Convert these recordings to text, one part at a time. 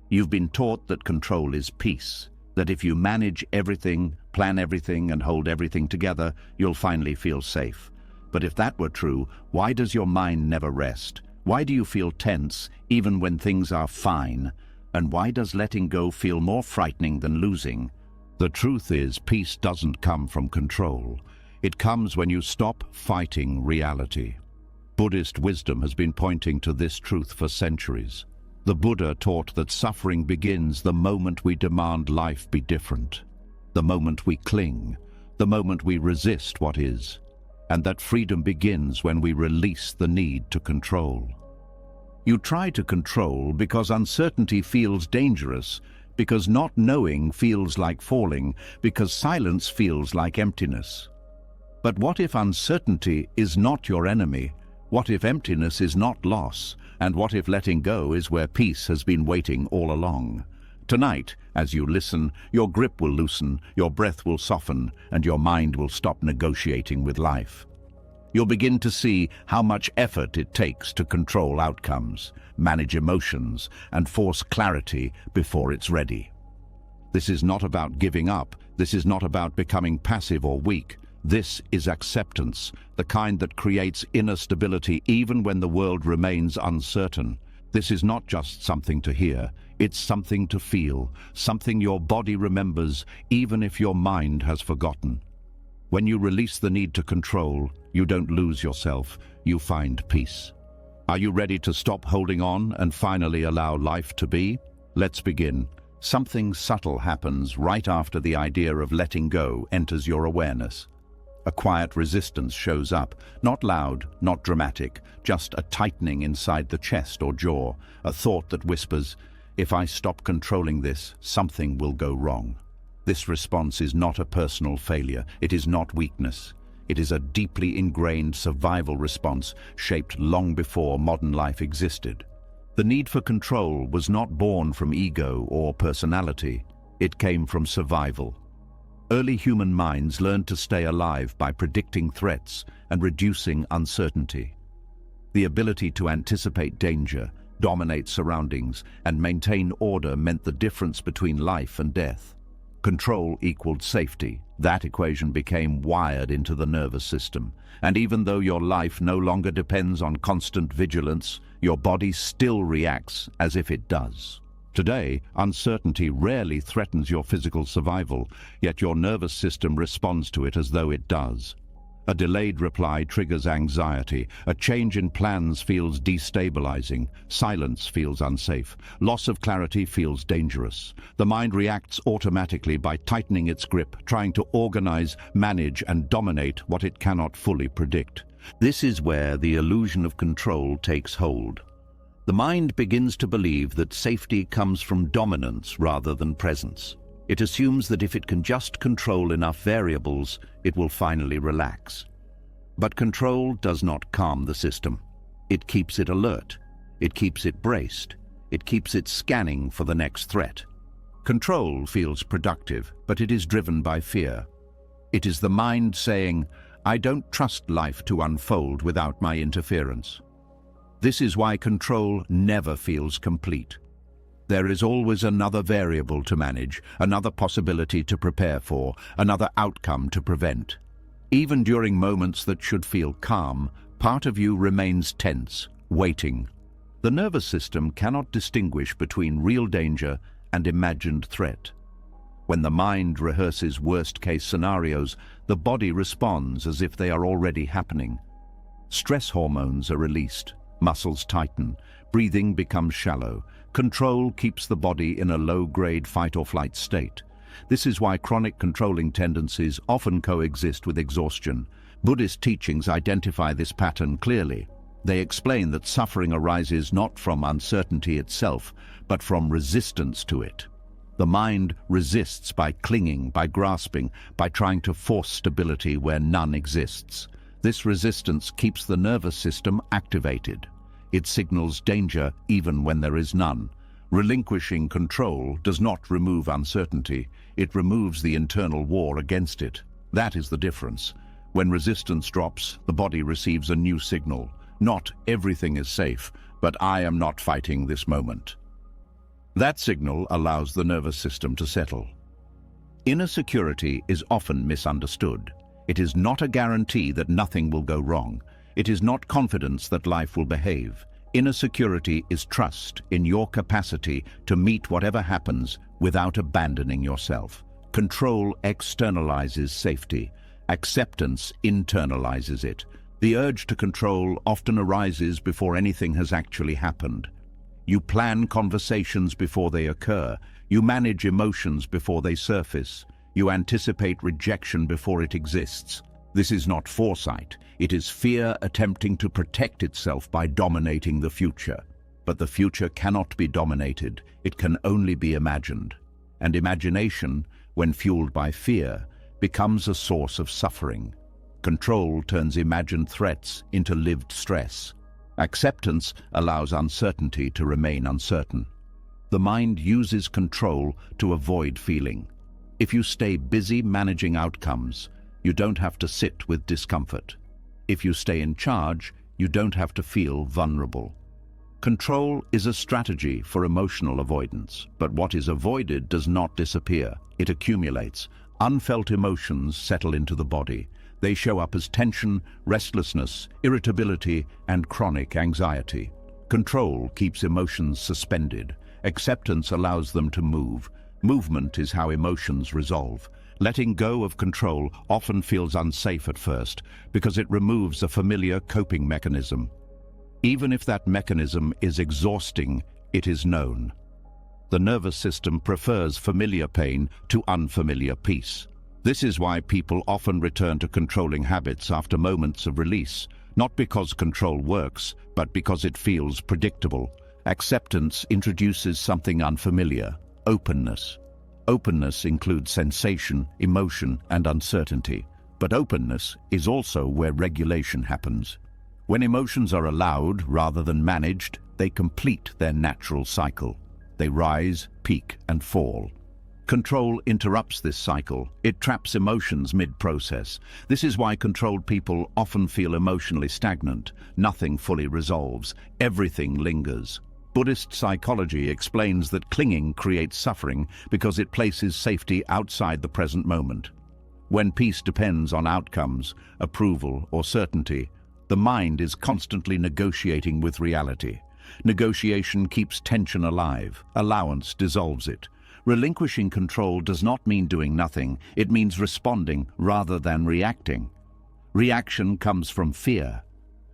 You've been taught that control is peace, that if you manage everything, plan everything, and hold everything together, you'll finally feel safe. But if that were true, why does your mind never rest? Why do you feel tense even when things are fine? And why does letting go feel more frightening than losing? The truth is, peace doesn't come from control. It comes when you stop fighting reality. Buddhist wisdom has been pointing to this truth for centuries. The Buddha taught that suffering begins the moment we demand life be different, the moment we cling, the moment we resist what is, and that freedom begins when we release the need to control. You try to control because uncertainty feels dangerous, because not knowing feels like falling, because silence feels like emptiness. But what if uncertainty is not your enemy? What if emptiness is not loss? And what if letting go is where peace has been waiting all along? Tonight, as you listen, your grip will loosen, your breath will soften, and your mind will stop negotiating with life. You'll begin to see how much effort it takes to control outcomes, manage emotions, and force clarity before it's ready. This is not about giving up. This is not about becoming passive or weak. This is acceptance, the kind that creates inner stability even when the world remains uncertain. This is not just something to hear, it's something to feel, something your body remembers even if your mind has forgotten. When you release the need to control, you don't lose yourself, you find peace. Are you ready to stop holding on and finally allow life to be? Let's begin. Something subtle happens right after the idea of letting go enters your awareness. A quiet resistance shows up, not loud, not dramatic, just a tightening inside the chest or jaw, a thought that whispers, if I stop controlling this, something will go wrong. This response is not a personal failure, it is not weakness. It is a deeply ingrained survival response shaped long before modern life existed. The need for control was not born from ego or personality, it came from survival. Early human minds learned to stay alive by predicting threats and reducing uncertainty. The ability to anticipate danger, dominate surroundings, and maintain order meant the difference between life and death. Control equaled safety. That equation became wired into the nervous system. And even though your life no longer depends on constant vigilance, your body still reacts as if it does. Today, uncertainty rarely threatens your physical survival, yet your nervous system responds to it as though it does. A delayed reply triggers anxiety. A change in plans feels destabilizing. Silence feels unsafe. Loss of clarity feels dangerous. The mind reacts automatically by tightening its grip, trying to organize, manage, and dominate what it cannot fully predict. This is where the illusion of control takes hold. The mind begins to believe that safety comes from dominance rather than presence. It assumes that if it can just control enough variables, it will finally relax. But control does not calm the system. It keeps it alert. It keeps it braced. It keeps it scanning for the next threat. Control feels productive, but it is driven by fear. It is the mind saying, I don't trust life to unfold without my interference. This is why control never feels complete. There is always another variable to manage, another possibility to prepare for, another outcome to prevent. Even during moments that should feel calm, part of you remains tense, waiting. The nervous system cannot distinguish between real danger and imagined threat. When the mind rehearses worst-case scenarios, the body responds as if they are already happening. Stress hormones are released. Muscles tighten, breathing becomes shallow. Control keeps the body in a low-grade fight-or-flight state. This is why chronic controlling tendencies often coexist with exhaustion. Buddhist teachings identify this pattern clearly. They explain that suffering arises not from uncertainty itself, but from resistance to it. The mind resists by clinging, by grasping, by trying to force stability where none exists. This resistance keeps the nervous system activated. It signals danger even when there is none. Relinquishing control does not remove uncertainty. It removes the internal war against it. That is the difference. When resistance drops, the body receives a new signal. Not everything is safe, but I am not fighting this moment. That signal allows the nervous system to settle. Inner security is often misunderstood. It is not a guarantee that nothing will go wrong. It is not confidence that life will behave. Inner security is trust in your capacity to meet whatever happens without abandoning yourself. Control externalizes safety. Acceptance internalizes it. The urge to control often arises before anything has actually happened. You plan conversations before they occur. You manage emotions before they surface. You anticipate rejection before it exists. This is not foresight. It is fear attempting to protect itself by dominating the future. But the future cannot be dominated. It can only be imagined. And imagination, when fueled by fear, becomes a source of suffering. Control turns imagined threats into lived stress. Acceptance allows uncertainty to remain uncertain. The mind uses control to avoid feeling. If you stay busy managing outcomes, you don't have to sit with discomfort. If you stay in charge, you don't have to feel vulnerable. Control is a strategy for emotional avoidance, but what is avoided does not disappear. It accumulates. Unfelt emotions settle into the body. They show up as tension, restlessness, irritability, and chronic anxiety. Control keeps emotions suspended. Acceptance allows them to move. Movement is how emotions resolve. Letting go of control often feels unsafe at first because it removes a familiar coping mechanism. Even if that mechanism is exhausting, it is known. The nervous system prefers familiar pain to unfamiliar peace. This is why people often return to controlling habits after moments of release, not because control works, but because it feels predictable. Acceptance introduces something unfamiliar: openness. Openness includes sensation, emotion, and uncertainty. But openness is also where regulation happens. When emotions are allowed rather than managed, they complete their natural cycle. They rise, peak, and fall. Control interrupts this cycle. It traps emotions mid-process. This is why controlled people often feel emotionally stagnant. Nothing fully resolves. Everything lingers. Buddhist psychology explains that clinging creates suffering because it places safety outside the present moment. When peace depends on outcomes, approval, or certainty, the mind is constantly negotiating with reality. Negotiation keeps tension alive. Allowance dissolves it. Relinquishing control does not mean doing nothing. It means responding rather than reacting. Reaction comes from fear.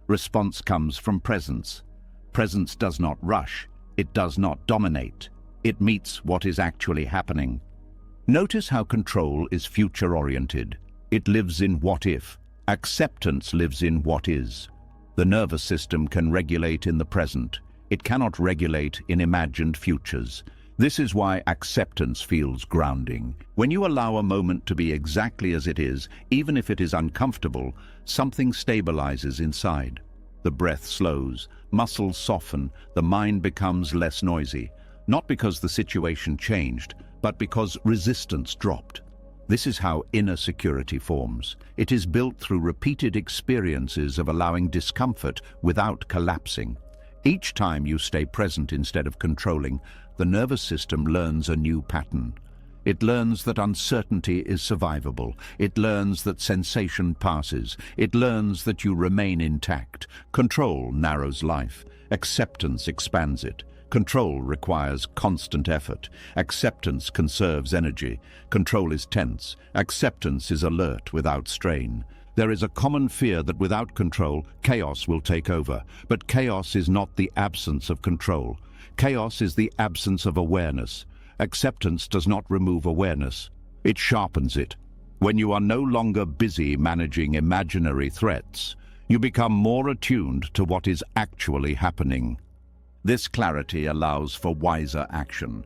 Response comes from presence. Presence does not rush. It does not dominate. It meets what is actually happening. Notice how control is future-oriented. It lives in what if. Acceptance lives in what is. The nervous system can regulate in the present. It cannot regulate in imagined futures. This is why acceptance feels grounding. When you allow a moment to be exactly as it is, even if it is uncomfortable, something stabilizes inside. The breath slows, muscles soften, the mind becomes less noisy. Not because the situation changed, but because resistance dropped. This is how inner security forms. It is built through repeated experiences of allowing discomfort without collapsing. Each time you stay present instead of controlling, the nervous system learns a new pattern. It learns that uncertainty is survivable. It learns that sensation passes. It learns that you remain intact. Control narrows life. Acceptance expands it. Control requires constant effort. Acceptance conserves energy. Control is tense. Acceptance is alert without strain. There is a common fear that without control, chaos will take over. But chaos is not the absence of control. Chaos is the absence of awareness. Acceptance does not remove awareness. It sharpens it. When you are no longer busy managing imaginary threats, you become more attuned to what is actually happening. This clarity allows for wiser action.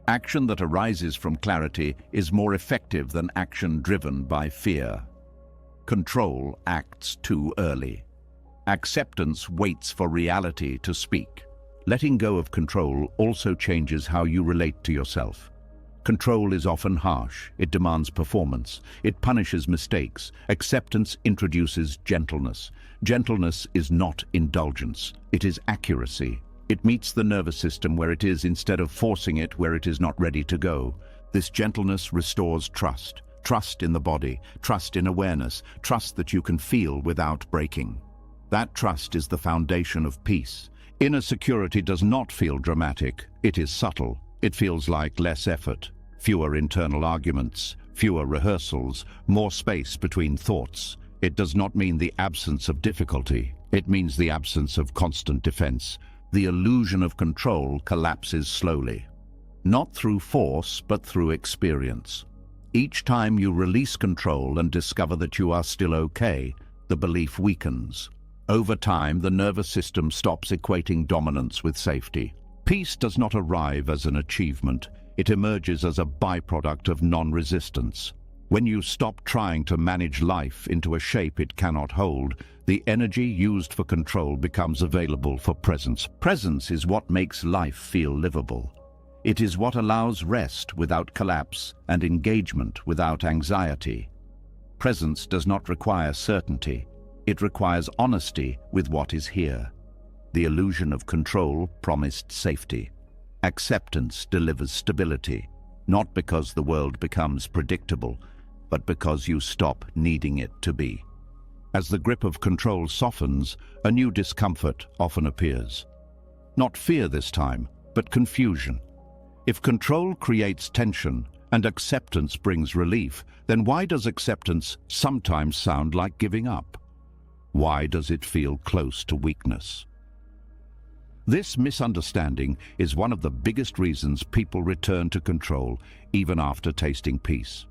Action that arises from clarity is more effective than action driven by fear. Control acts too early. Acceptance waits for reality to speak. Letting go of control also changes how you relate to yourself. Control is often harsh. It demands performance. It punishes mistakes. Acceptance introduces gentleness. Gentleness is not indulgence. It is accuracy. It meets the nervous system where it is instead of forcing it where it is not ready to go. This gentleness restores trust. Trust in the body, trust in awareness, trust that you can feel without breaking. That trust is the foundation of peace. Inner security does not feel dramatic. It is subtle. It feels like less effort, fewer internal arguments, fewer rehearsals, more space between thoughts. It does not mean the absence of difficulty. It means the absence of constant defense. The illusion of control collapses slowly. Not through force, but through experience. Each time you release control and discover that you are still okay, the belief weakens. Over time, the nervous system stops equating dominance with safety. Peace does not arrive as an achievement. It emerges as a byproduct of non-resistance. When you stop trying to manage life into a shape it cannot hold, the energy used for control becomes available for presence. Presence is what makes life feel livable. It is what allows rest without collapse and engagement without anxiety. Presence does not require certainty. It requires honesty with what is here. The illusion of control promised safety. Acceptance delivers stability, not because the world becomes predictable, but because you stop needing it to be. As the grip of control softens, a new discomfort often appears. Not fear this time, but confusion. If control creates tension and acceptance brings relief, then why does acceptance sometimes sound like giving up? Why does it feel close to weakness? This misunderstanding is one of the biggest reasons people return to control even after tasting peace.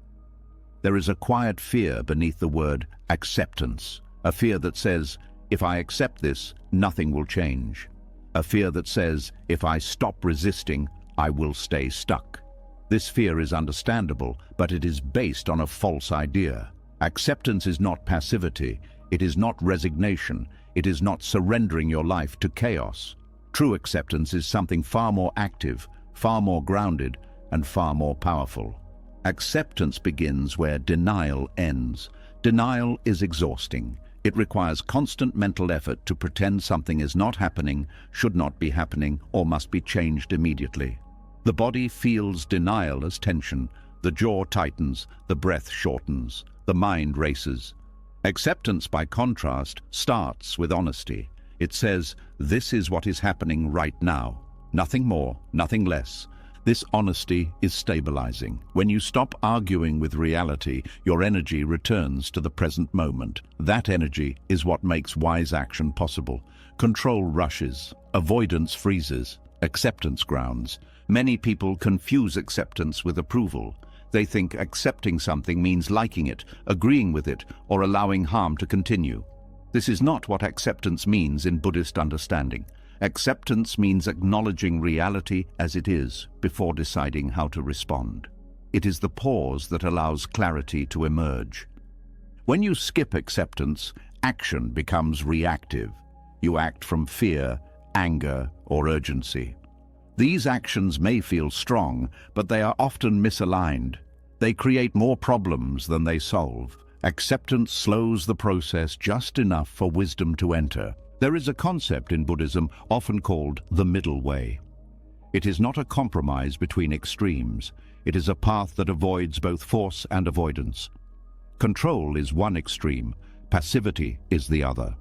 There is a quiet fear beneath the word acceptance, a fear that says, if I accept this, nothing will change. A fear that says, if I stop resisting, I will stay stuck. This fear is understandable, but it is based on a false idea. Acceptance is not passivity. It is not resignation. It is not surrendering your life to chaos. True acceptance is something far more active, far more grounded, and far more powerful. Acceptance begins where denial ends. Denial is exhausting. It requires constant mental effort to pretend something is not happening, should not be happening, or must be changed immediately. The body feels denial as tension. The jaw tightens, the breath shortens, the mind races. Acceptance, by contrast, starts with honesty. It says, this is what is happening right now. Nothing more, nothing less. This honesty is stabilizing. When you stop arguing with reality, your energy returns to the present moment. That energy is what makes wise action possible. Control rushes, avoidance freezes, acceptance grounds. Many people confuse acceptance with approval. They think accepting something means liking it, agreeing with it, or allowing harm to continue. This is not what acceptance means in Buddhist understanding. Acceptance means acknowledging reality as it is before deciding how to respond. It is the pause that allows clarity to emerge. When you skip acceptance, action becomes reactive. You act from fear, anger, or urgency. These actions may feel strong, but they are often misaligned. They create more problems than they solve. Acceptance slows the process just enough for wisdom to enter. There is a concept in Buddhism often called the middle way. It is not a compromise between extremes. It is a path that avoids both force and avoidance. Control is one extreme, passivity is the other.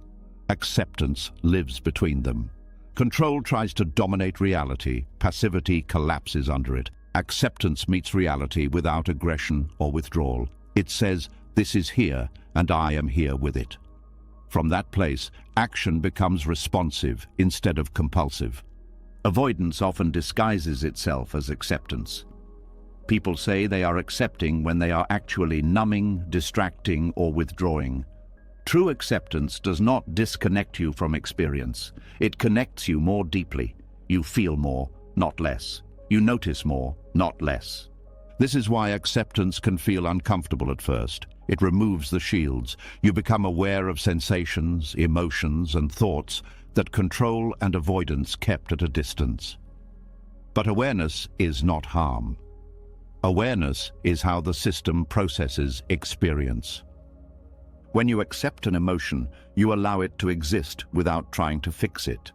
Acceptance lives between them. Control tries to dominate reality, passivity collapses under it. Acceptance meets reality without aggression or withdrawal. It says, this is here, and I am here with it. From that place, action becomes responsive instead of compulsive. Avoidance often disguises itself as acceptance. People say they are accepting when they are actually numbing, distracting, or withdrawing. True acceptance does not disconnect you from experience. It connects you more deeply. You feel more, not less. You notice more, not less. This is why acceptance can feel uncomfortable at first. It removes the shields. You become aware of sensations, emotions, and thoughts that control and avoidance kept at a distance. But awareness is not harm. Awareness is how the system processes experience. When you accept an emotion, you allow it to exist without trying to fix it.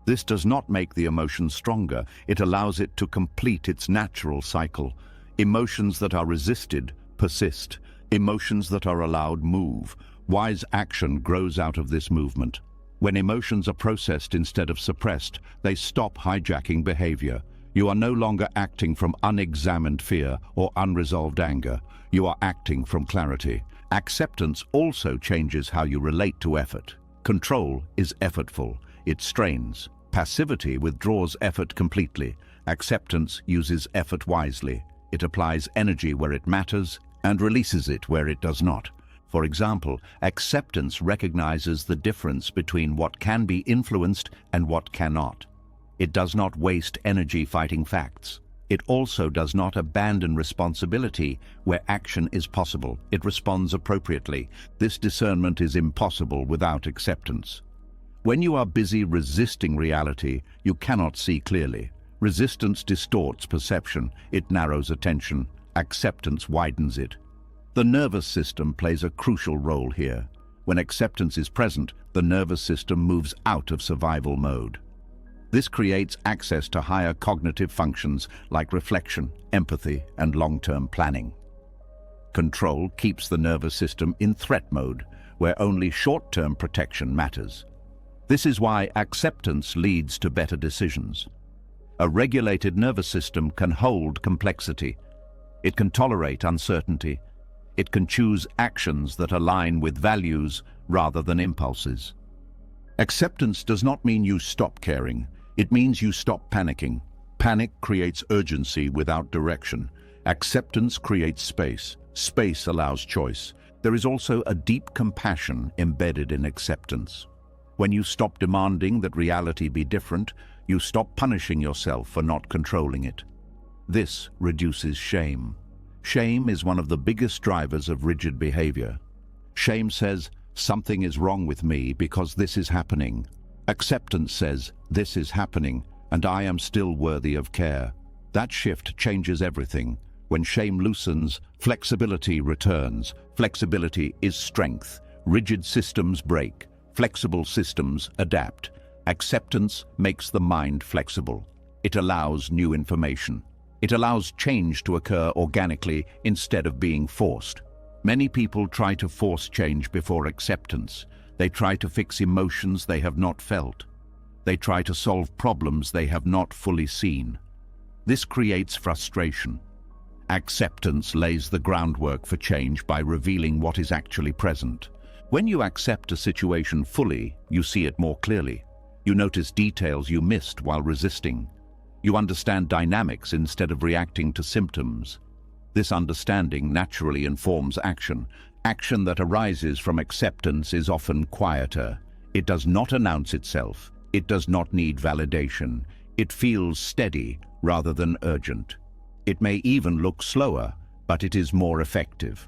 This does not make the emotion stronger, it allows it to complete its natural cycle. Emotions that are resisted persist. Emotions that are allowed move. Wise action grows out of this movement. When emotions are processed instead of suppressed, they stop hijacking behavior. You are no longer acting from unexamined fear or unresolved anger. You are acting from clarity. Acceptance also changes how you relate to effort. Control is effortful. It strains. Passivity withdraws effort completely. Acceptance uses effort wisely. It applies energy where it matters and releases it where it does not. For example, acceptance recognizes the difference between what can be influenced and what cannot. It does not waste energy fighting facts. It also does not abandon responsibility where action is possible. It responds appropriately. This discernment is impossible without acceptance. When you are busy resisting reality, you cannot see clearly. Resistance distorts perception. It narrows attention. Acceptance widens it. The nervous system plays a crucial role here. When acceptance is present, the nervous system moves out of survival mode. This creates access to higher cognitive functions like reflection, empathy, and long-term planning. Control keeps the nervous system in threat mode, where only short-term protection matters. This is why acceptance leads to better decisions. A regulated nervous system can hold complexity. It can tolerate uncertainty. It can choose actions that align with values rather than impulses. Acceptance does not mean you stop caring. It means you stop panicking. Panic creates urgency without direction. Acceptance creates space. Space allows choice. There is also a deep compassion embedded in acceptance. When you stop demanding that reality be different, you stop punishing yourself for not controlling it. This reduces shame. Shame is one of the biggest drivers of rigid behavior. Shame says, something is wrong with me because this is happening. Acceptance says, this is happening, and I am still worthy of care. That shift changes everything. When shame loosens, flexibility returns. Flexibility is strength. Rigid systems break. Flexible systems adapt. Acceptance makes the mind flexible. It allows new information. It allows change to occur organically instead of being forced. Many people try to force change before acceptance. They try to fix emotions they have not felt. They try to solve problems they have not fully seen. This creates frustration. Acceptance lays the groundwork for change by revealing what is actually present. When you accept a situation fully, you see it more clearly. You notice details you missed while resisting. You understand dynamics instead of reacting to symptoms. This understanding naturally informs action. Action that arises from acceptance is often quieter. It does not announce itself. It does not need validation. It feels steady rather than urgent. It may even look slower, but it is more effective.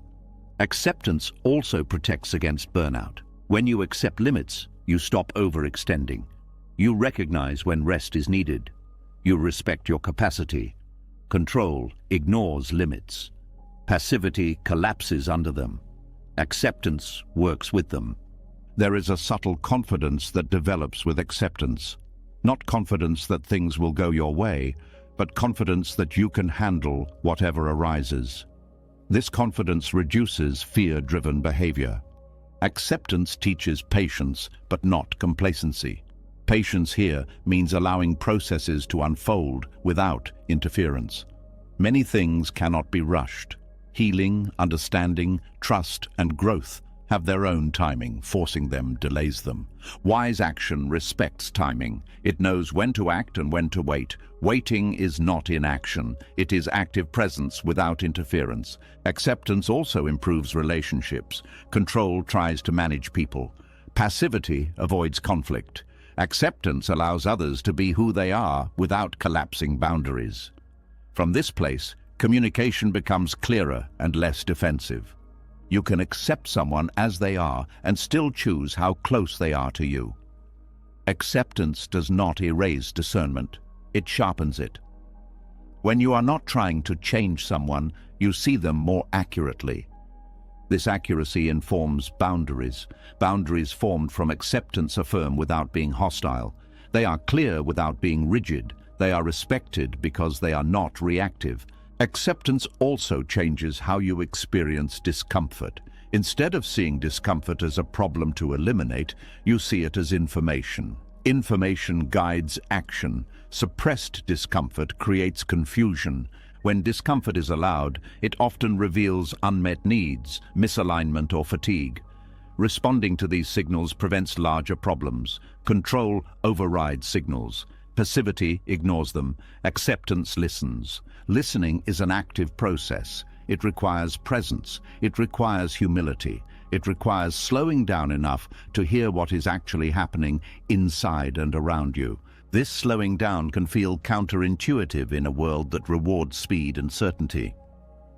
Acceptance also protects against burnout. When you accept limits, you stop overextending. You recognize when rest is needed. You respect your capacity. Control ignores limits. Passivity collapses under them. Acceptance works with them. There is a subtle confidence that develops with acceptance. Not confidence that things will go your way, but confidence that you can handle whatever arises. This confidence reduces fear-driven behavior. Acceptance teaches patience, but not complacency. Patience here means allowing processes to unfold without interference. Many things cannot be rushed. Healing, understanding, trust, and growth have their own timing. Forcing them delays them. Wise action respects timing. It knows when to act and when to wait. Waiting is not inaction. It is active presence without interference. Acceptance also improves relationships. Control tries to manage people. Passivity avoids conflict. Acceptance allows others to be who they are without collapsing boundaries. From this place, communication becomes clearer and less defensive. You can accept someone as they are and still choose how close they are to you. Acceptance does not erase discernment. It sharpens it. When you are not trying to change someone, you see them more accurately. This accuracy informs boundaries. Boundaries formed from acceptance are firm without being hostile. They are clear without being rigid. They are respected because they are not reactive. Acceptance also changes how you experience discomfort. Instead of seeing discomfort as a problem to eliminate, you see it as information. Information guides action. Suppressed discomfort creates confusion. When discomfort is allowed, it often reveals unmet needs, misalignment, or fatigue. Responding to these signals prevents larger problems. Control overrides signals. Passivity ignores them. Acceptance listens. Listening is an active process. It requires presence. It requires humility. It requires slowing down enough to hear what is actually happening inside and around you. This slowing down can feel counterintuitive in a world that rewards speed and certainty.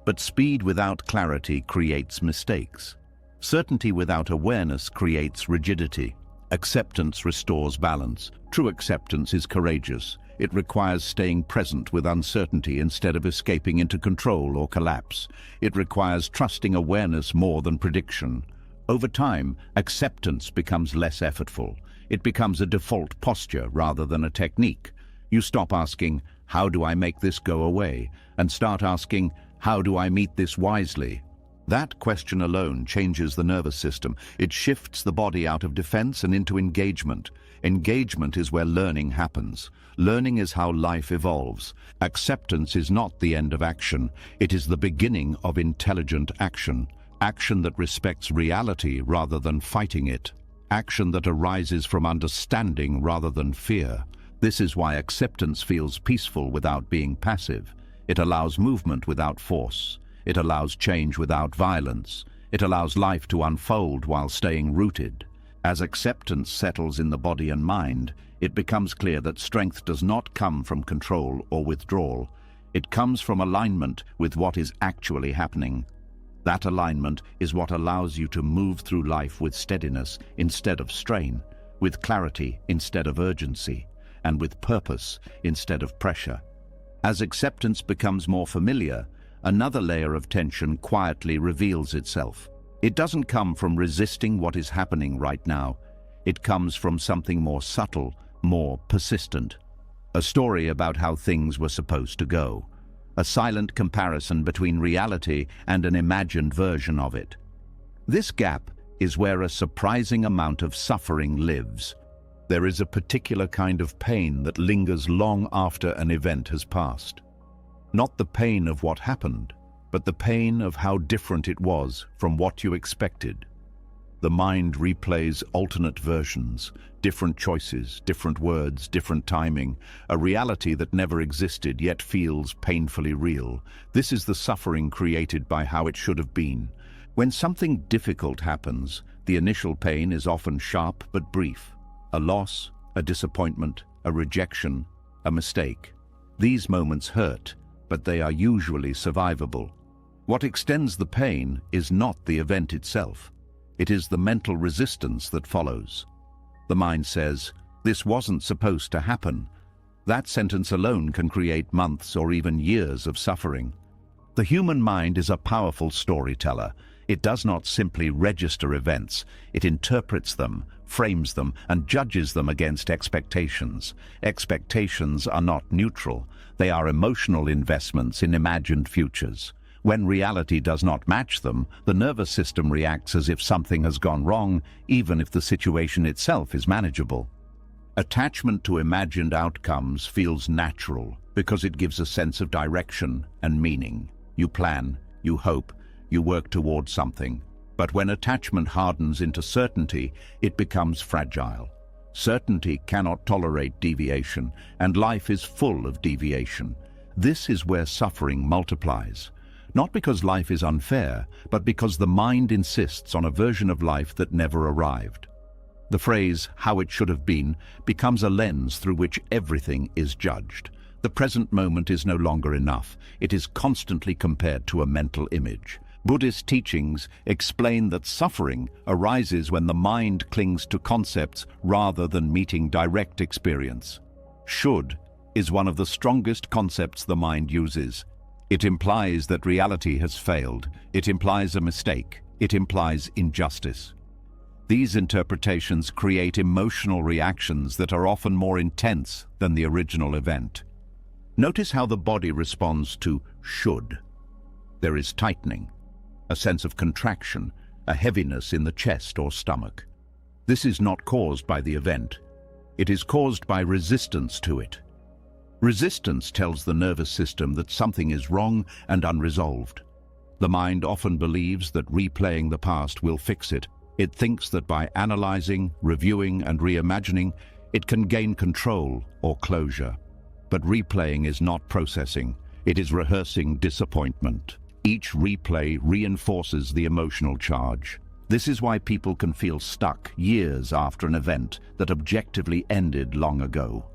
But speed without clarity creates mistakes. Certainty without awareness creates rigidity. Acceptance restores balance. True acceptance is courageous. It requires staying present with uncertainty instead of escaping into control or collapse. It requires trusting awareness more than prediction. Over time, acceptance becomes less effortful. It becomes a default posture rather than a technique. You stop asking, "How do I make this go away?" and start asking, "How do I meet this wisely?" That question alone changes the nervous system. It shifts the body out of defense and into engagement. Engagement is where learning happens. Learning is how life evolves. Acceptance is not the end of action. It is the beginning of intelligent action. Action that respects reality rather than fighting it. Action that arises from understanding rather than fear. This is why acceptance feels peaceful without being passive. It allows movement without force. It allows change without violence. It allows life to unfold while staying rooted. As acceptance settles in the body and mind, it becomes clear that strength does not come from control or withdrawal. It comes from alignment with what is actually happening. That alignment is what allows you to move through life with steadiness instead of strain, with clarity instead of urgency, and with purpose instead of pressure. As acceptance becomes more familiar, another layer of tension quietly reveals itself. It doesn't come from resisting what is happening right now. It comes from something more subtle, more persistent. A story about how things were supposed to go. A silent comparison between reality and an imagined version of it. This gap is where a surprising amount of suffering lives. There is a particular kind of pain that lingers long after an event has passed. Not the pain of what happened, but the pain of how different it was from what you expected. The mind replays alternate versions, different choices, different words, different timing, a reality that never existed yet feels painfully real. This is the suffering created by how it should have been. When something difficult happens, the initial pain is often sharp but brief. A loss, a disappointment, a rejection, a mistake. These moments hurt, but they are usually survivable. What extends the pain is not the event itself. It is the mental resistance that follows. The mind says, "This wasn't supposed to happen." That sentence alone can create months or even years of suffering. The human mind is a powerful storyteller. It does not simply register events. It interprets them, frames them, and judges them against expectations. Expectations are not neutral. They are emotional investments in imagined futures. When reality does not match them, the nervous system reacts as if something has gone wrong, even if the situation itself is manageable. Attachment to imagined outcomes feels natural because it gives a sense of direction and meaning. You plan, you hope, you work towards something. But when attachment hardens into certainty, it becomes fragile. Certainty cannot tolerate deviation, and life is full of deviation. This is where suffering multiplies. Not because life is unfair, but because the mind insists on a version of life that never arrived. The phrase, "how it should have been," becomes a lens through which everything is judged. The present moment is no longer enough. It is constantly compared to a mental image. Buddhist teachings explain that suffering arises when the mind clings to concepts rather than meeting direct experience. Should is one of the strongest concepts the mind uses. It implies that reality has failed. It implies a mistake. It implies injustice. These interpretations create emotional reactions that are often more intense than the original event. Notice how the body responds to should. There is tightening, a sense of contraction, a heaviness in the chest or stomach. This is not caused by the event. It is caused by resistance to it. Resistance tells the nervous system that something is wrong and unresolved. The mind often believes that replaying the past will fix it. It thinks that by analyzing, reviewing, and reimagining, it can gain control or closure. But replaying is not processing. It is rehearsing disappointment. Each replay reinforces the emotional charge. This is why people can feel stuck years after an event that objectively ended long ago.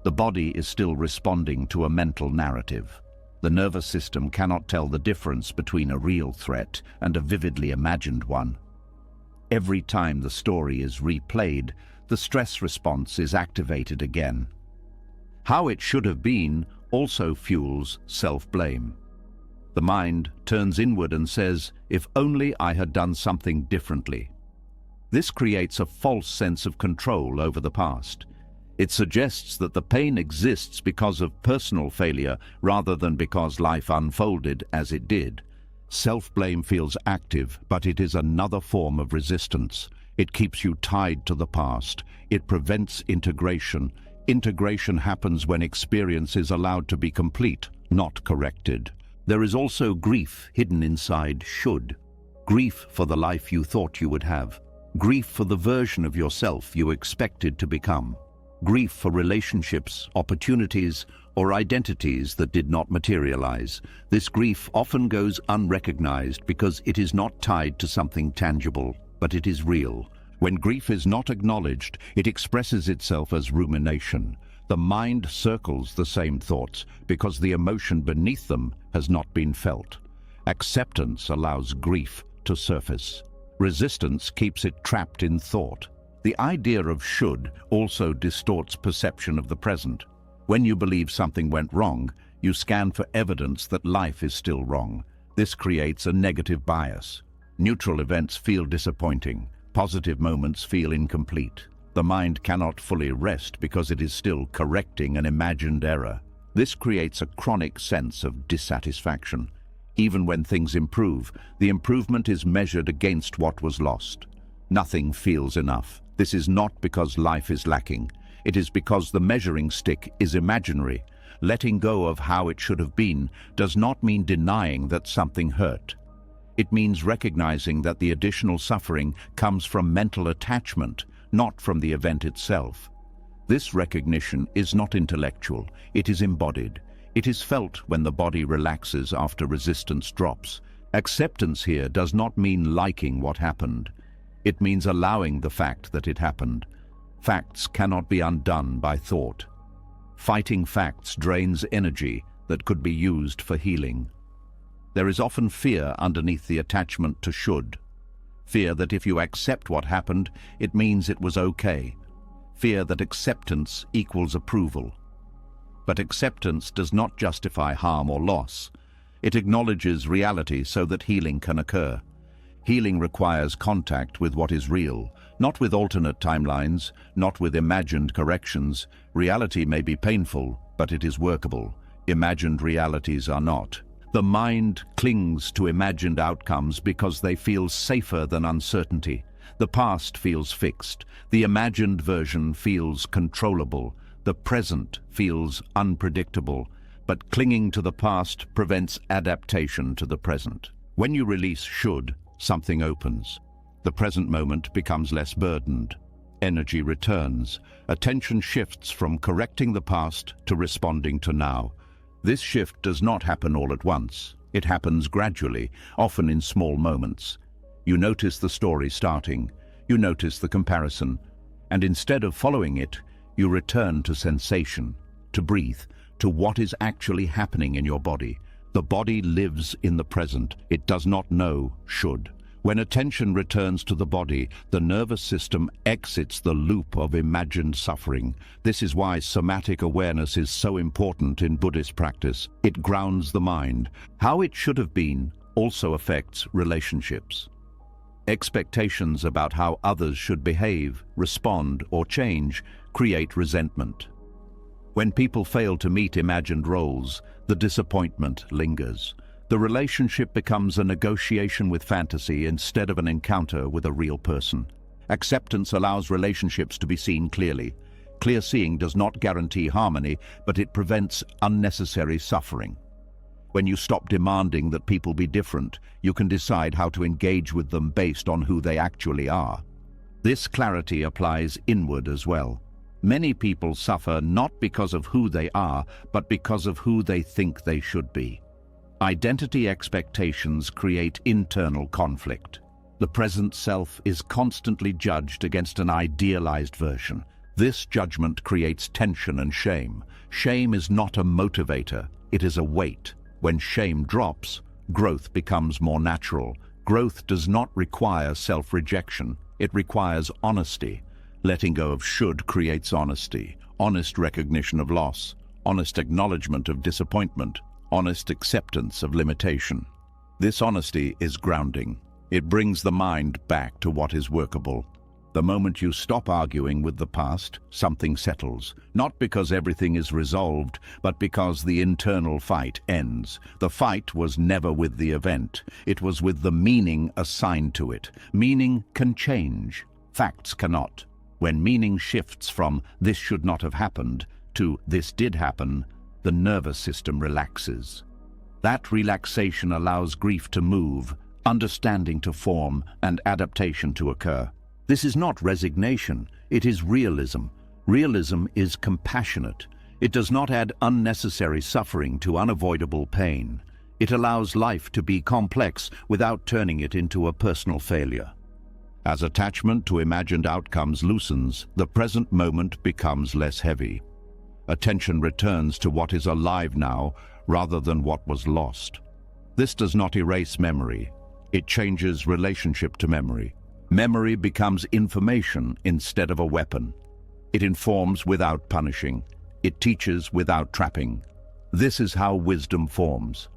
The body is still responding to a mental narrative. The nervous system cannot tell the difference between a real threat and a vividly imagined one. Every time the story is replayed, the stress response is activated again. How it should have been also fuels self-blame. The mind turns inward and says, "If only I had done something differently." This creates a false sense of control over the past. It suggests that the pain exists because of personal failure rather than because life unfolded as it did. Self-blame feels active, but it is another form of resistance. It keeps you tied to the past. It prevents integration. Integration happens when experience is allowed to be complete, not corrected. There is also grief hidden inside should. Grief for the life you thought you would have. Grief for the version of yourself you expected to become. Grief for relationships, opportunities, or identities that did not materialize. This grief often goes unrecognized because it is not tied to something tangible, but it is real. When grief is not acknowledged, it expresses itself as rumination. The mind circles the same thoughts because the emotion beneath them has not been felt. Acceptance allows grief to surface. Resistance keeps it trapped in thought. The idea of should also distorts perception of the present. When you believe something went wrong, you scan for evidence that life is still wrong. This creates a negative bias. Neutral events feel disappointing. Positive moments feel incomplete. The mind cannot fully rest because it is still correcting an imagined error. This creates a chronic sense of dissatisfaction. Even when things improve, the improvement is measured against what was lost. Nothing feels enough. This is not because life is lacking. It is because the measuring stick is imaginary. Letting go of how it should have been does not mean denying that something hurt. It means recognizing that the additional suffering comes from mental attachment, not from the event itself. This recognition is not intellectual, it is embodied. It is felt when the body relaxes after resistance drops. Acceptance here does not mean liking what happened. It means allowing the fact that it happened. Facts cannot be undone by thought. Fighting facts drains energy that could be used for healing. There is often fear underneath the attachment to should. Fear that if you accept what happened, it means it was okay. Fear that acceptance equals approval. But acceptance does not justify harm or loss. It acknowledges reality so that healing can occur. Healing requires contact with what is real, not with alternate timelines, not with imagined corrections. Reality may be painful, but it is workable. Imagined realities are not. The mind clings to imagined outcomes because they feel safer than uncertainty. The past feels fixed. The imagined version feels controllable. The present feels unpredictable. But clinging to the past prevents adaptation to the present. When you release should, something opens. The present moment becomes less burdened. Energy returns. Attention shifts from correcting the past to responding to now. This shift does not happen all at once. It happens gradually, often in small moments. You notice the story starting. You notice the comparison. And instead of following it, you return to sensation, to breathe, to what is actually happening in your body. The body lives in the present. It does not know should. When attention returns to the body, the nervous system exits the loop of imagined suffering. This is why somatic awareness is so important in Buddhist practice. It grounds the mind. How it should have been also affects relationships. Expectations about how others should behave, respond, or change create resentment. When people fail to meet imagined roles, the disappointment lingers. The relationship becomes a negotiation with fantasy instead of an encounter with a real person. Acceptance allows relationships to be seen clearly. Clear seeing does not guarantee harmony, but it prevents unnecessary suffering. When you stop demanding that people be different, you can decide how to engage with them based on who they actually are. This clarity applies inward as well. Many people suffer not because of who they are, but because of who they think they should be. Identity expectations create internal conflict. The present self is constantly judged against an idealized version. This judgment creates tension and shame. Shame is not a motivator, it is a weight. When shame drops, growth becomes more natural. Growth does not require self-rejection, it requires honesty. Letting go of should creates honesty, honest recognition of loss, honest acknowledgement of disappointment, honest acceptance of limitation. This honesty is grounding. It brings the mind back to what is workable. The moment you stop arguing with the past, something settles, not because everything is resolved, but because the internal fight ends. The fight was never with the event, it was with the meaning assigned to it. Meaning can change, facts cannot. When meaning shifts from "this should not have happened" to "this did happen," the nervous system relaxes. That relaxation allows grief to move, understanding to form, and adaptation to occur. This is not resignation, it is realism. Realism is compassionate. It does not add unnecessary suffering to unavoidable pain. It allows life to be complex without turning it into a personal failure. As attachment to imagined outcomes loosens, the present moment becomes less heavy. Attention returns to what is alive now rather than what was lost. This does not erase memory. It changes relationship to memory. Memory becomes information instead of a weapon. It informs without punishing. It teaches without trapping. This is how wisdom forms.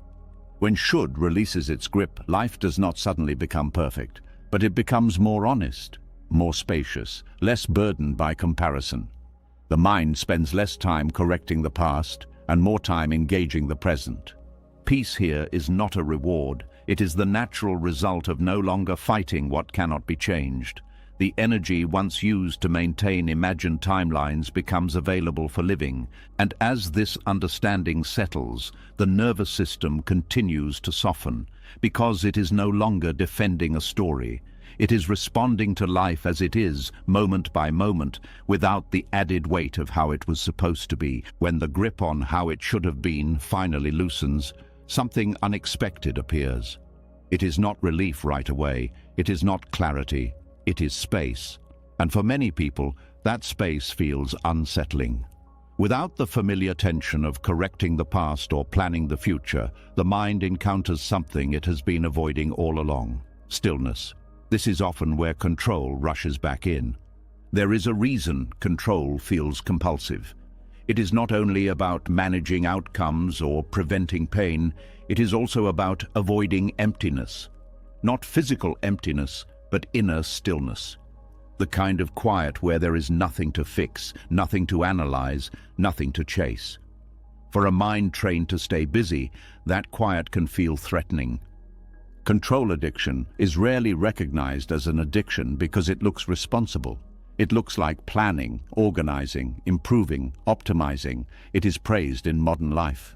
When should releases its grip, life does not suddenly become perfect, but it becomes more honest, more spacious, less burdened by comparison. The mind spends less time correcting the past and more time engaging the present. Peace here is not a reward. It is the natural result of no longer fighting what cannot be changed. The energy once used to maintain imagined timelines becomes available for living, and as this understanding settles, the nervous system continues to soften, because it is no longer defending a story. It is responding to life as it is, moment by moment, without the added weight of how it was supposed to be. When the grip on how it should have been finally loosens, something unexpected appears. It is not relief right away, it is not clarity, it is space. And for many people, that space feels unsettling. Without the familiar tension of correcting the past or planning the future, the mind encounters something it has been avoiding all along: stillness. This is often where control rushes back in. There is a reason control feels compulsive. It is not only about managing outcomes or preventing pain, it is also about avoiding emptiness. Not physical emptiness, but inner stillness. The kind of quiet where there is nothing to fix, nothing to analyze, nothing to chase. For a mind trained to stay busy, that quiet can feel threatening. Control addiction is rarely recognized as an addiction because it looks responsible. It looks like planning, organizing, improving, optimizing. It is praised in modern life.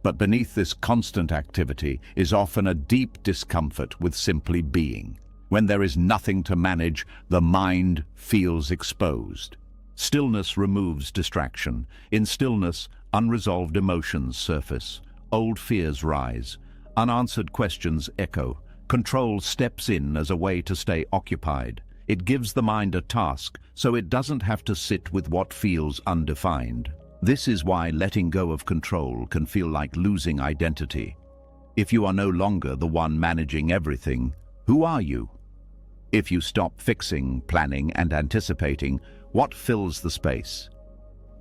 But beneath this constant activity is often a deep discomfort with simply being. When there is nothing to manage, the mind feels exposed. Stillness removes distraction. In stillness, unresolved emotions surface. Old fears rise. Unanswered questions echo. Control steps in as a way to stay occupied. It gives the mind a task, so it doesn't have to sit with what feels undefined. This is why letting go of control can feel like losing identity. If you are no longer the one managing everything, who are you? If you stop fixing, planning, and anticipating, what fills the space?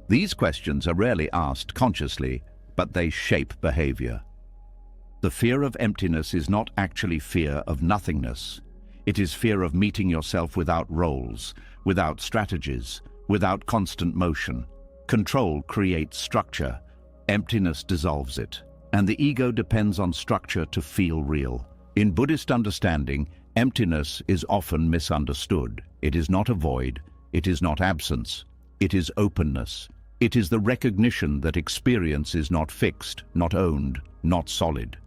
These questions are rarely asked consciously, but they shape behavior. The fear of emptiness is not actually fear of nothingness. It is fear of meeting yourself without roles, without strategies, without constant motion. Control creates structure. Emptiness dissolves it. And the ego depends on structure to feel real. In Buddhist understanding, emptiness is often misunderstood. It is not a void. It is not absence. It is openness. It is the recognition that experience is not fixed, not owned, not solid.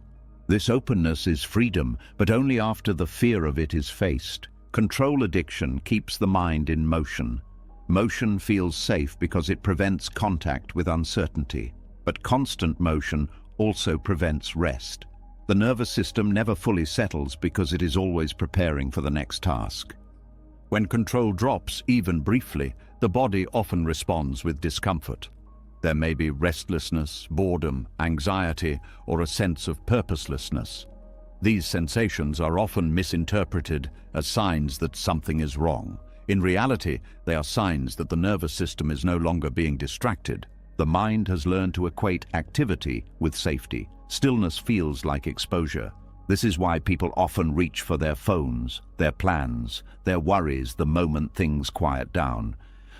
This openness is freedom, but only after the fear of it is faced. Control addiction keeps the mind in motion. Motion feels safe because it prevents contact with uncertainty. But constant motion also prevents rest. The nervous system never fully settles because it is always preparing for the next task. When control drops, even briefly, the body often responds with discomfort. There may be restlessness, boredom, anxiety, or a sense of purposelessness. These sensations are often misinterpreted as signs that something is wrong. In reality, they are signs that the nervous system is no longer being distracted. The mind has learned to equate activity with safety. Stillness feels like exposure. This is why people often reach for their phones, their plans, their worries the moment things quiet down.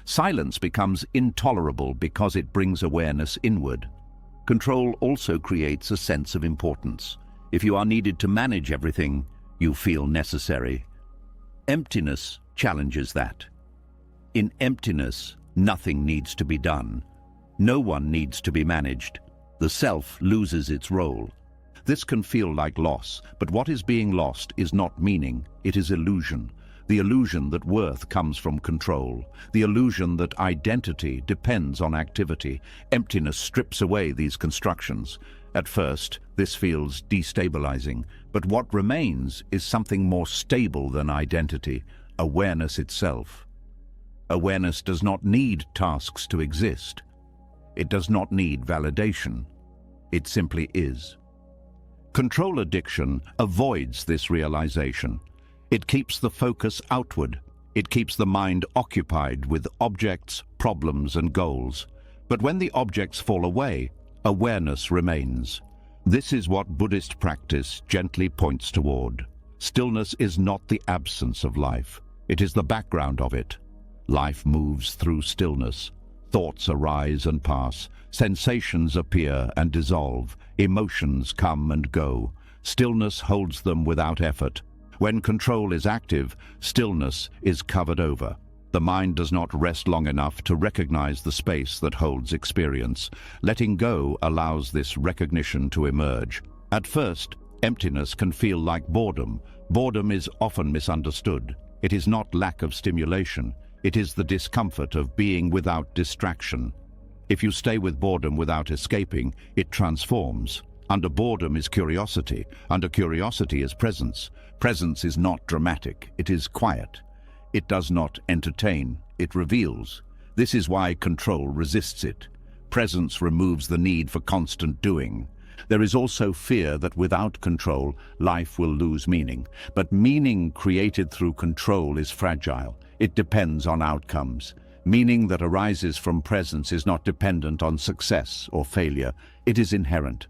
Silence becomes intolerable because it brings awareness inward. Control also creates a sense of importance. If you are needed to manage everything, you feel necessary. Emptiness challenges that. In emptiness, nothing needs to be done. No one needs to be managed. The self loses its role. This can feel like loss, but what is being lost is not meaning, it is illusion. The illusion that worth comes from control. The illusion that identity depends on activity. Emptiness strips away these constructions. At first, this feels destabilizing, but what remains is something more stable than identity, awareness itself. Awareness does not need tasks to exist. It does not need validation. It simply is. Control addiction avoids this realization. It keeps the focus outward. It keeps the mind occupied with objects, problems, and goals. But when the objects fall away, awareness remains. This is what Buddhist practice gently points toward. Stillness is not the absence of life. It is the background of it. Life moves through stillness. Thoughts arise and pass. Sensations appear and dissolve. Emotions come and go. Stillness holds them without effort. When control is active, stillness is covered over. The mind does not rest long enough to recognize the space that holds experience. Letting go allows this recognition to emerge. At first, emptiness can feel like boredom. Boredom is often misunderstood. It is not lack of stimulation. It is the discomfort of being without distraction. If you stay with boredom without escaping, it transforms. Under boredom is curiosity. Under curiosity is presence. Presence is not dramatic. It is quiet. It does not entertain. It reveals. This is why control resists it. Presence removes the need for constant doing. There is also fear that without control, life will lose meaning. But meaning created through control is fragile. It depends on outcomes. Meaning that arises from presence is not dependent on success or failure. It is inherent.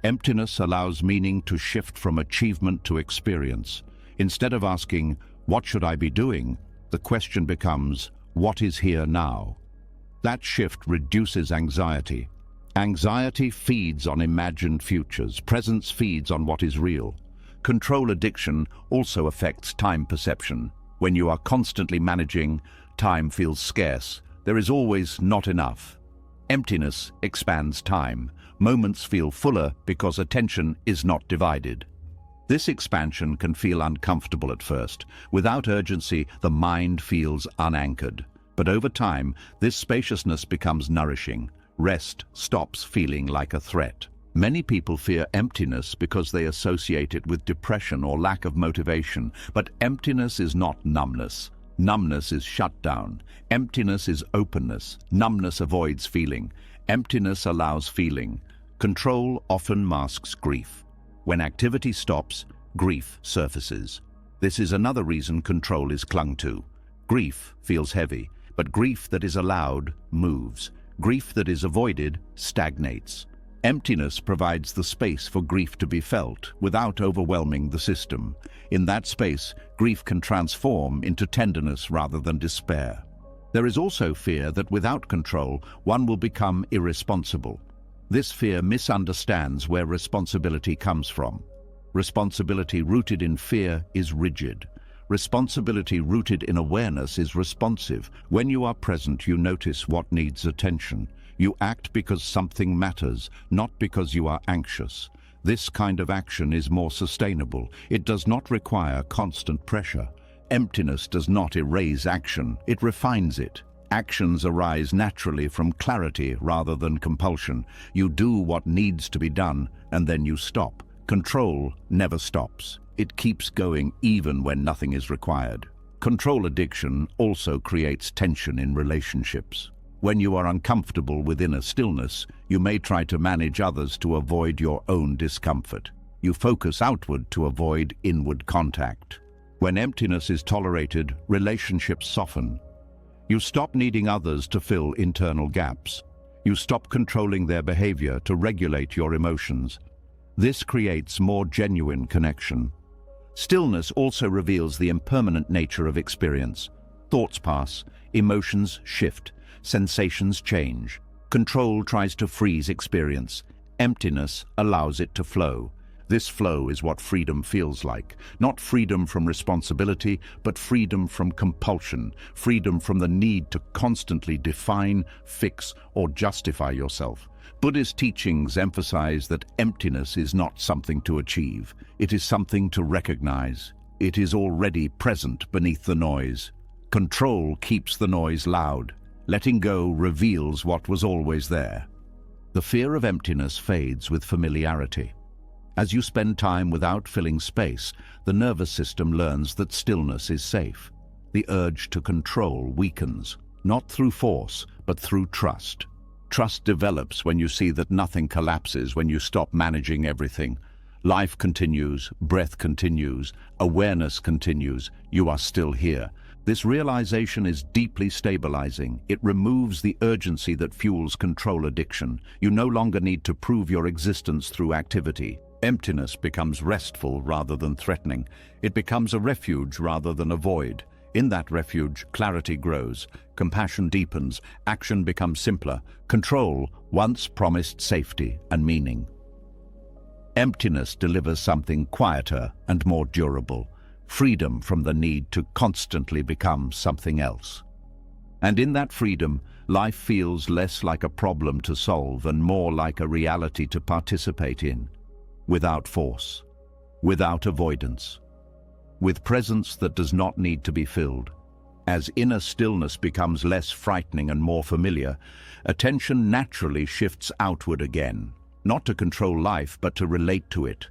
Emptiness allows meaning to shift from achievement to experience. Instead of asking, "What should I be doing?" the question becomes, "What is here now?" That shift reduces anxiety. Anxiety feeds on imagined futures. Presence feeds on what is real. Control addiction also affects time perception. When you are constantly managing, time feels scarce. There is always not enough. Emptiness expands time. Moments feel fuller because attention is not divided. This expansion can feel uncomfortable at first. Without urgency, the mind feels unanchored. But over time, this spaciousness becomes nourishing. Rest stops feeling like a threat. Many people fear emptiness because they associate it with depression or lack of motivation. But emptiness is not numbness. Numbness is shutdown. Emptiness is openness. Numbness avoids feeling. Emptiness allows feeling. Control often masks grief. When activity stops, grief surfaces. This is another reason control is clung to. Grief feels heavy, but grief that is allowed moves. Grief that is avoided stagnates. Emptiness provides the space for grief to be felt without overwhelming the system. In that space, grief can transform into tenderness rather than despair. There is also fear that without control, one will become irresponsible. This fear misunderstands where responsibility comes from. Responsibility rooted in fear is rigid. Responsibility rooted in awareness is responsive. When you are present, you notice what needs attention. You act because something matters, not because you are anxious. This kind of action is more sustainable. It does not require constant pressure. Emptiness does not erase action, it refines it. Actions arise naturally from clarity rather than compulsion. You do what needs to be done, and then you stop. Control never stops. It keeps going even when nothing is required. Control addiction also creates tension in relationships. When you are uncomfortable within a stillness, you may try to manage others to avoid your own discomfort. You focus outward to avoid inward contact. When emptiness is tolerated, relationships soften. You stop needing others to fill internal gaps. You stop controlling their behavior to regulate your emotions. This creates more genuine connection. Stillness also reveals the impermanent nature of experience. Thoughts pass, emotions shift, sensations change. Control tries to freeze experience. Emptiness allows it to flow. This flow is what freedom feels like. Not freedom from responsibility, but freedom from compulsion. Freedom from the need to constantly define, fix, or justify yourself. Buddhist teachings emphasize that emptiness is not something to achieve. It is something to recognize. It is already present beneath the noise. Control keeps the noise loud. Letting go reveals what was always there. The fear of emptiness fades with familiarity. As you spend time without filling space, the nervous system learns that stillness is safe. The urge to control weakens, not through force, but through trust. Trust develops when you see that nothing collapses when you stop managing everything. Life continues, breath continues, awareness continues, you are still here. This realization is deeply stabilizing. It removes the urgency that fuels control addiction. You no longer need to prove your existence through activity. Emptiness becomes restful rather than threatening. It becomes a refuge rather than a void. In that refuge, clarity grows, compassion deepens, action becomes simpler. Control once promised safety and meaning. Emptiness delivers something quieter and more durable. Freedom from the need to constantly become something else. And in that freedom, life feels less like a problem to solve and more like a reality to participate in. Without force, without avoidance, with presence that does not need to be filled. As inner stillness becomes less frightening and more familiar, attention naturally shifts outward again, not to control life, but to relate to it.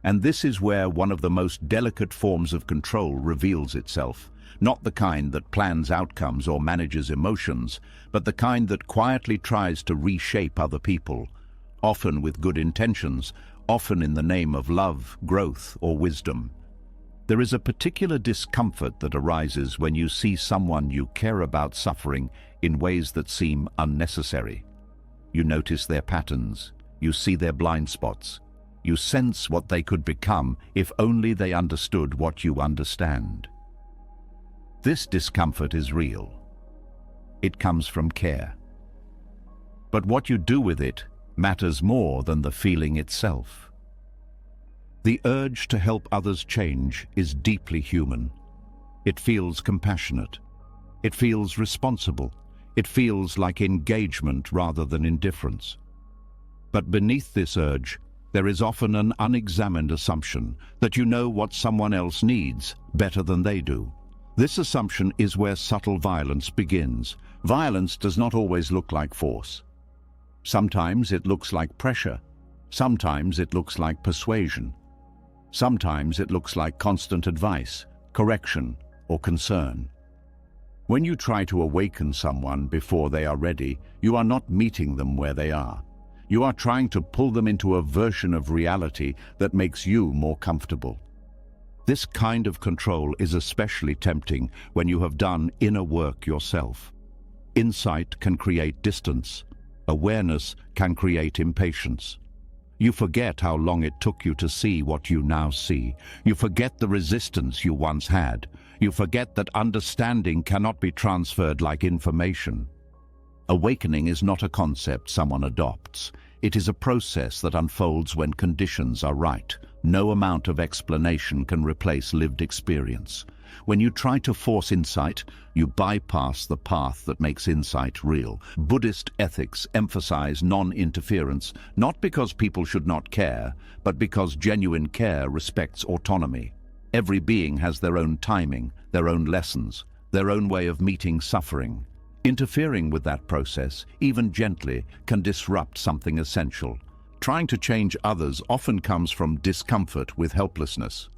And this is where one of the most delicate forms of control reveals itself, not the kind that plans outcomes or manages emotions, but the kind that quietly tries to reshape other people, often with good intentions, often in the name of love, growth, or wisdom. There is a particular discomfort that arises when you see someone you care about suffering in ways that seem unnecessary. You notice their patterns, you see their blind spots, you sense what they could become if only they understood what you understand. This discomfort is real. It comes from care. But what you do with it matters more than the feeling itself. The urge to help others change is deeply human. It feels compassionate. It feels responsible. It feels like engagement rather than indifference. But beneath this urge, there is often an unexamined assumption that you know what someone else needs better than they do. This assumption is where subtle violence begins. Violence does not always look like force. Sometimes it looks like pressure. Sometimes it looks like persuasion. Sometimes it looks like constant advice, correction, or concern. When you try to awaken someone before they are ready, you are not meeting them where they are. You are trying to pull them into a version of reality that makes you more comfortable. This kind of control is especially tempting when you have done inner work yourself. Insight can create distance. Awareness can create impatience. You forget how long it took you to see what you now see. You forget the resistance you once had. You forget that understanding cannot be transferred like information. Awakening is not a concept someone adopts. It is a process that unfolds when conditions are right. No amount of explanation can replace lived experience. When you try to force insight, you bypass the path that makes insight real. Buddhist ethics emphasize non-interference, not because people should not care, but because genuine care respects autonomy. Every being has their own timing, their own lessons, their own way of meeting suffering. Interfering with that process, even gently, can disrupt something essential. Trying to change others often comes from discomfort with helplessness.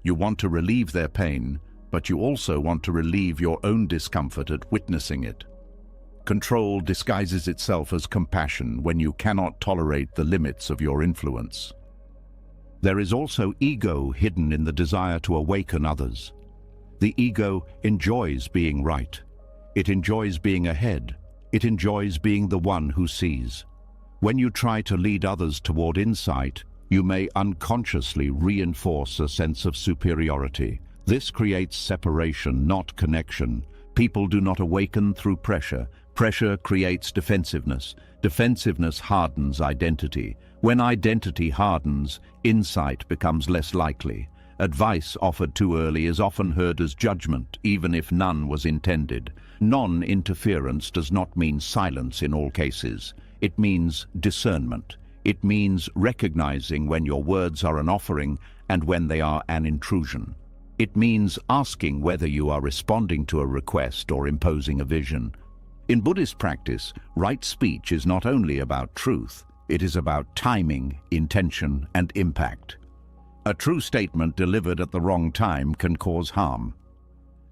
You want to relieve their pain, but you also want to relieve your own discomfort at witnessing it. Control disguises itself as compassion when you cannot tolerate the limits of your influence. There is also ego hidden in the desire to awaken others. The ego enjoys being right. It enjoys being ahead. It enjoys being the one who sees. When you try to lead others toward insight, you may unconsciously reinforce a sense of superiority. This creates separation, not connection. People do not awaken through pressure. Pressure creates defensiveness. Defensiveness hardens identity. When identity hardens, insight becomes less likely. Advice offered too early is often heard as judgment, even if none was intended. Non-interference does not mean silence in all cases. It means discernment. It means recognizing when your words are an offering and when they are an intrusion. It means asking whether you are responding to a request or imposing a vision. In Buddhist practice, right speech is not only about truth, it is about timing, intention, and impact. A true statement delivered at the wrong time can cause harm.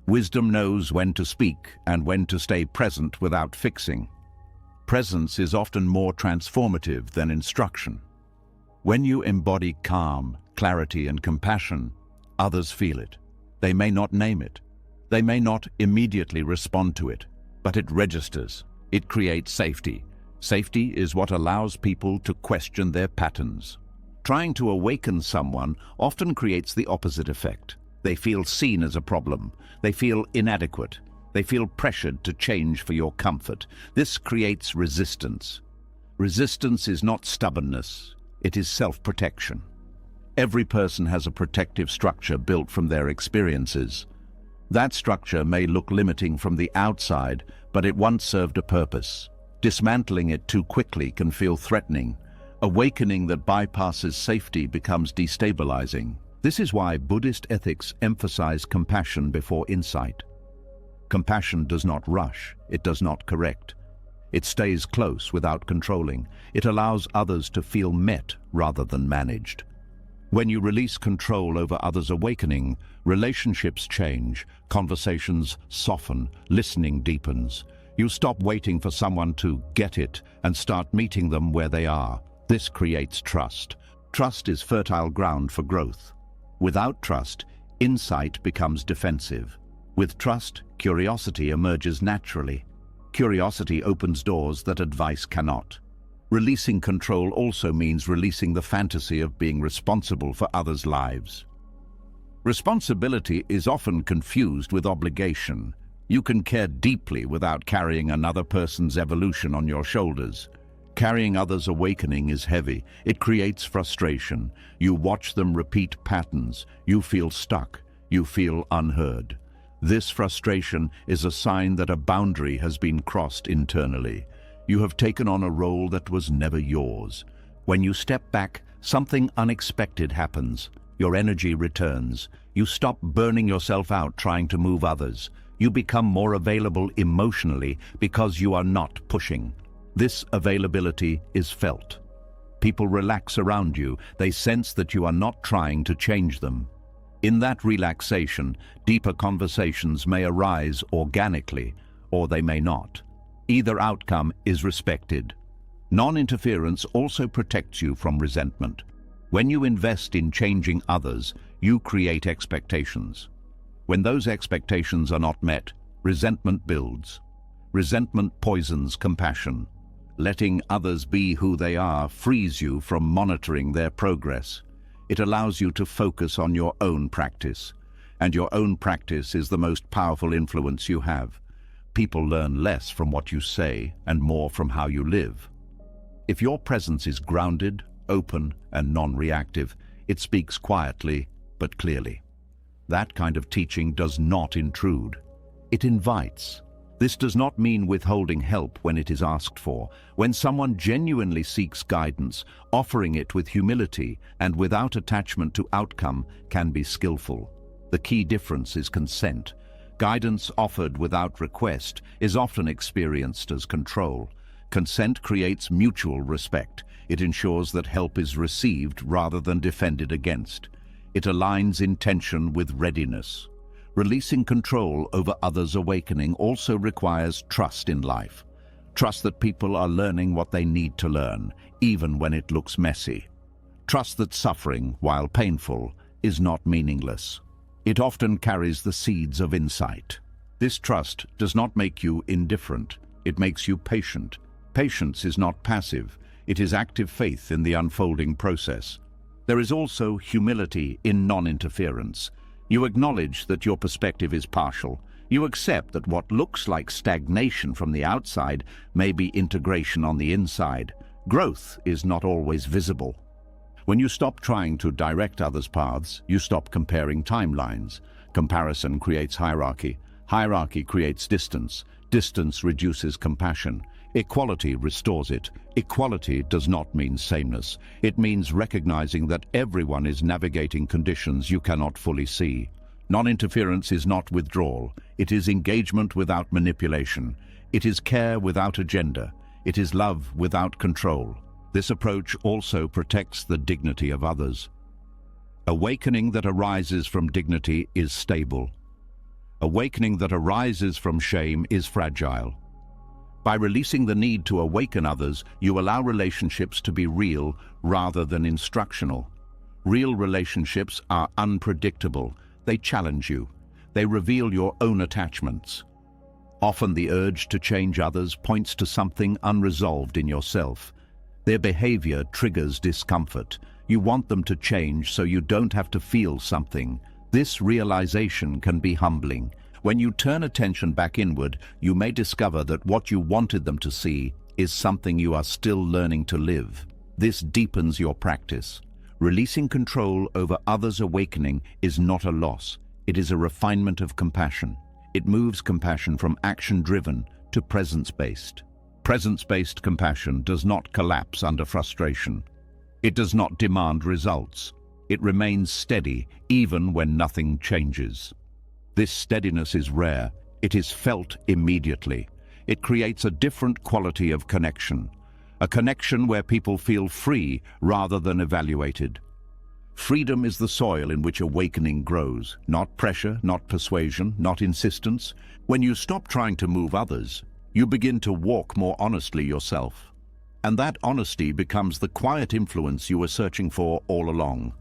Wisdom knows when to speak and when to stay present without fixing. Presence is often more transformative than instruction. When you embody calm, clarity, and compassion, others feel it. They may not name it. They may not immediately respond to it, but it registers. It creates safety. Safety is what allows people to question their patterns. Trying to awaken someone often creates the opposite effect. They feel seen as a problem. They feel inadequate. They feel pressured to change for your comfort. This creates resistance. Resistance is not stubbornness. It is self-protection. Every person has a protective structure built from their experiences. That structure may look limiting from the outside, but it once served a purpose. Dismantling it too quickly can feel threatening. Awakening that bypasses safety becomes destabilizing. This is why Buddhist ethics emphasize compassion before insight. Compassion does not rush, it does not correct. It stays close without controlling. It allows others to feel met rather than managed. When you release control over others' awakening, relationships change, conversations soften, listening deepens. You stop waiting for someone to get it and start meeting them where they are. This creates trust. Trust is fertile ground for growth. Without trust, insight becomes defensive. With trust, curiosity emerges naturally. Curiosity opens doors that advice cannot. Releasing control also means releasing the fantasy of being responsible for others' lives. Responsibility is often confused with obligation. You can care deeply without carrying another person's evolution on your shoulders. Carrying others' awakening is heavy. It creates frustration. You watch them repeat patterns. You feel stuck. You feel unheard. This frustration is a sign that a boundary has been crossed internally. You have taken on a role that was never yours. When you step back, something unexpected happens. Your energy returns. You stop burning yourself out trying to move others. You become more available emotionally because you are not pushing. This availability is felt. People relax around you. They sense that you are not trying to change them. In that relaxation, deeper conversations may arise organically, or they may not. Either outcome is respected. Non-interference also protects you from resentment. When you invest in changing others, you create expectations. When those expectations are not met, resentment builds. Resentment poisons compassion. Letting others be who they are frees you from monitoring their progress. It allows you to focus on your own practice. And your own practice is the most powerful influence you have. People learn less from what you say and more from how you live. If your presence is grounded, open, and non-reactive, it speaks quietly but clearly. That kind of teaching does not intrude. It invites. This does not mean withholding help when it is asked for. When someone genuinely seeks guidance, offering it with humility and without attachment to outcome can be skillful. The key difference is consent. Guidance offered without request is often experienced as control. Consent creates mutual respect. It ensures that help is received rather than defended against. It aligns intention with readiness. Releasing control over others' awakening also requires trust in life. Trust that people are learning what they need to learn, even when it looks messy. Trust that suffering, while painful, is not meaningless. It often carries the seeds of insight. This trust does not make you indifferent. It makes you patient. Patience is not passive. It is active faith in the unfolding process. There is also humility in non-interference. You acknowledge that your perspective is partial. You accept that what looks like stagnation from the outside may be integration on the inside. Growth is not always visible. When you stop trying to direct others' paths, you stop comparing timelines. Comparison creates hierarchy. Hierarchy creates distance. Distance reduces compassion. Equality restores it. Equality does not mean sameness. It means recognizing that everyone is navigating conditions you cannot fully see. Non-interference is not withdrawal. It is engagement without manipulation. It is care without agenda. It is love without control. This approach also protects the dignity of others. Awakening that arises from dignity is stable. Awakening that arises from shame is fragile. By releasing the need to awaken others, you allow relationships to be real rather than instructional. Real relationships are unpredictable. They challenge you. They reveal your own attachments. Often the urge to change others points to something unresolved in yourself. Their behavior triggers discomfort. You want them to change so you don't have to feel something. This realization can be humbling. When you turn attention back inward, you may discover that what you wanted them to see is something you are still learning to live. This deepens your practice. Releasing control over others' awakening is not a loss. It is a refinement of compassion. It moves compassion from action-driven to presence-based. Presence-based compassion does not collapse under frustration. It does not demand results. It remains steady even when nothing changes. This steadiness is rare. It is felt immediately. It creates a different quality of connection. A connection where people feel free rather than evaluated. Freedom is the soil in which awakening grows. Not pressure, not persuasion, not insistence. When you stop trying to move others, you begin to walk more honestly yourself. And that honesty becomes the quiet influence you were searching for all along.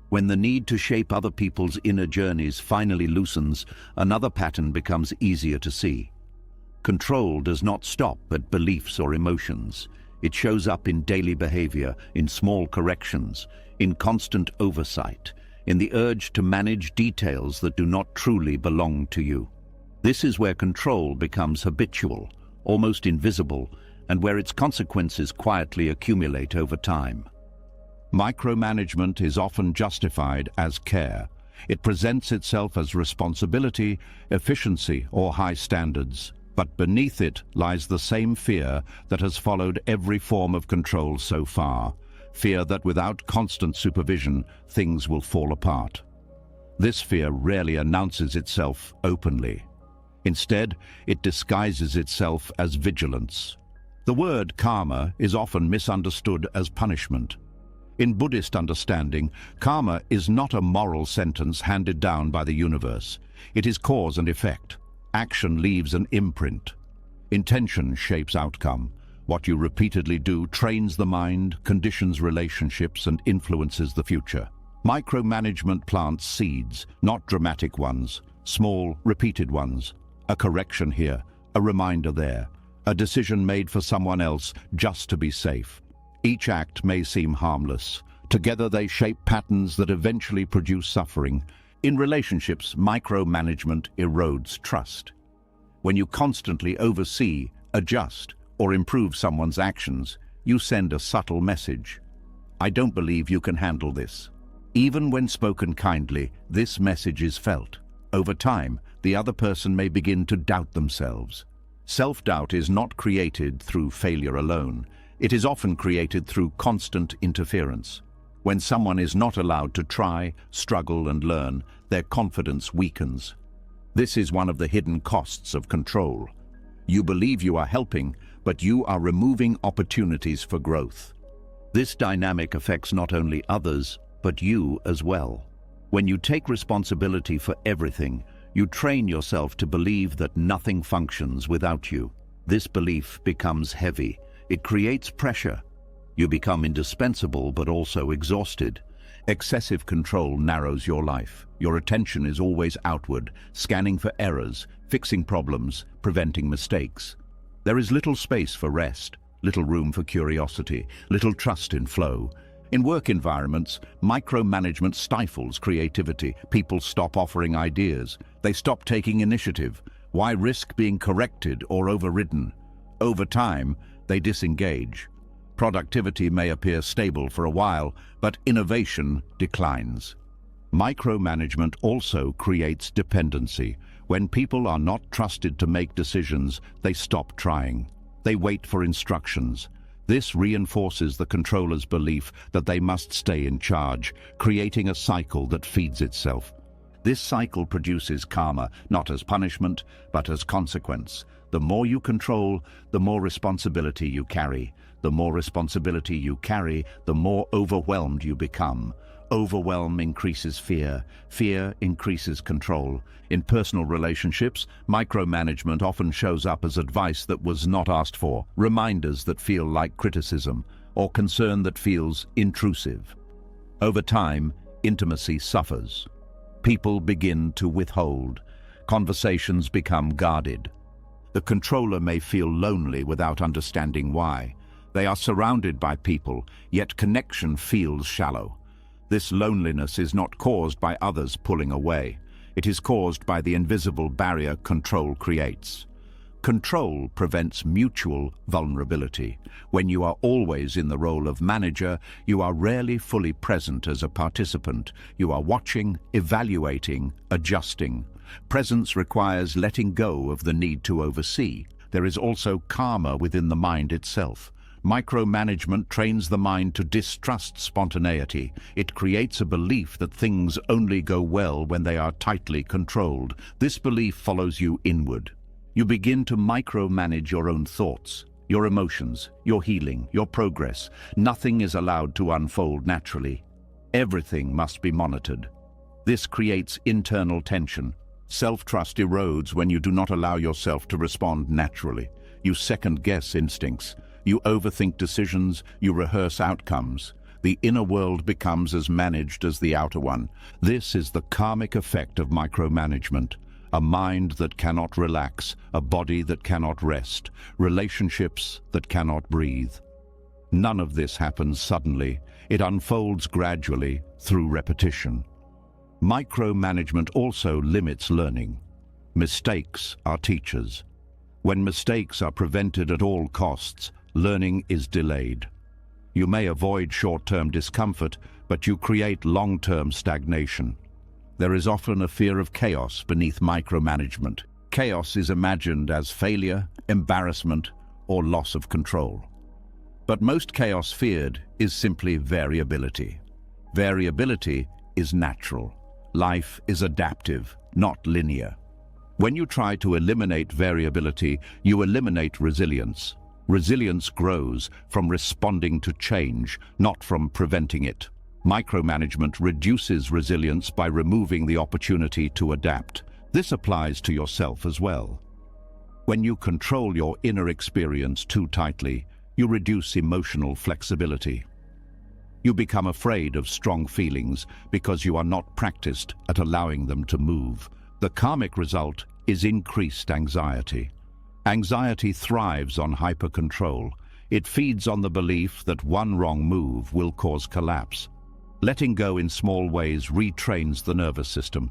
When the need to shape other people's inner journeys finally loosens, another pattern becomes easier to see. Control does not stop at beliefs or emotions. It shows up in daily behavior, in small corrections, in constant oversight, in the urge to manage details that do not truly belong to you. This is where control becomes habitual, almost invisible, and where its consequences quietly accumulate over time. Micromanagement is often justified as care. It presents itself as responsibility, efficiency, or high standards. But beneath it lies the same fear that has followed every form of control so far. Fear that without constant supervision, things will fall apart. This fear rarely announces itself openly. Instead, it disguises itself as vigilance. The word karma is often misunderstood as punishment. In Buddhist understanding, karma is not a moral sentence handed down by the universe. It is cause and effect. Action leaves an imprint. Intention shapes outcome. What you repeatedly do trains the mind, conditions relationships, and influences the future. Micromanagement plants seeds, not dramatic ones, small, repeated ones. A correction here, a reminder there, a decision made for someone else just to be safe. Each act may seem harmless. Together they shape patterns that eventually produce suffering. In relationships, micromanagement erodes trust. When you constantly oversee, adjust, or improve someone's actions, you send a subtle message. I don't believe you can handle this. Even when spoken kindly, this message is felt. Over time, the other person may begin to doubt themselves. Self-doubt is not created through failure alone. It is often created through constant interference. When someone is not allowed to try, struggle, and learn, their confidence weakens. This is one of the hidden costs of control. You believe you are helping, but you are removing opportunities for growth. This dynamic affects not only others, but you as well. When you take responsibility for everything, you train yourself to believe that nothing functions without you. This belief becomes heavy. It creates pressure. You become indispensable but also exhausted. Excessive control narrows your life. Your attention is always outward, scanning for errors, fixing problems, preventing mistakes. There is little space for rest, little room for curiosity, little trust in flow. In work environments, micromanagement stifles creativity. People stop offering ideas. They stop taking initiative. Why risk being corrected or overridden? Over time, they disengage. Productivity may appear stable for a while, but innovation declines. Micromanagement also creates dependency. When people are not trusted to make decisions, they stop trying. They wait for instructions. This reinforces the controller's belief that they must stay in charge, creating a cycle that feeds itself. This cycle produces karma, not as punishment, but as consequence. The more you control, the more responsibility you carry. The more responsibility you carry, the more overwhelmed you become. Overwhelm increases fear. Fear increases control. In personal relationships, micromanagement often shows up as advice that was not asked for, reminders that feel like criticism, or concern that feels intrusive. Over time, intimacy suffers. People begin to withhold. Conversations become guarded. The controller may feel lonely without understanding why. They are surrounded by people, yet connection feels shallow. This loneliness is not caused by others pulling away. It is caused by the invisible barrier control creates. Control prevents mutual vulnerability. When you are always in the role of manager, you are rarely fully present as a participant. You are watching, evaluating, adjusting. Presence requires letting go of the need to oversee. There is also karma within the mind itself. Micromanagement trains the mind to distrust spontaneity. It creates a belief that things only go well when they are tightly controlled. This belief follows you inward. You begin to micromanage your own thoughts, your emotions, your healing, your progress. Nothing is allowed to unfold naturally. Everything must be monitored. This creates internal tension. Self-trust erodes when you do not allow yourself to respond naturally. You second-guess instincts. You overthink decisions, you rehearse outcomes. The inner world becomes as managed as the outer one. This is the karmic effect of micromanagement. A mind that cannot relax, a body that cannot rest, relationships that cannot breathe. None of this happens suddenly. It unfolds gradually through repetition. Micromanagement also limits learning. Mistakes are teachers. When mistakes are prevented at all costs, learning is delayed. You may avoid short-term discomfort, but you create long-term stagnation. There is often a fear of chaos beneath micromanagement. Chaos is imagined as failure, embarrassment, or loss of control. But most chaos feared is simply variability. Variability is natural. Life is adaptive, not linear. When you try to eliminate variability, you eliminate resilience. Resilience grows from responding to change, not from preventing it. Micromanagement reduces resilience by removing the opportunity to adapt. This applies to yourself as well. When you control your inner experience too tightly, you reduce emotional flexibility. You become afraid of strong feelings because you are not practiced at allowing them to move. The karmic result is increased anxiety. Anxiety thrives on hyper-control. It feeds on the belief that one wrong move will cause collapse. Letting go in small ways retrains the nervous system.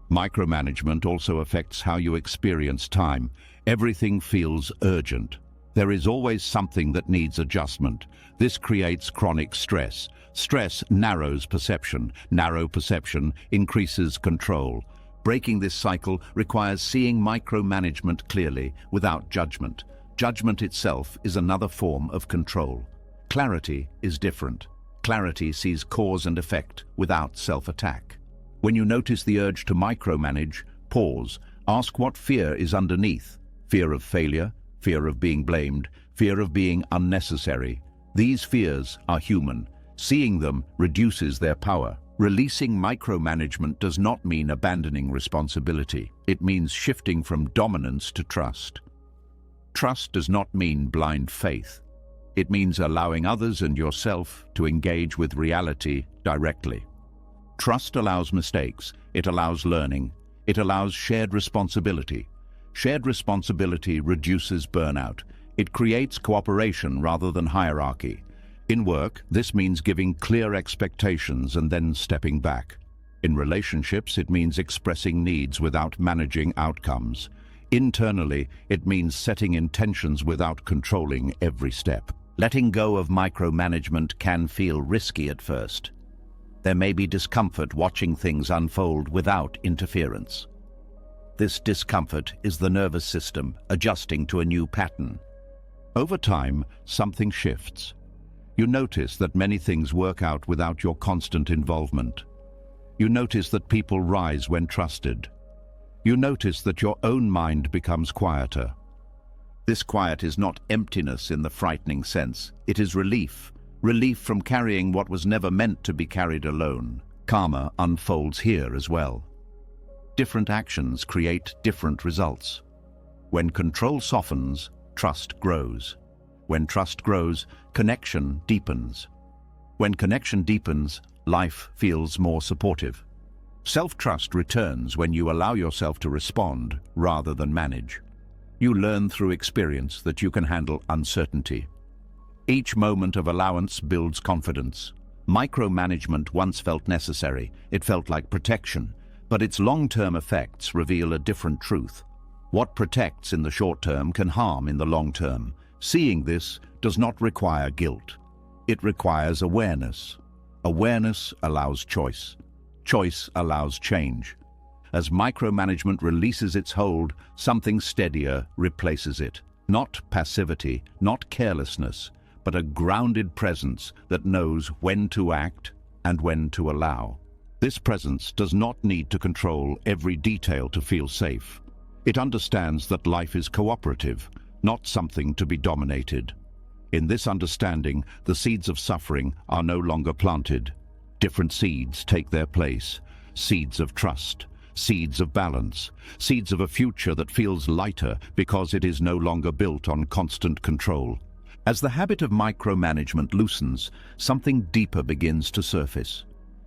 Micromanagement also affects how you experience time. Everything feels urgent. There is always something that needs adjustment. This creates chronic stress. Stress narrows perception. Narrow perception increases control. Breaking this cycle requires seeing micromanagement clearly, without judgment. Judgment itself is another form of control. Clarity is different. Clarity sees cause and effect without self-attack. When you notice the urge to micromanage, pause. Ask what fear is underneath. Fear of failure, fear of being blamed, fear of being unnecessary. These fears are human. Seeing them reduces their power. Releasing micromanagement does not mean abandoning responsibility. It means shifting from dominance to trust. Trust does not mean blind faith. It means allowing others and yourself to engage with reality directly. Trust allows mistakes. It allows learning. It allows shared responsibility. Shared responsibility reduces burnout. It creates cooperation rather than hierarchy. In work, this means giving clear expectations and then stepping back. In relationships, it means expressing needs without managing outcomes. Internally, it means setting intentions without controlling every step. Letting go of micromanagement can feel risky at first. There may be discomfort watching things unfold without interference. This discomfort is the nervous system adjusting to a new pattern. Over time, something shifts. You notice that many things work out without your constant involvement. You notice that people rise when trusted. You notice that your own mind becomes quieter. This quiet is not emptiness in the frightening sense. It is relief. Relief from carrying what was never meant to be carried alone. Karma unfolds here as well. Different actions create different results. When control softens, trust grows. When trust grows, connection deepens. When connection deepens, life feels more supportive. Self-trust returns when you allow yourself to respond rather than manage. You learn through experience that you can handle uncertainty. Each moment of allowance builds confidence. Micromanagement once felt necessary. It felt like protection, but its long-term effects reveal a different truth. What protects in the short term can harm in the long term. Seeing this does not require guilt. It requires awareness. Awareness allows choice. Choice allows change. As micromanagement releases its hold, something steadier replaces it. Not passivity, not carelessness, but a grounded presence that knows when to act and when to allow. This presence does not need to control every detail to feel safe. It understands that life is cooperative, not something to be dominated. In this understanding, the seeds of suffering are no longer planted. Different seeds take their place. Seeds of trust, seeds of balance, seeds of a future that feels lighter because it is no longer built on constant control. As the habit of micromanagement loosens, something deeper begins to surface.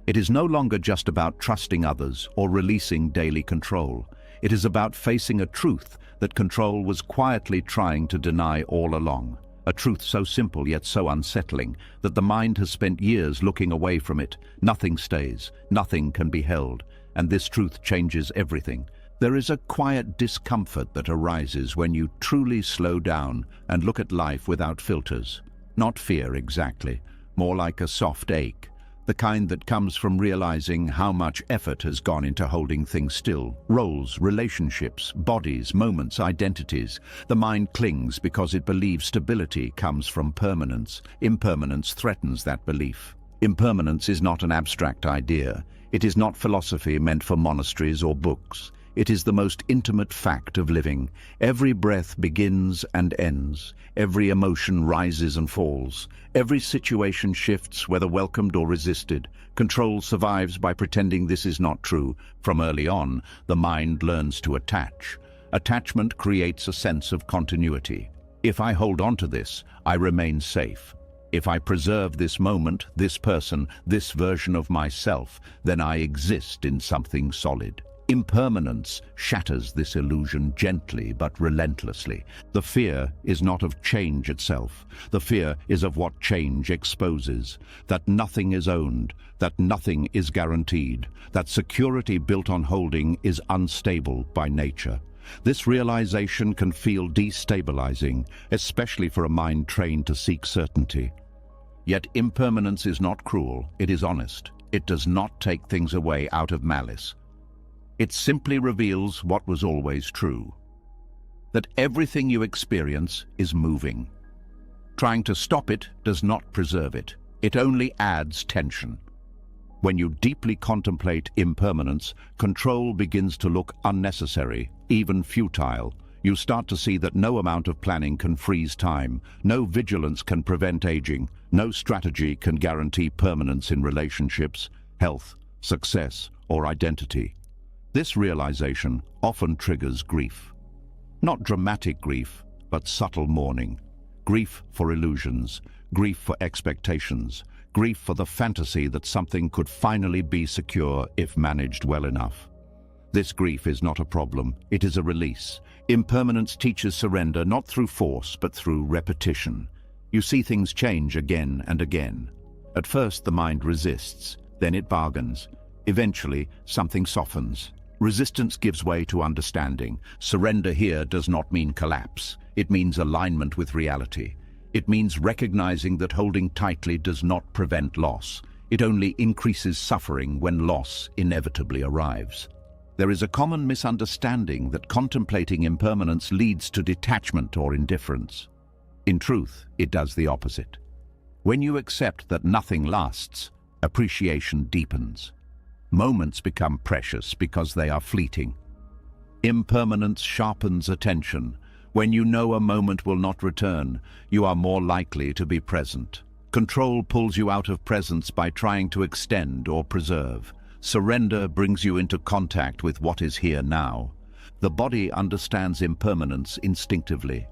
It is no longer just about trusting others or releasing daily control. It is about facing a truth that control was quietly trying to deny all along. A truth so simple yet so unsettling that the mind has spent years looking away from it. Nothing stays, nothing can be held, and this truth changes everything. There is a quiet discomfort that arises when you truly slow down and look at life without filters. Not fear exactly, more like a soft ache. The kind that comes from realizing how much effort has gone into holding things still. Roles, relationships, bodies, moments, identities. The mind clings because it believes stability comes from permanence. Impermanence threatens that belief. Impermanence is not an abstract idea. It is not philosophy meant for monasteries or books. It is the most intimate fact of living. Every breath begins and ends. Every emotion rises and falls. Every situation shifts, whether welcomed or resisted. Control survives by pretending this is not true. From early on, the mind learns to attach. Attachment creates a sense of continuity. If I hold on to this, I remain safe. If I preserve this moment, this person, this version of myself, then I exist in something solid. Impermanence shatters this illusion gently but relentlessly. The fear is not of change itself. The fear is of what change exposes, that nothing is owned, that nothing is guaranteed, that security built on holding is unstable by nature. This realization can feel destabilizing, especially for a mind trained to seek certainty. Yet impermanence is not cruel, it is honest. It does not take things away out of malice. It simply reveals what was always true, that everything you experience is moving. Trying to stop it does not preserve it. It only adds tension. When you deeply contemplate impermanence, control begins to look unnecessary, even futile. You start to see that no amount of planning can freeze time, no vigilance can prevent aging, no strategy can guarantee permanence in relationships, health, success, or identity. This realization often triggers grief. Not dramatic grief, but subtle mourning. Grief for illusions, grief for expectations, grief for the fantasy that something could finally be secure if managed well enough. This grief is not a problem, it is a release. Impermanence teaches surrender not through force, but through repetition. You see things change again and again. At first the mind resists, then it bargains. Eventually something softens. Resistance gives way to understanding. Surrender here does not mean collapse. It means alignment with reality. It means recognizing that holding tightly does not prevent loss. It only increases suffering when loss inevitably arrives. There is a common misunderstanding that contemplating impermanence leads to detachment or indifference. In truth, it does the opposite. When you accept that nothing lasts, appreciation deepens. Moments become precious because they are fleeting. Impermanence sharpens attention. When you know a moment will not return, you are more likely to be present. Control pulls you out of presence by trying to extend or preserve. Surrender brings you into contact with what is here now. The body understands impermanence instinctively.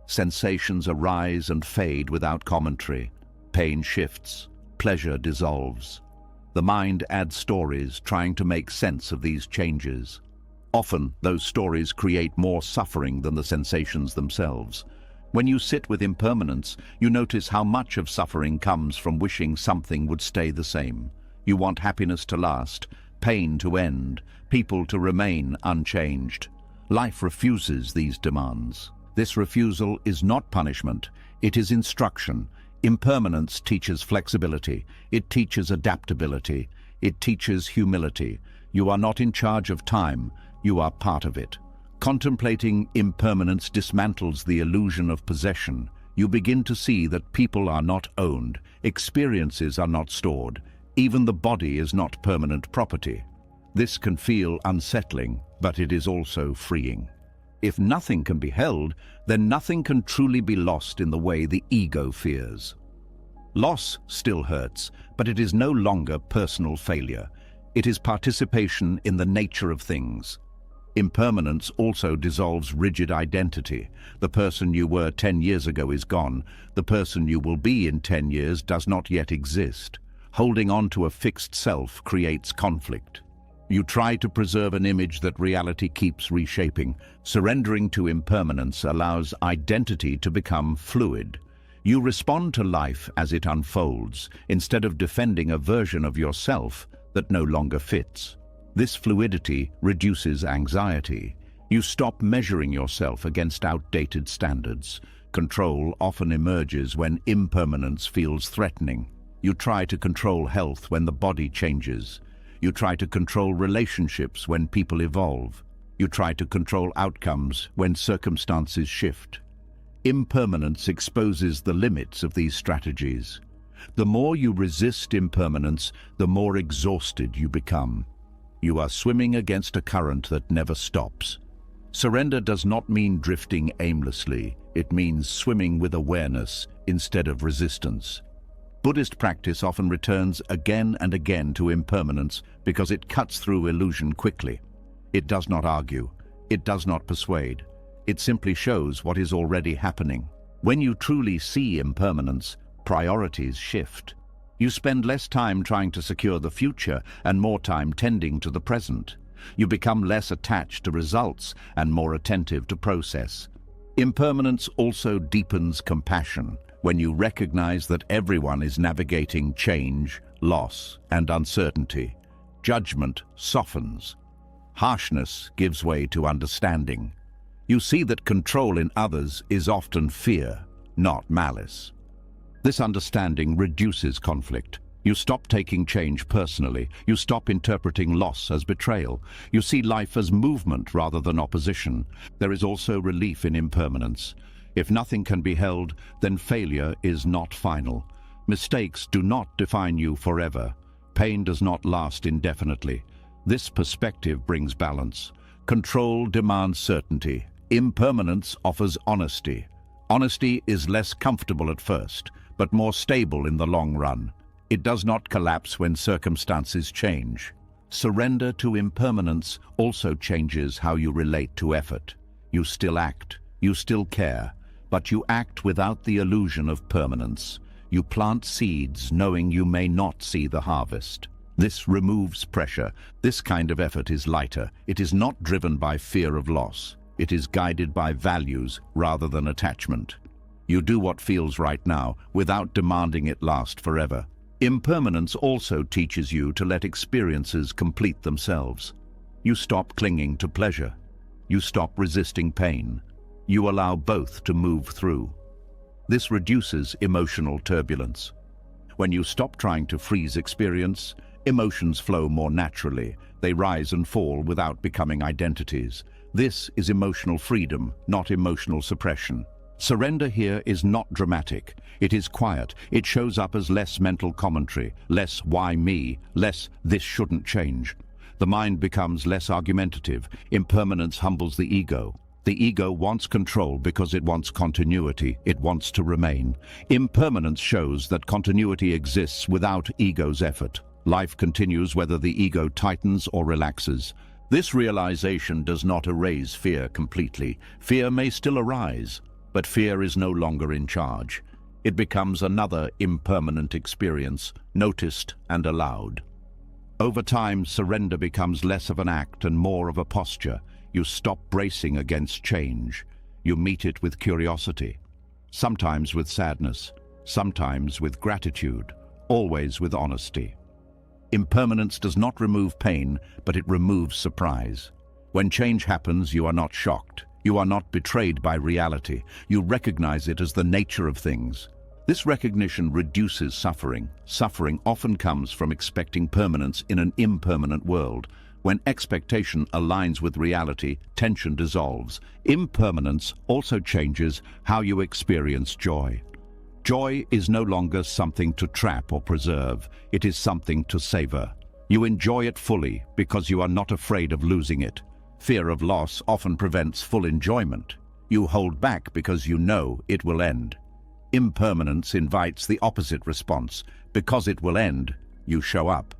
Sensations arise and fade without commentary. Pain shifts, pleasure dissolves. The mind adds stories, trying to make sense of these changes. Often, those stories create more suffering than the sensations themselves. When you sit with impermanence, you notice how much of suffering comes from wishing something would stay the same. You want happiness to last, pain to end, people to remain unchanged. Life refuses these demands. This refusal is not punishment, it is instruction. Impermanence teaches flexibility, it teaches adaptability, it teaches humility. You are not in charge of time, you are part of it. Contemplating impermanence dismantles the illusion of possession. You begin to see that people are not owned, experiences are not stored, even the body is not permanent property. This can feel unsettling, but it is also freeing. If nothing can be held, then nothing can truly be lost in the way the ego fears. Loss still hurts, but it is no longer personal failure. It is participation in the nature of things. Impermanence also dissolves rigid identity. The person you were 10 years ago is gone. The person you will be in 10 years does not yet exist. Holding on to a fixed self creates conflict. You try to preserve an image that reality keeps reshaping. Surrendering to impermanence allows identity to become fluid. You respond to life as it unfolds, instead of defending a version of yourself that no longer fits. This fluidity reduces anxiety. You stop measuring yourself against outdated standards. Control often emerges when impermanence feels threatening. You try to control health when the body changes. You try to control relationships when people evolve. You try to control outcomes when circumstances shift. Impermanence exposes the limits of these strategies. The more you resist impermanence, the more exhausted you become. You are swimming against a current that never stops. Surrender does not mean drifting aimlessly. It means swimming with awareness instead of resistance. Buddhist practice often returns again and again to impermanence because it cuts through illusion quickly. It does not argue. It does not persuade. It simply shows what is already happening. When you truly see impermanence, priorities shift. You spend less time trying to secure the future and more time tending to the present. You become less attached to results and more attentive to process. Impermanence also deepens compassion when you recognize that everyone is navigating change, loss, and uncertainty. Judgment softens. Harshness gives way to understanding. You see that control in others is often fear, not malice. This understanding reduces conflict. You stop taking change personally. You stop interpreting loss as betrayal. You see life as movement rather than opposition. There is also relief in impermanence. If nothing can be held, then failure is not final. Mistakes do not define you forever. Pain does not last indefinitely. This perspective brings balance. Control demands certainty. Impermanence offers honesty. Honesty is less comfortable at first, but more stable in the long run. It does not collapse when circumstances change. Surrender to impermanence also changes how you relate to effort. You still act, you still care, but you act without the illusion of permanence. You plant seeds knowing you may not see the harvest. This removes pressure. This kind of effort is lighter. It is not driven by fear of loss. It is guided by values rather than attachment. You do what feels right now without demanding it last forever. Impermanence also teaches you to let experiences complete themselves. You stop clinging to pleasure. You stop resisting pain. You allow both to move through. This reduces emotional turbulence. When you stop trying to freeze experience, emotions flow more naturally. They rise and fall without becoming identities. This is emotional freedom, not emotional suppression. Surrender here is not dramatic. It is quiet. It shows up as less mental commentary, less why me, less this shouldn't change. The mind becomes less argumentative. Impermanence humbles the ego. The ego wants control because it wants continuity. It wants to remain. Impermanence shows that continuity exists without ego's effort. Life continues whether the ego tightens or relaxes. This realization does not erase fear completely. Fear may still arise, but fear is no longer in charge. It becomes another impermanent experience, noticed and allowed. Over time, surrender becomes less of an act and more of a posture. You stop bracing against change. You meet it with curiosity, sometimes with sadness, sometimes with gratitude, always with honesty. Impermanence does not remove pain, but it removes surprise. When change happens, you are not shocked. You are not betrayed by reality. You recognize it as the nature of things. This recognition reduces suffering. Suffering often comes from expecting permanence in an impermanent world. When expectation aligns with reality, tension dissolves. Impermanence also changes how you experience joy. Joy is no longer something to trap or preserve. It is something to savor. You enjoy it fully because you are not afraid of losing it. Fear of loss often prevents full enjoyment. You hold back because you know it will end. Impermanence invites the opposite response. Because it will end, you show up.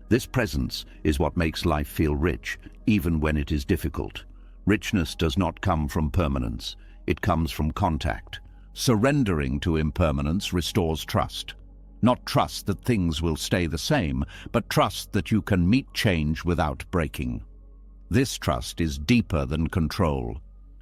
This presence is what makes life feel rich, even when it is difficult. Richness does not come from permanence. It comes from contact. Surrendering to impermanence restores trust. Not trust that things will stay the same, but trust that you can meet change without breaking. This trust is deeper than control.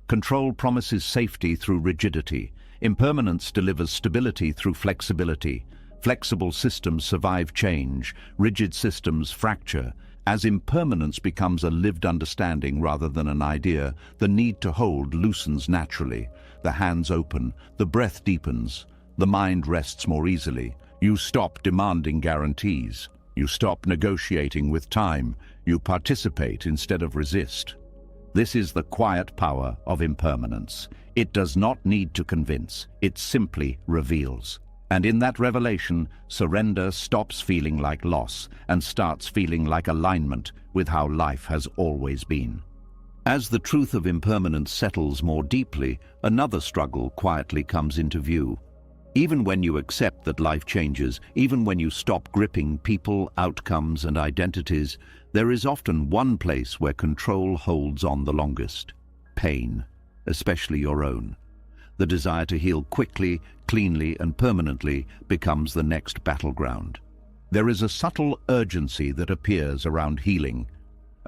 Control promises safety through rigidity. Impermanence delivers stability through flexibility. Flexible systems survive change. Rigid systems fracture. As impermanence becomes a lived understanding rather than an idea, the need to hold loosens naturally. The hands open. The breath deepens. The mind rests more easily. You stop demanding guarantees. You stop negotiating with time. You participate instead of resist. This is the quiet power of impermanence. It does not need to convince. It simply reveals. And in that revelation, surrender stops feeling like loss and starts feeling like alignment with how life has always been. As the truth of impermanence settles more deeply, another struggle quietly comes into view. Even when you accept that life changes, even when you stop gripping people, outcomes, and identities, there is often one place where control holds on the longest: pain, especially your own. The desire to heal quickly, cleanly, and permanently becomes the next battleground. There is a subtle urgency that appears around healing.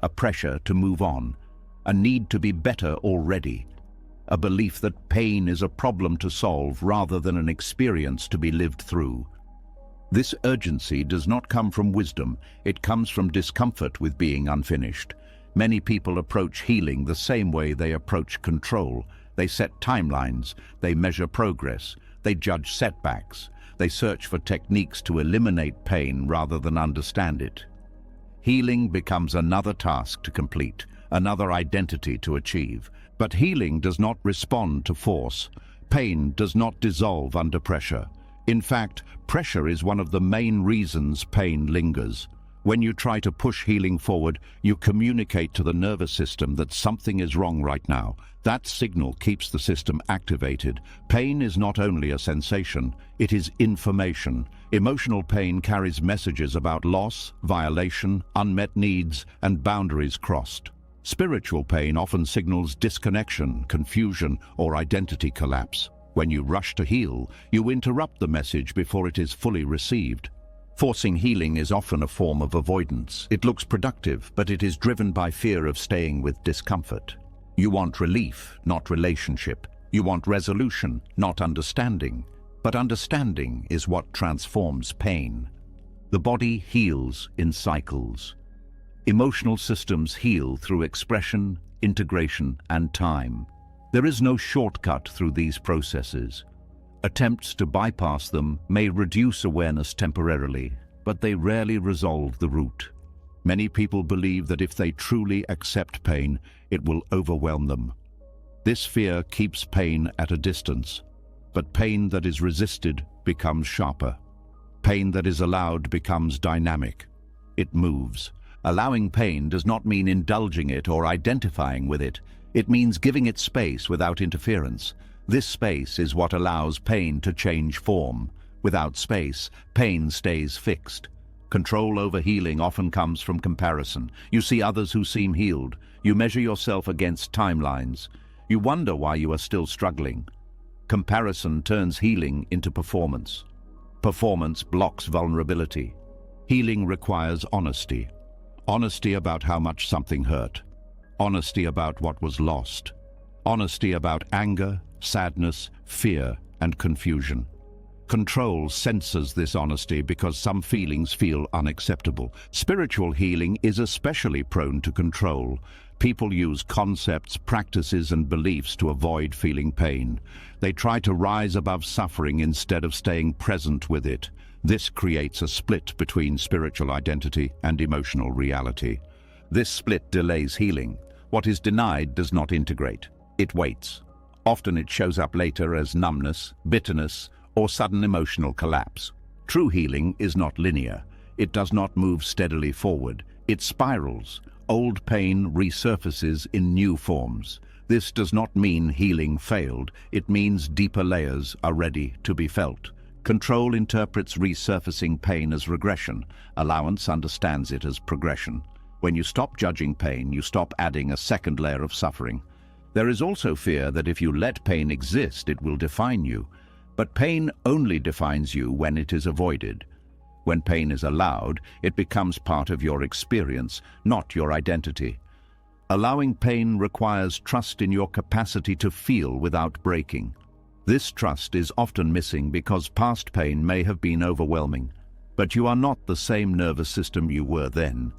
a pressure to move on, a need to be better already, a belief that pain is a problem to solve rather than an experience to be lived through. This urgency does not come from wisdom, it comes from discomfort with being unfinished. Many people approach healing the same way they approach control. They set timelines, they measure progress, they judge setbacks, they search for techniques to eliminate pain rather than understand it. Healing becomes another task to complete, another identity to achieve. But healing does not respond to force. Pain does not dissolve under pressure. In fact, pressure is one of the main reasons pain lingers. When you try to push healing forward, you communicate to the nervous system that something is wrong right now. That signal keeps the system activated. Pain is not only a sensation, it is information. Emotional pain carries messages about loss, violation, unmet needs, and boundaries crossed. Spiritual pain often signals disconnection, confusion, or identity collapse. When you rush to heal, you interrupt the message before it is fully received. Forcing healing is often a form of avoidance. It looks productive, but it is driven by fear of staying with discomfort. You want relief, not relationship. You want resolution, not understanding. But understanding is what transforms pain. The body heals in cycles. Emotional systems heal through expression, integration, and time. There is no shortcut through these processes. Attempts to bypass them may reduce awareness temporarily, but they rarely resolve the root. Many people believe that if they truly accept pain, it will overwhelm them. This fear keeps pain at a distance, but pain that is resisted becomes sharper. Pain that is allowed becomes dynamic. It moves. Allowing pain does not mean indulging it or identifying with it. It means giving it space without interference. This space is what allows pain to change form. Without space, pain stays fixed. Control over healing often comes from comparison. You see others who seem healed. You measure yourself against timelines. You wonder why you are still struggling. Comparison turns healing into performance. Performance blocks vulnerability. Healing requires honesty. Honesty about how much something hurt. Honesty about what was lost. Honesty about anger, sadness, fear, and confusion. Control censors this honesty because some feelings feel unacceptable. Spiritual healing is especially prone to control. People use concepts, practices, and beliefs to avoid feeling pain. They try to rise above suffering instead of staying present with it. This creates a split between spiritual identity and emotional reality. This split delays healing. What is denied does not integrate. It waits. Often it shows up later as numbness, bitterness, or sudden emotional collapse. True healing is not linear. It does not move steadily forward. It spirals. Old pain resurfaces in new forms. This does not mean healing failed. It means deeper layers are ready to be felt. Control interprets resurfacing pain as regression. Allowance understands it as progression. When you stop judging pain, you stop adding a second layer of suffering. There is also fear that if you let pain exist, it will define you. But pain only defines you when it is avoided. When pain is allowed, it becomes part of your experience, not your identity. Allowing pain requires trust in your capacity to feel without breaking. This trust is often missing because past pain may have been overwhelming. But you are not the same nervous system you were then.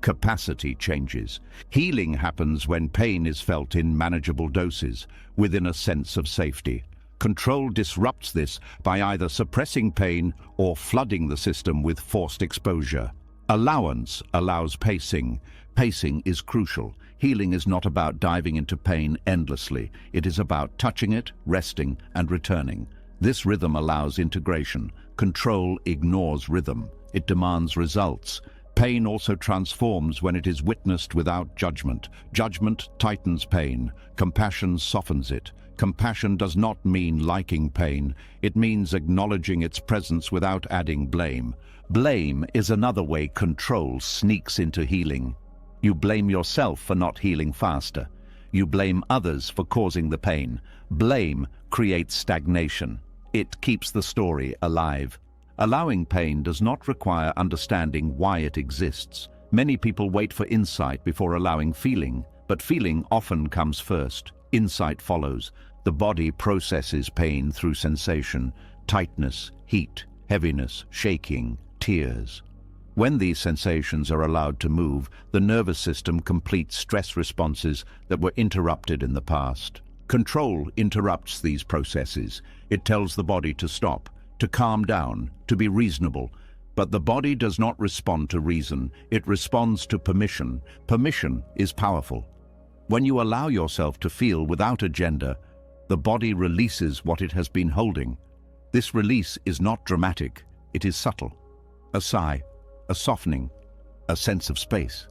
Capacity changes. Healing happens when pain is felt in manageable doses, within a sense of safety. Control disrupts this by either suppressing pain or flooding the system with forced exposure. Allowance allows pacing. Pacing is crucial. Healing is not about diving into pain endlessly. It is about touching it, resting, and returning. This rhythm allows integration. Control ignores rhythm. It demands results. Pain also transforms when it is witnessed without judgment. Judgment tightens pain. Compassion softens it. Compassion does not mean liking pain. It means acknowledging its presence without adding blame. Blame is another way control sneaks into healing. You blame yourself for not healing faster. You blame others for causing the pain. Blame creates stagnation. It keeps the story alive. Allowing pain does not require understanding why it exists. Many people wait for insight before allowing feeling, but feeling often comes first. Insight follows. The body processes pain through sensation, tightness, heat, heaviness, shaking, tears. When these sensations are allowed to move, the nervous system completes stress responses that were interrupted in the past. Control interrupts these processes. It tells the body to stop, to calm down, to be reasonable. But the body does not respond to reason. It responds to permission. Permission is powerful. When you allow yourself to feel without agenda, the body releases what it has been holding. This release is not dramatic. It is subtle. A sigh, a softening, a sense of space.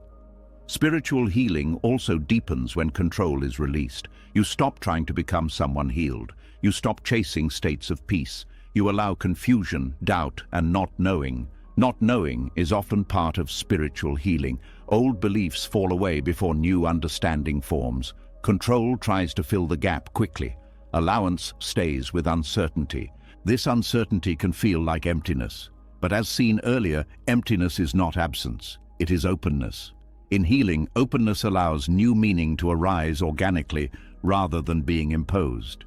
Spiritual healing also deepens when control is released. You stop trying to become someone healed. You stop chasing states of peace. You allow confusion, doubt, and not knowing. Not knowing is often part of spiritual healing. Old beliefs fall away before new understanding forms. Control tries to fill the gap quickly. Allowance stays with uncertainty. This uncertainty can feel like emptiness. But as seen earlier, emptiness is not absence. It is openness. In healing, openness allows new meaning to arise organically rather than being imposed.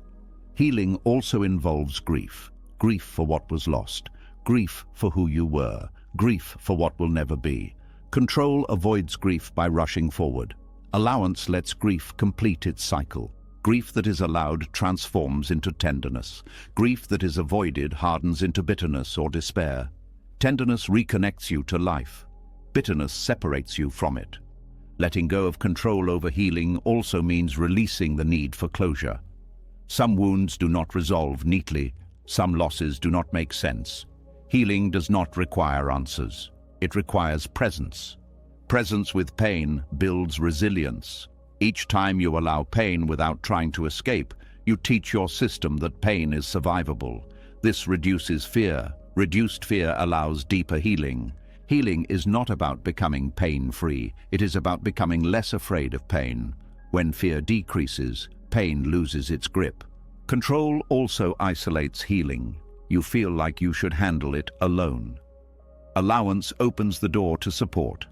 Healing also involves grief. Grief for what was lost. Grief for who you were. Grief for what will never be. Control avoids grief by rushing forward. Allowance lets grief complete its cycle. Grief that is allowed transforms into tenderness. Grief that is avoided hardens into bitterness or despair. Tenderness reconnects you to life. Bitterness separates you from it. Letting go of control over healing also means releasing the need for closure. Some wounds do not resolve neatly. Some losses do not make sense. Healing does not require answers. It requires presence. Presence with pain builds resilience. Each time you allow pain without trying to escape, you teach your system that pain is survivable. This reduces fear. Reduced fear allows deeper healing. Healing is not about becoming pain-free. It is about becoming less afraid of pain. When fear decreases, pain loses its grip. Control also isolates healing. You feel like you should handle it alone. Allowance opens the door to support.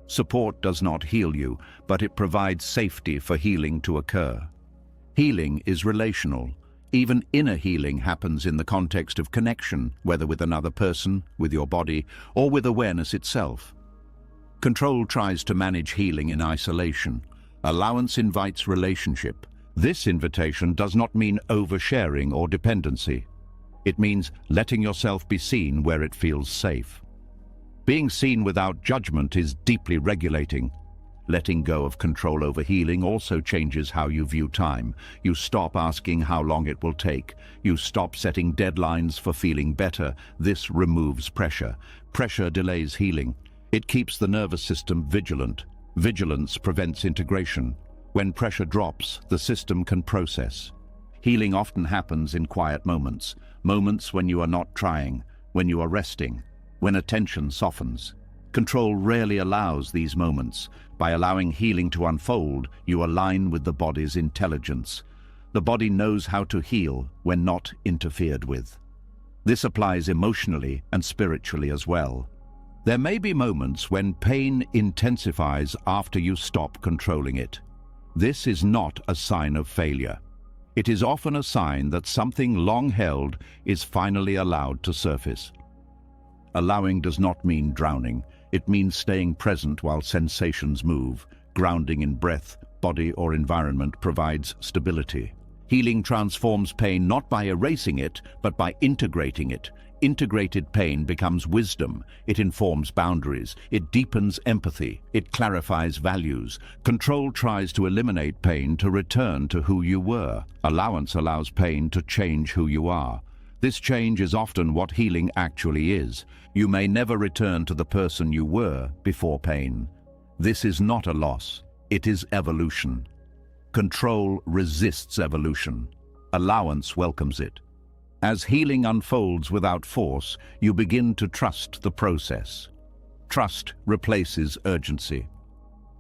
Support does not heal you, but it provides safety for healing to occur. Healing is relational. Even inner healing happens in the context of connection, whether with another person, with your body, or with awareness itself. Control tries to manage healing in isolation. Allowance invites relationship. This invitation does not mean oversharing or dependency. It means letting yourself be seen where it feels safe. Being seen without judgment is deeply regulating. Letting go of control over healing also changes how you view time. You stop asking how long it will take. You stop setting deadlines for feeling better. This removes pressure. Pressure delays healing. It keeps the nervous system vigilant. Vigilance prevents integration. When pressure drops, the system can process. Healing often happens in quiet moments. Moments when you are not trying, when you are resting, when attention softens. Control rarely allows these moments. By allowing healing to unfold, you align with the body's intelligence. The body knows how to heal when not interfered with. This applies emotionally and spiritually as well. There may be moments when pain intensifies after you stop controlling it. This is not a sign of failure. It is often a sign that something long held is finally allowed to surface. Allowing does not mean drowning. It means staying present while sensations move. Grounding in breath, body, or environment provides stability. Healing transforms pain not by erasing it, but by integrating it. Integrated pain becomes wisdom. It informs boundaries. It deepens empathy. It clarifies values. Control tries to eliminate pain to return to who you were. Allowance allows pain to change who you are. This change is often what healing actually is. You may never return to the person you were before pain. This is not a loss. It is evolution. Control resists evolution. Allowance welcomes it. As healing unfolds without force, you begin to trust the process. Trust replaces urgency.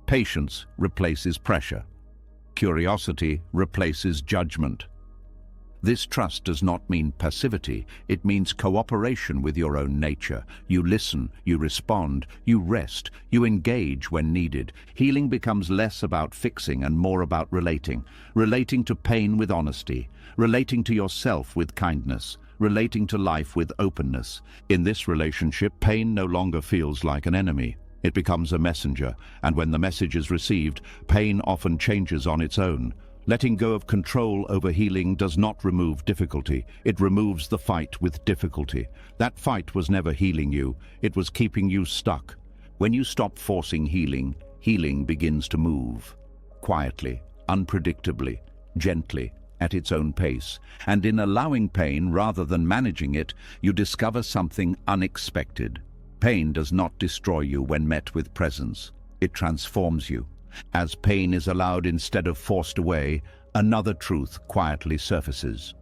Patience replaces pressure. Curiosity replaces judgment. This trust does not mean passivity, it means cooperation with your own nature. You listen, you respond, you rest, you engage when needed. Healing becomes less about fixing and more about relating. Relating to pain with honesty, relating to yourself with kindness, relating to life with openness. In this relationship, pain no longer feels like an enemy. It becomes a messenger, and when the message is received, pain often changes on its own. Letting go of control over healing does not remove difficulty. It removes the fight with difficulty. That fight was never healing you. It was keeping you stuck. When you stop forcing healing, healing begins to move. Quietly, unpredictably, gently, at its own pace. And in allowing pain rather than managing it, you discover something unexpected. Pain does not destroy you when met with presence. It transforms you. As pain is allowed instead of forced away, another truth quietly surfaces.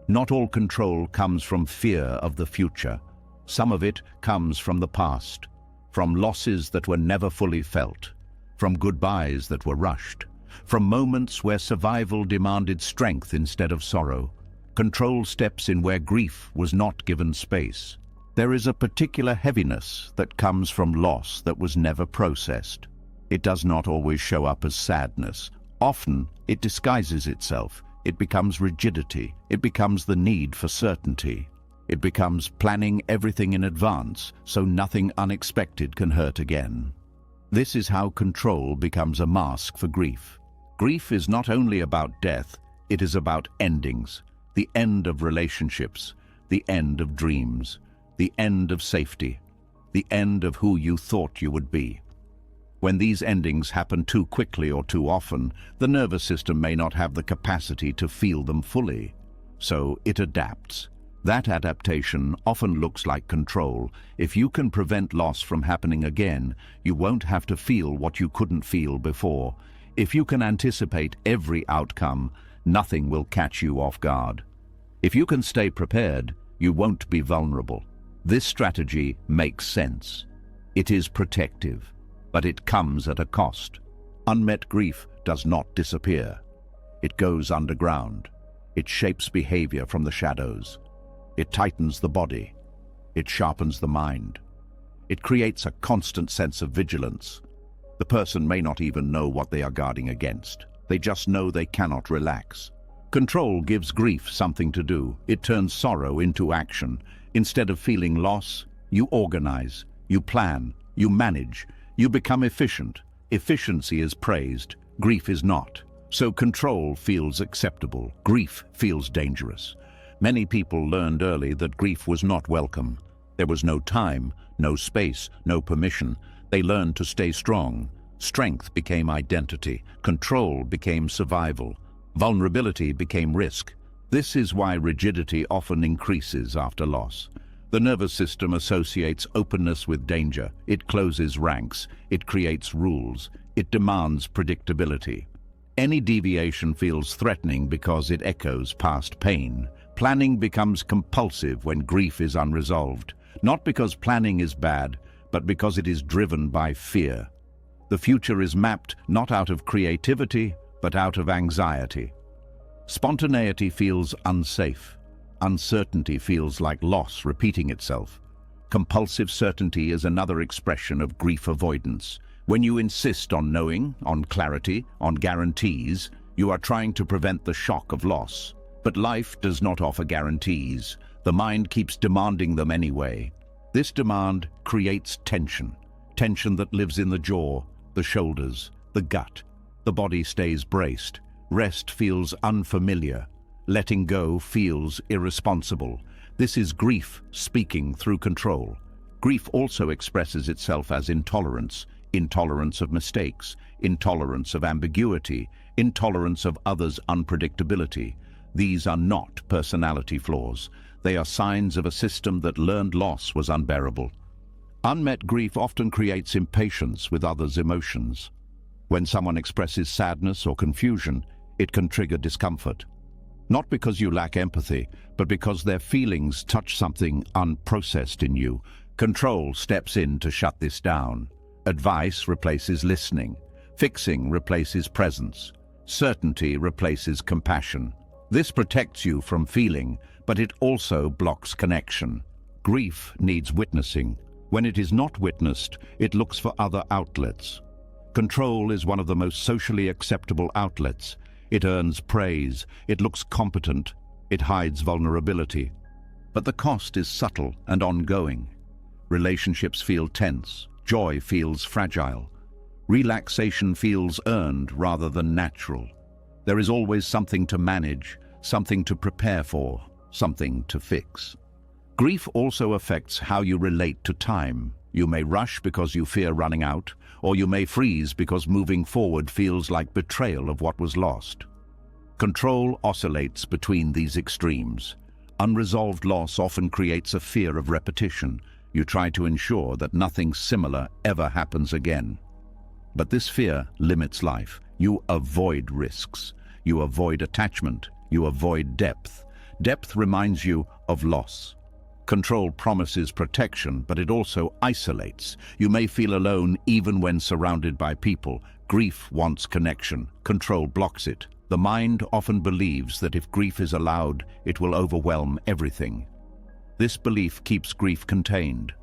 Not all control comes from fear of the future. Some of it comes from the past, from losses that were never fully felt, from goodbyes that were rushed, from moments where survival demanded strength instead of sorrow. Control steps in where grief was not given space. There is a particular heaviness that comes from loss that was never processed. It does not always show up as sadness. Often, it disguises itself. It becomes rigidity. It becomes the need for certainty. It becomes planning everything in advance so nothing unexpected can hurt again. This is how control becomes a mask for grief. Grief is not only about death, it is about endings. The end of relationships, the end of dreams, the end of safety, the end of who you thought you would be. When these endings happen too quickly or too often, the nervous system may not have the capacity to feel them fully. So it adapts. That adaptation often looks like control. If you can prevent loss from happening again, you won't have to feel what you couldn't feel before. If you can anticipate every outcome, nothing will catch you off guard. If you can stay prepared, you won't be vulnerable. This strategy makes sense. It is protective. But it comes at a cost. Unmet grief does not disappear. It goes underground. It shapes behavior from the shadows. It tightens the body. It sharpens the mind. It creates a constant sense of vigilance. The person may not even know what they are guarding against. They just know they cannot relax. Control gives grief something to do. It turns sorrow into action. Instead of feeling loss, you organize, you plan, you manage. You become efficient. Efficiency is praised. Grief is not. So control feels acceptable. Grief feels dangerous. Many people learned early that grief was not welcome. There was no time, no space, no permission. They learned to stay strong. Strength became identity. Control became survival. Vulnerability became risk. This is why rigidity often increases after loss. The nervous system associates openness with danger. It closes ranks. It creates rules. It demands predictability. Any deviation feels threatening because it echoes past pain. Planning becomes compulsive when grief is unresolved. Not because planning is bad, but because it is driven by fear. The future is mapped not out of creativity, but out of anxiety. Spontaneity feels unsafe. Uncertainty feels like loss repeating itself. Compulsive certainty is another expression of grief avoidance. When you insist on knowing, on clarity, on guarantees, you are trying to prevent the shock of loss. But life does not offer guarantees. The mind keeps demanding them anyway. This demand creates tension. Tension that lives in the jaw, the shoulders, the gut. The body stays braced. Rest feels unfamiliar. Letting go feels irresponsible. This is grief speaking through control. Grief also expresses itself as intolerance. Intolerance of mistakes, intolerance of ambiguity, intolerance of others' unpredictability. These are not personality flaws. They are signs of a system that learned loss was unbearable. Unmet grief often creates impatience with others' emotions. When someone expresses sadness or confusion, it can trigger discomfort. Not because you lack empathy, but because their feelings touch something unprocessed in you. Control steps in to shut this down. Advice replaces listening. Fixing replaces presence. Certainty replaces compassion. This protects you from feeling, but it also blocks connection. Grief needs witnessing. When it is not witnessed, it looks for other outlets. Control is one of the most socially acceptable outlets. It earns praise, it looks competent, it hides vulnerability. But the cost is subtle and ongoing. Relationships feel tense, joy feels fragile. Relaxation feels earned rather than natural. There is always something to manage, something to prepare for, something to fix. Grief also affects how you relate to time. You may rush because you fear running out, or you may freeze because moving forward feels like betrayal of what was lost. Control oscillates between these extremes. Unresolved loss often creates a fear of repetition. You try to ensure that nothing similar ever happens again. But this fear limits life. You avoid risks. You avoid attachment. You avoid depth. Depth reminds you of loss. Control promises protection, but it also isolates. You may feel alone even when surrounded by people. Grief wants connection. Control blocks it. The mind often believes that if grief is allowed, it will overwhelm everything. This belief keeps grief contained.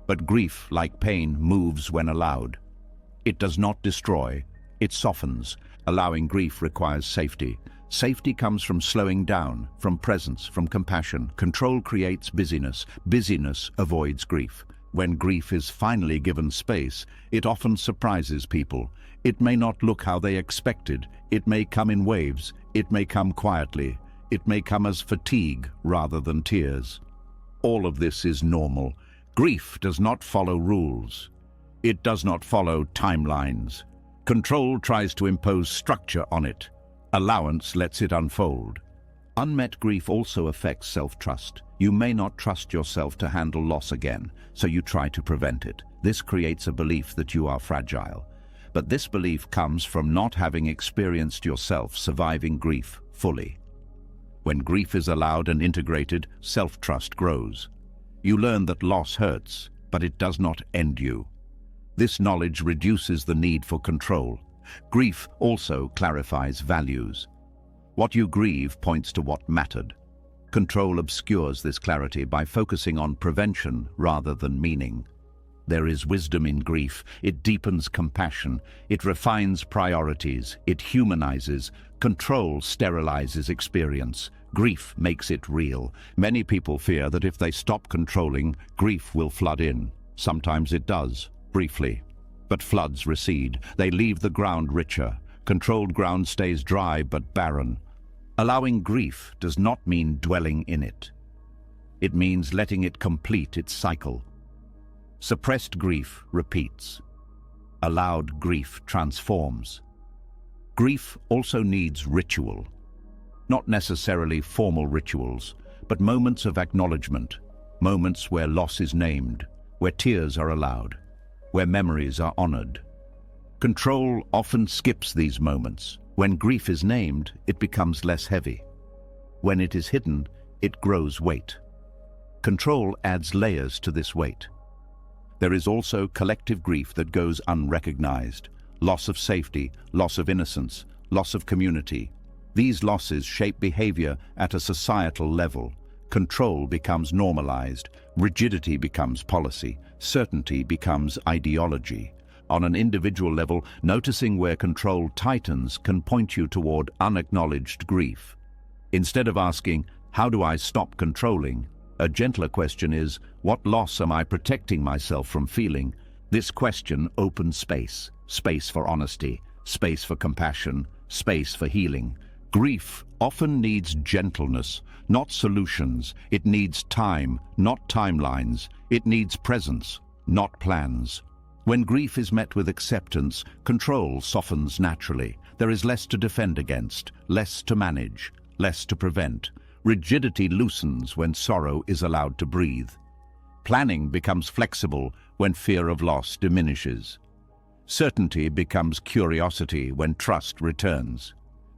But grief, like pain, moves when allowed. It does not destroy, it softens. Allowing grief requires safety. Safety comes from slowing down, from presence, from compassion. Control creates busyness. Busyness avoids grief. When grief is finally given space, it often surprises people. It may not look how they expected. It may come in waves. It may come quietly. It may come as fatigue rather than tears. All of this is normal. Grief does not follow rules. It does not follow timelines. Control tries to impose structure on it. Allowance lets it unfold. Unmet grief also affects self-trust. You may not trust yourself to handle loss again, so you try to prevent it. This creates a belief that you are fragile. But this belief comes from not having experienced yourself surviving grief fully. When grief is allowed and integrated, self-trust grows. You learn that loss hurts, but it does not end you. This knowledge reduces the need for control. Grief also clarifies values. What you grieve points to what mattered. Control obscures this clarity by focusing on prevention rather than meaning. There is wisdom in grief. It deepens compassion. It refines priorities. It humanizes. Control sterilizes experience. Grief makes it real. Many people fear that if they stop controlling, grief will flood in. Sometimes it does, briefly. But floods recede. They leave the ground richer. Controlled ground stays dry but barren. Allowing grief does not mean dwelling in it. It means letting it complete its cycle. Suppressed grief repeats. Allowed grief transforms. Grief also needs ritual. Not necessarily formal rituals, but moments of acknowledgement, moments where loss is named, where tears are allowed, where memories are honored. Control often skips these moments. When grief is named, it becomes less heavy. When it is hidden, it grows weight. Control adds layers to this weight. There is also collective grief that goes unrecognized. Loss of safety, loss of innocence, loss of community. These losses shape behavior at a societal level. Control becomes normalized. Rigidity becomes policy. Certainty becomes ideology. On an individual level, noticing where control tightens can point you toward unacknowledged grief. Instead of asking, "How do I stop controlling?" a gentler question is, "What loss am I protecting myself from feeling?" This question opens space. Space for honesty, space for compassion, space for healing. Grief often needs gentleness, not solutions. It needs time, not timelines. It needs presence, not plans. When grief is met with acceptance, control softens naturally. There is less to defend against, less to manage, less to prevent. Rigidity loosens when sorrow is allowed to breathe. Planning becomes flexible when fear of loss diminishes. Certainty becomes curiosity when trust returns.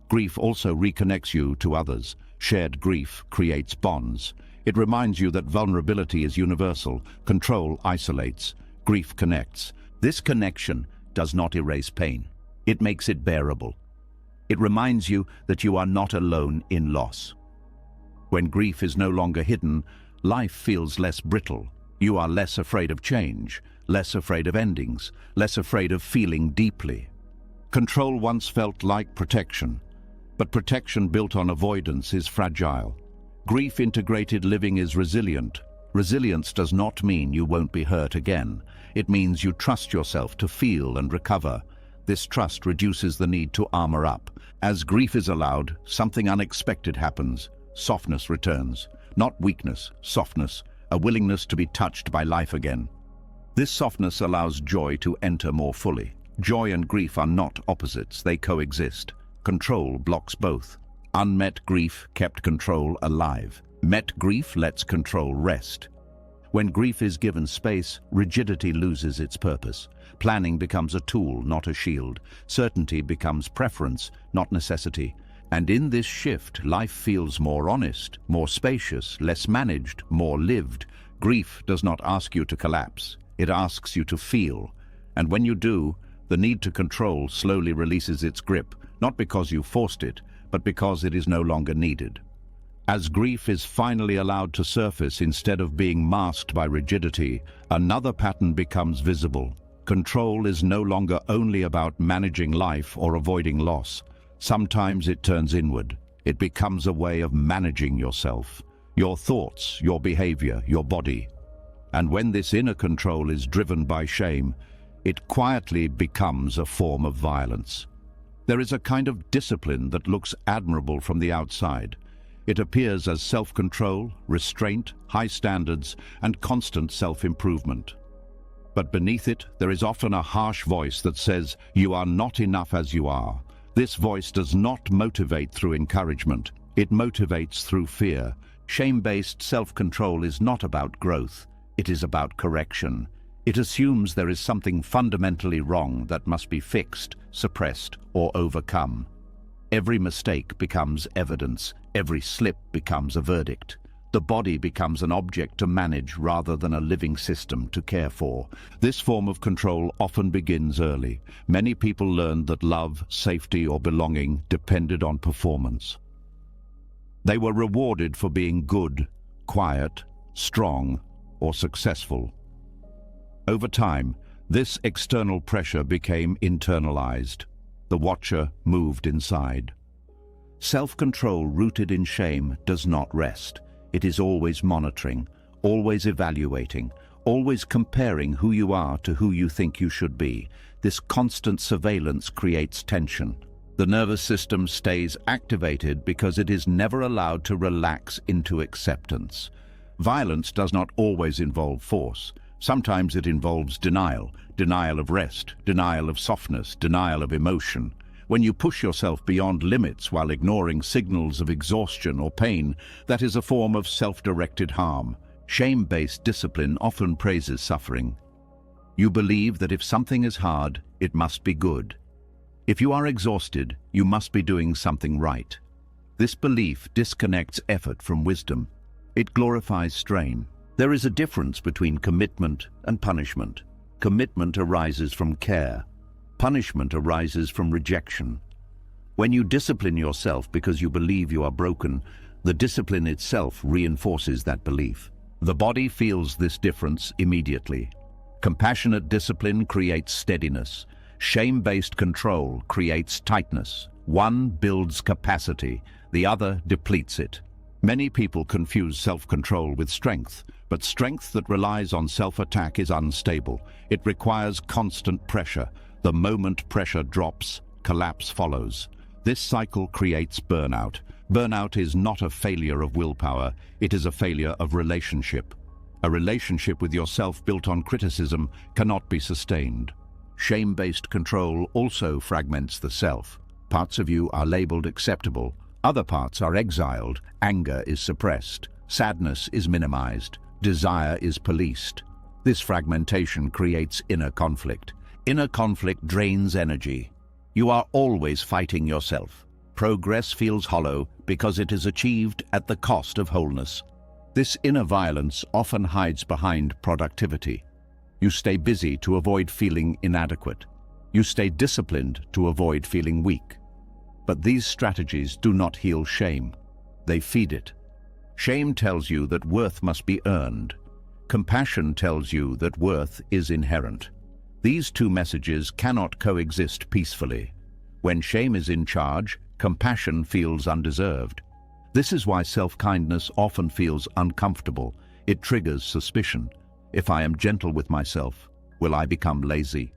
Grief also reconnects you to others. Shared grief creates bonds. It reminds you that vulnerability is universal. Control isolates. Grief connects. This connection does not erase pain. It makes it bearable. It reminds you that you are not alone in loss. When grief is no longer hidden, life feels less brittle. You are less afraid of change, less afraid of endings, less afraid of feeling deeply. Control once felt like protection, but protection built on avoidance is fragile. Grief-integrated living is resilient. Resilience does not mean you won't be hurt again. It means you trust yourself to feel and recover. This trust reduces the need to armor up. As grief is allowed, something unexpected happens. Softness returns. Not weakness, softness, a willingness to be touched by life again. This softness allows joy to enter more fully. Joy and grief are not opposites, they coexist. Control blocks both. Unmet grief kept control alive. Met grief lets control rest. When grief is given space, rigidity loses its purpose. Planning becomes a tool, not a shield. Certainty becomes preference, not necessity. And in this shift, life feels more honest, more spacious, less managed, more lived. Grief does not ask you to collapse. It asks you to feel. And when you do, the need to control slowly releases its grip, not because you forced it, but because it is no longer needed. As grief is finally allowed to surface instead of being masked by rigidity, another pattern becomes visible. Control is no longer only about managing life or avoiding loss. Sometimes it turns inward. It becomes a way of managing yourself, your thoughts, your behavior, your body. And when this inner control is driven by shame, it quietly becomes a form of violence. There is a kind of discipline that looks admirable from the outside. It appears as self-control, restraint, high standards, and constant self-improvement. But beneath it, there is often a harsh voice that says, "You are not enough as you are." This voice does not motivate through encouragement. It motivates through fear. Shame-based self-control is not about growth. It is about correction. It assumes there is something fundamentally wrong that must be fixed, suppressed, or overcome. Every mistake becomes evidence. Every slip becomes a verdict. The body becomes an object to manage rather than a living system to care for. This form of control often begins early. Many people learned that love, safety, or belonging depended on performance. They were rewarded for being good, quiet, strong, or successful. Over time, this external pressure became internalized. The watcher moved inside. Self-control rooted in shame does not rest. It is always monitoring, always evaluating, always comparing who you are to who you think you should be. This constant surveillance creates tension. The nervous system stays activated because it is never allowed to relax into acceptance. Violence does not always involve force. Sometimes it involves denial, denial of rest, denial of softness, denial of emotion. When you push yourself beyond limits while ignoring signals of exhaustion or pain, that is a form of self-directed harm. Shame-based discipline often praises suffering. You believe that if something is hard, it must be good. If you are exhausted, you must be doing something right. This belief disconnects effort from wisdom. It glorifies strain. There is a difference between commitment and punishment. Commitment arises from care. Punishment arises from rejection. When you discipline yourself because you believe you are broken, the discipline itself reinforces that belief. The body feels this difference immediately. Compassionate discipline creates steadiness. Shame-based control creates tightness. One builds capacity, the other depletes it. Many people confuse self-control with strength, but strength that relies on self-attack is unstable. It requires constant pressure. The moment pressure drops, collapse follows. This cycle creates burnout. Burnout is not a failure of willpower, it is a failure of relationship. A relationship with yourself built on criticism cannot be sustained. Shame-based control also fragments the self. Parts of you are labeled acceptable, other parts are exiled, anger is suppressed, sadness is minimized, desire is policed. This fragmentation creates inner conflict. Inner conflict drains energy. You are always fighting yourself. Progress feels hollow because it is achieved at the cost of wholeness. This inner violence often hides behind productivity. You stay busy to avoid feeling inadequate. You stay disciplined to avoid feeling weak. But these strategies do not heal shame. They feed it. Shame tells you that worth must be earned. Compassion tells you that worth is inherent. These two messages cannot coexist peacefully. When shame is in charge, compassion feels undeserved. This is why self-kindness often feels uncomfortable. It triggers suspicion. If I am gentle with myself, will I become lazy?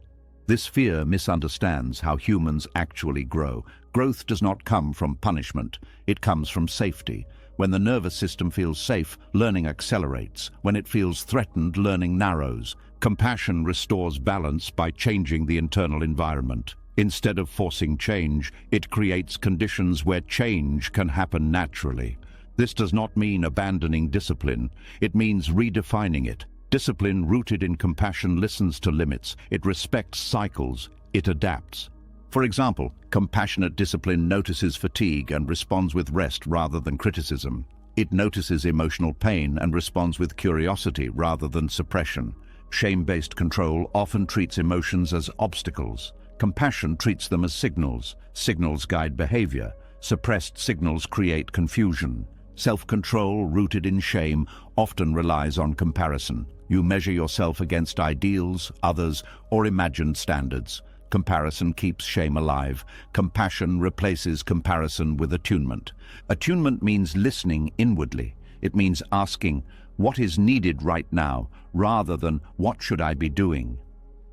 This fear misunderstands how humans actually grow. Growth does not come from punishment. It comes from safety. When the nervous system feels safe, learning accelerates. When it feels threatened, learning narrows. Compassion restores balance by changing the internal environment. Instead of forcing change, it creates conditions where change can happen naturally. This does not mean abandoning discipline. It means redefining it. Discipline rooted in compassion listens to limits. It respects cycles. It adapts. For example, compassionate discipline notices fatigue and responds with rest rather than criticism. It notices emotional pain and responds with curiosity rather than suppression. Shame-based control often treats emotions as obstacles. Compassion treats them as signals. Signals guide behavior. Suppressed signals create confusion. Self-control rooted in shame often relies on comparison. You measure yourself against ideals, others, or imagined standards. Comparison keeps shame alive. Compassion replaces comparison with attunement. Attunement means listening inwardly. It means asking, what is needed right now, rather than what should I be doing?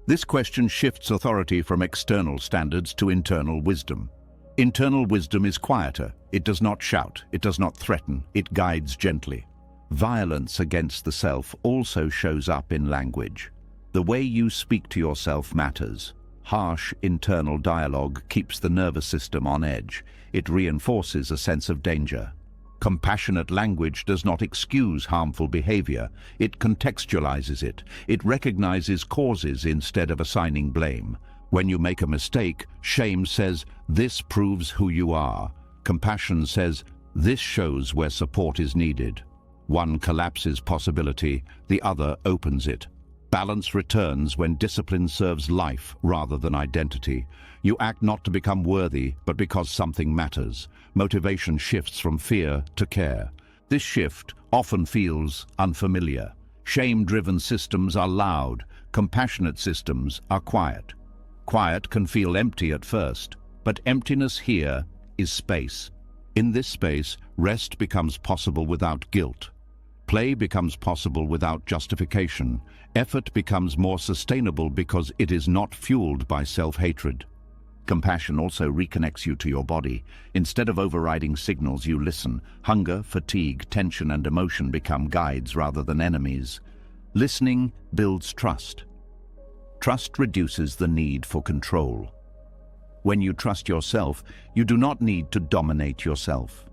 This question shifts authority from external standards to internal wisdom. Internal wisdom is quieter. It does not shout. It does not threaten. It guides gently. Violence against the self also shows up in language. The way you speak to yourself matters. Harsh internal dialogue keeps the nervous system on edge. It reinforces a sense of danger. Compassionate language does not excuse harmful behavior. It contextualizes it. It recognizes causes instead of assigning blame. When you make a mistake, shame says, "This proves who you are." Compassion says, "This shows where support is needed." One collapses possibility, the other opens it. Balance returns when discipline serves life rather than identity. You act not to become worthy, but because something matters. Motivation shifts from fear to care. This shift often feels unfamiliar. Shame-driven systems are loud. Compassionate systems are quiet. Quiet can feel empty at first, but emptiness here is space. In this space, rest becomes possible without guilt. Play becomes possible without justification. Effort becomes more sustainable because it is not fueled by self-hatred. Compassion also reconnects you to your body. Instead of overriding signals, you listen. Hunger, fatigue, tension, and emotion become guides rather than enemies. Listening builds trust. Trust reduces the need for control. When you trust yourself, you do not need to dominate yourself.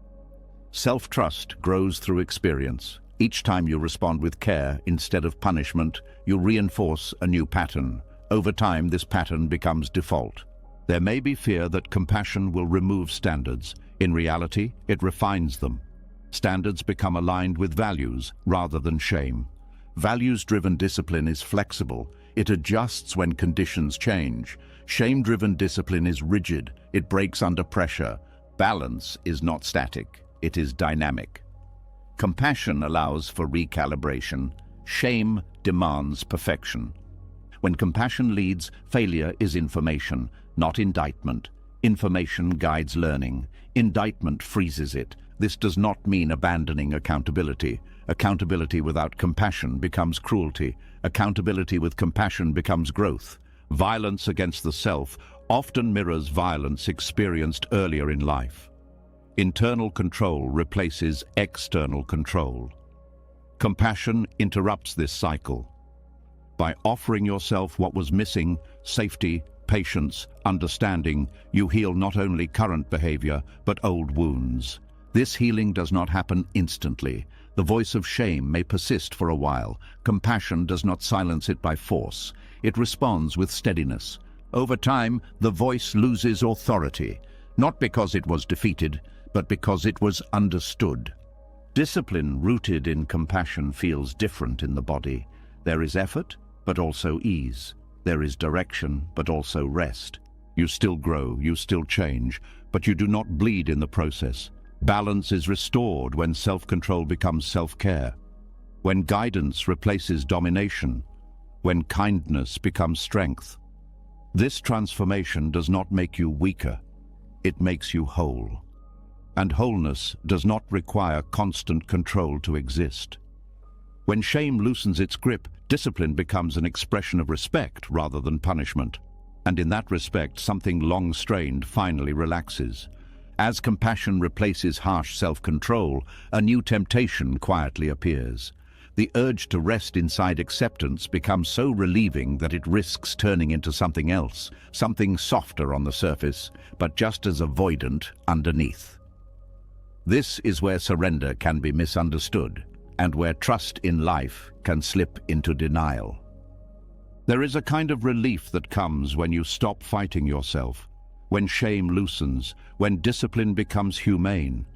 Self-trust grows through experience. Each time you respond with care instead of punishment, you reinforce a new pattern. Over time, this pattern becomes default. There may be fear that compassion will remove standards. In reality, it refines them. Standards become aligned with values rather than shame. Values-driven discipline is flexible. It adjusts when conditions change. Shame-driven discipline is rigid. It breaks under pressure. Balance is not static. It is dynamic. Compassion allows for recalibration. Shame demands perfection. When compassion leads, failure is information, not indictment. Information guides learning. Indictment freezes it. This does not mean abandoning accountability. Accountability without compassion becomes cruelty. Accountability with compassion becomes growth. Violence against the self often mirrors violence experienced earlier in life. Internal control replaces external control. Compassion interrupts this cycle. By offering yourself what was missing, safety, patience, understanding, you heal not only current behavior, but old wounds. This healing does not happen instantly. The voice of shame may persist for a while. Compassion does not silence it by force. It responds with steadiness. Over time, the voice loses authority, not because it was defeated, but because it was understood. Discipline rooted in compassion feels different in the body. There is effort, but also ease. There is direction, but also rest. You still grow, you still change, but you do not bleed in the process. Balance is restored when self-control becomes self-care, when guidance replaces domination, when kindness becomes strength. This transformation does not make you weaker, it makes you whole. And wholeness does not require constant control to exist. When shame loosens its grip, discipline becomes an expression of respect rather than punishment. And in that respect, something long strained finally relaxes. As compassion replaces harsh self-control, a new temptation quietly appears. The urge to rest inside acceptance becomes so relieving that it risks turning into something else, something softer on the surface, but just as avoidant underneath. This is where surrender can be misunderstood, and where trust in life can slip into denial. There is a kind of relief that comes when you stop fighting yourself, when shame loosens, when discipline becomes humane.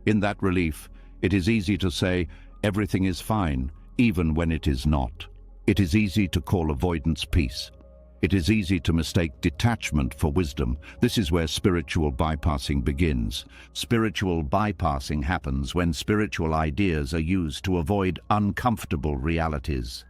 In that relief, it is easy to say, everything is fine, even when it is not. It is easy to call avoidance peace. It is easy to mistake detachment for wisdom. This is where spiritual bypassing begins. Spiritual bypassing happens when spiritual ideas are used to avoid uncomfortable realities.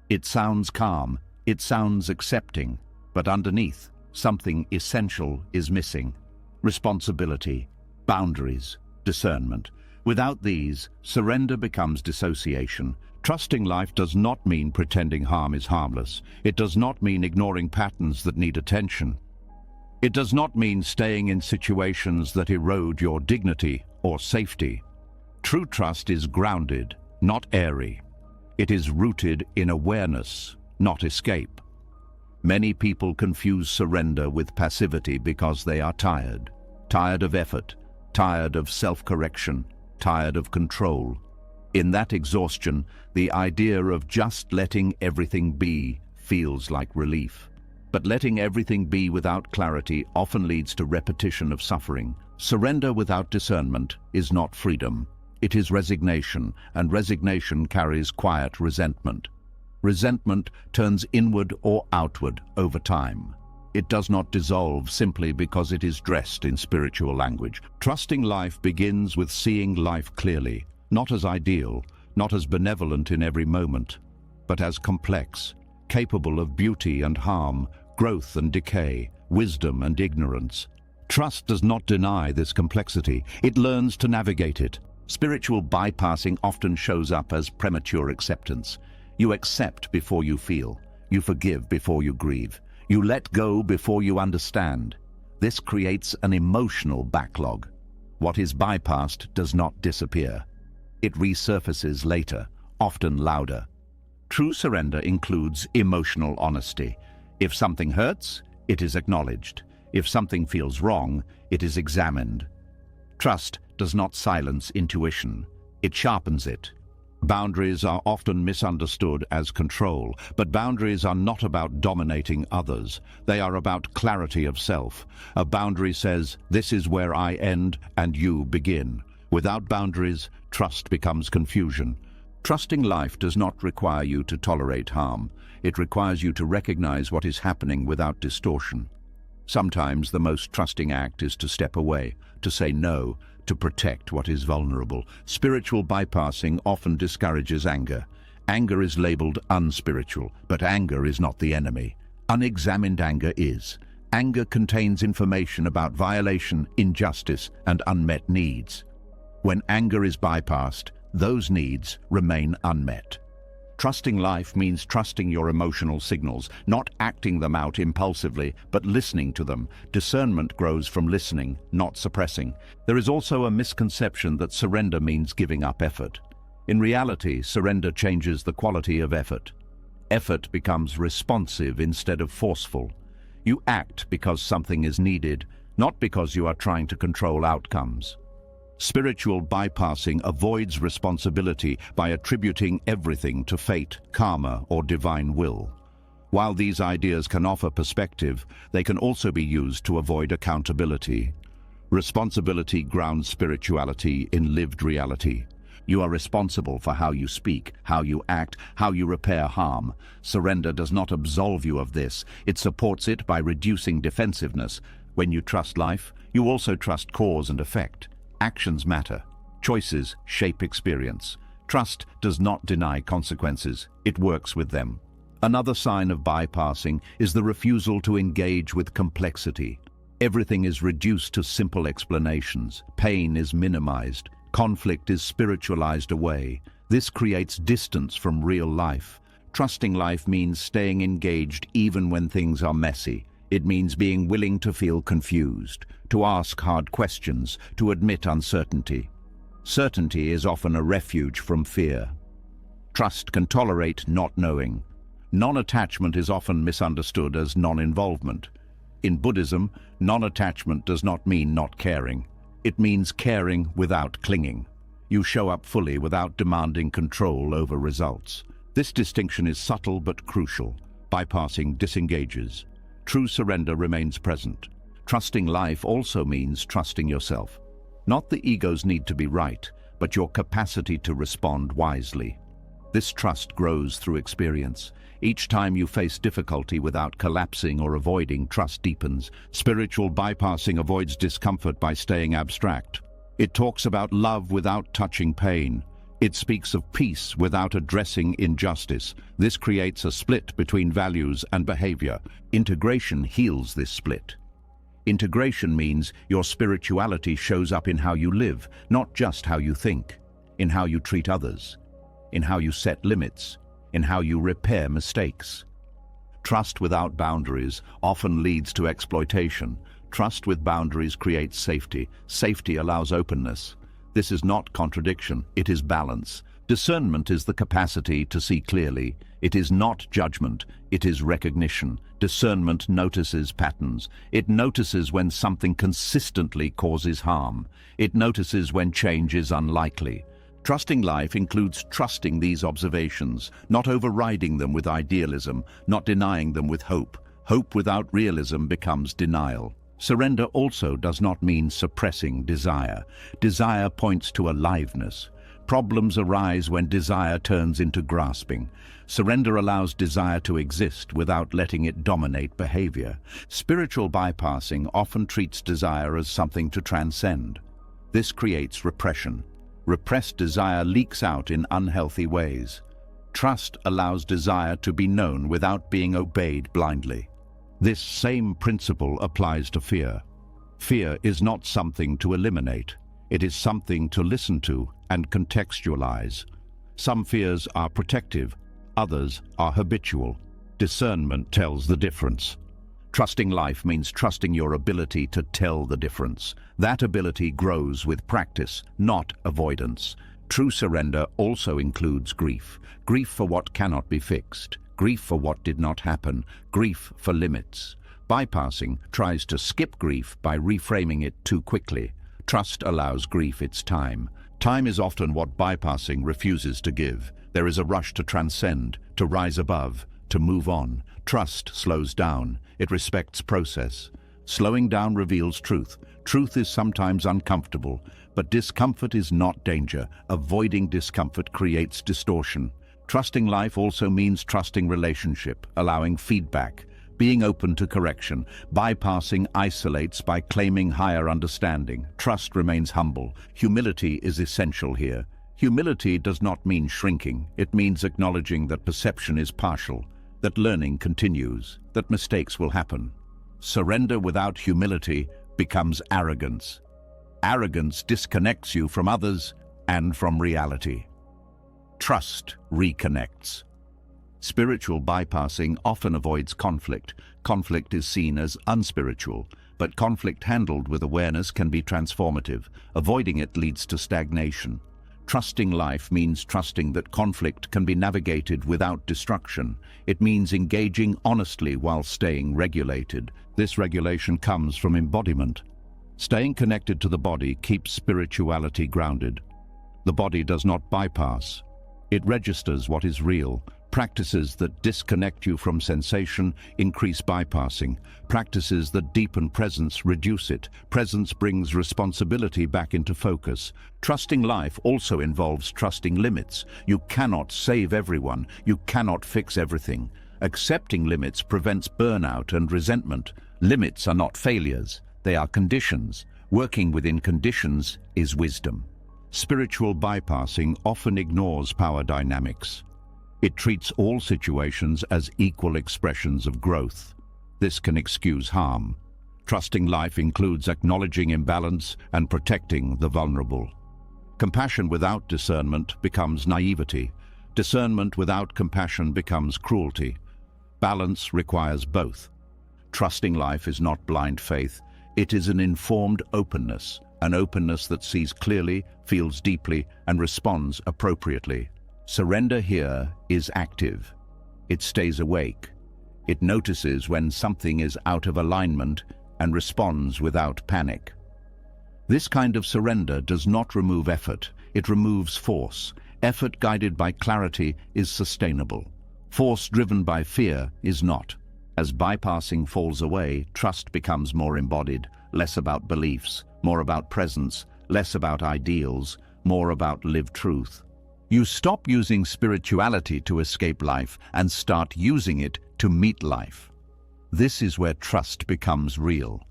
It sounds calm, it sounds accepting, but underneath, something essential is missing. Responsibility, boundaries, discernment. Without these, surrender becomes dissociation. Trusting life does not mean pretending harm is harmless. It does not mean ignoring patterns that need attention. It does not mean staying in situations that erode your dignity or safety. True trust is grounded, not airy. It is rooted in awareness, not escape. Many people confuse surrender with passivity because they are tired. Tired of effort, tired of self-correction, tired of control. In that exhaustion, the idea of just letting everything be feels like relief. But letting everything be without clarity often leads to repetition of suffering. Surrender without discernment is not freedom. It is resignation, and resignation carries quiet resentment. Resentment turns inward or outward over time. It does not dissolve simply because it is dressed in spiritual language. Trusting life begins with seeing life clearly, not as ideal, not as benevolent in every moment, but as complex, capable of beauty and harm, growth and decay, wisdom and ignorance. Trust does not deny this complexity, it learns to navigate it. Spiritual bypassing often shows up as premature acceptance. You accept before you feel, you forgive before you grieve, you let go before you understand. This creates an emotional backlog. What is bypassed does not disappear. It resurfaces later, often louder. True surrender includes emotional honesty. If something hurts, it is acknowledged. If something feels wrong, it is examined. Trust does not silence intuition. It sharpens it. Boundaries are often misunderstood as control, but boundaries are not about dominating others. They are about clarity of self. A boundary says, this is where I end and you begin. Without boundaries, trust becomes confusion. Trusting life does not require you to tolerate harm. It requires you to recognize what is happening without distortion. Sometimes the most trusting act is to step away, to say no, to protect what is vulnerable. Spiritual bypassing often discourages anger. Anger is labeled unspiritual, but anger is not the enemy. Unexamined anger is. Anger contains information about violation, injustice, and unmet needs. When anger is bypassed, those needs remain unmet. Trusting life means trusting your emotional signals, not acting them out impulsively, but listening to them. Discernment grows from listening, not suppressing. There is also a misconception that surrender means giving up effort. In reality, surrender changes the quality of effort. Effort becomes responsive instead of forceful. You act because something is needed, not because you are trying to control outcomes. Spiritual bypassing avoids responsibility by attributing everything to fate, karma, or divine will. While these ideas can offer perspective, they can also be used to avoid accountability. Responsibility grounds spirituality in lived reality. You are responsible for how you speak, how you act, how you repair harm. Surrender does not absolve you of this. It supports it by reducing defensiveness. When you trust life, you also trust cause and effect. Actions matter. Choices shape experience. Trust does not deny consequences, it works with them. Another sign of bypassing is the refusal to engage with complexity. Everything is reduced to simple explanations. Pain is minimized. Conflict is spiritualized away. This creates distance from real life. Trusting life means staying engaged even when things are messy. It means being willing to feel confused, to ask hard questions, to admit uncertainty. Certainty is often a refuge from fear. Trust can tolerate not knowing. Non-attachment is often misunderstood as non-involvement. In Buddhism, non-attachment does not mean not caring. It means caring without clinging. You show up fully without demanding control over results. This distinction is subtle but crucial. Bypassing disengages. True surrender remains present. Trusting life also means trusting yourself. Not the ego's need to be right, but your capacity to respond wisely. This trust grows through experience. Each time you face difficulty without collapsing or avoiding, trust deepens. Spiritual bypassing avoids discomfort by staying abstract. It talks about love without touching pain. It speaks of peace without addressing injustice. This creates a split between values and behavior. Integration heals this split. Integration means your spirituality shows up in how you live, not just how you think, in how you treat others, in how you set limits, in how you repair mistakes. Trust without boundaries often leads to exploitation. Trust with boundaries creates safety. Safety allows openness. This is not contradiction, it is balance. Discernment is the capacity to see clearly. It is not judgment, it is recognition. Discernment notices patterns. It notices when something consistently causes harm. It notices when change is unlikely. Trusting life includes trusting these observations, not overriding them with idealism, not denying them with hope. Hope without realism becomes denial. Surrender also does not mean suppressing desire. Desire points to aliveness. Problems arise when desire turns into grasping. Surrender allows desire to exist without letting it dominate behavior. Spiritual bypassing often treats desire as something to transcend. This creates repression. Repressed desire leaks out in unhealthy ways. Trust allows desire to be known without being obeyed blindly. This same principle applies to fear. Fear is not something to eliminate. It is something to listen to and contextualize. Some fears are protective, others are habitual. Discernment tells the difference. Trusting life means trusting your ability to tell the difference. That ability grows with practice, not avoidance. True surrender also includes grief. Grief for what cannot be fixed. Grief for what did not happen. Grief for limits. Bypassing tries to skip grief by reframing it too quickly. Trust allows grief its time. Time is often what bypassing refuses to give. There is a rush to transcend, to rise above, to move on. Trust slows down. It respects process. Slowing down reveals truth. Truth is sometimes uncomfortable, but discomfort is not danger. Avoiding discomfort creates distortion. Trusting life also means trusting relationship, allowing feedback, being open to correction. Bypassing isolates by claiming higher understanding. Trust remains humble. Humility is essential here. Humility does not mean shrinking. It means acknowledging that perception is partial, that learning continues, that mistakes will happen. Surrender without humility becomes arrogance. Arrogance disconnects you from others and from reality. Trust reconnects. Spiritual bypassing often avoids conflict. Conflict is seen as unspiritual, but conflict handled with awareness can be transformative. Avoiding it leads to stagnation. Trusting life means trusting that conflict can be navigated without destruction. It means engaging honestly while staying regulated. This regulation comes from embodiment. Staying connected to the body keeps spirituality grounded. The body does not bypass. It registers what is real. Practices that disconnect you from sensation increase bypassing. Practices that deepen presence reduce it. Presence brings responsibility back into focus. Trusting life also involves trusting limits. You cannot save everyone. You cannot fix everything. Accepting limits prevents burnout and resentment. Limits are not failures, they are conditions. Working within conditions is wisdom. Spiritual bypassing often ignores power dynamics. It treats all situations as equal expressions of growth. This can excuse harm. Trusting life includes acknowledging imbalance and protecting the vulnerable. Compassion without discernment becomes naivety. Discernment without compassion becomes cruelty. Balance requires both. Trusting life is not blind faith. It is an informed openness, an openness that sees clearly, feels deeply, and responds appropriately. Surrender here is active. It stays awake. It notices when something is out of alignment and responds without panic. This kind of surrender does not remove effort, it removes force. Effort guided by clarity is sustainable. Force driven by fear is not. As bypassing falls away, trust becomes more embodied, less about beliefs, more about presence, less about ideals, more about lived truth. You stop using spirituality to escape life and start using it to meet life. This is where trust becomes real.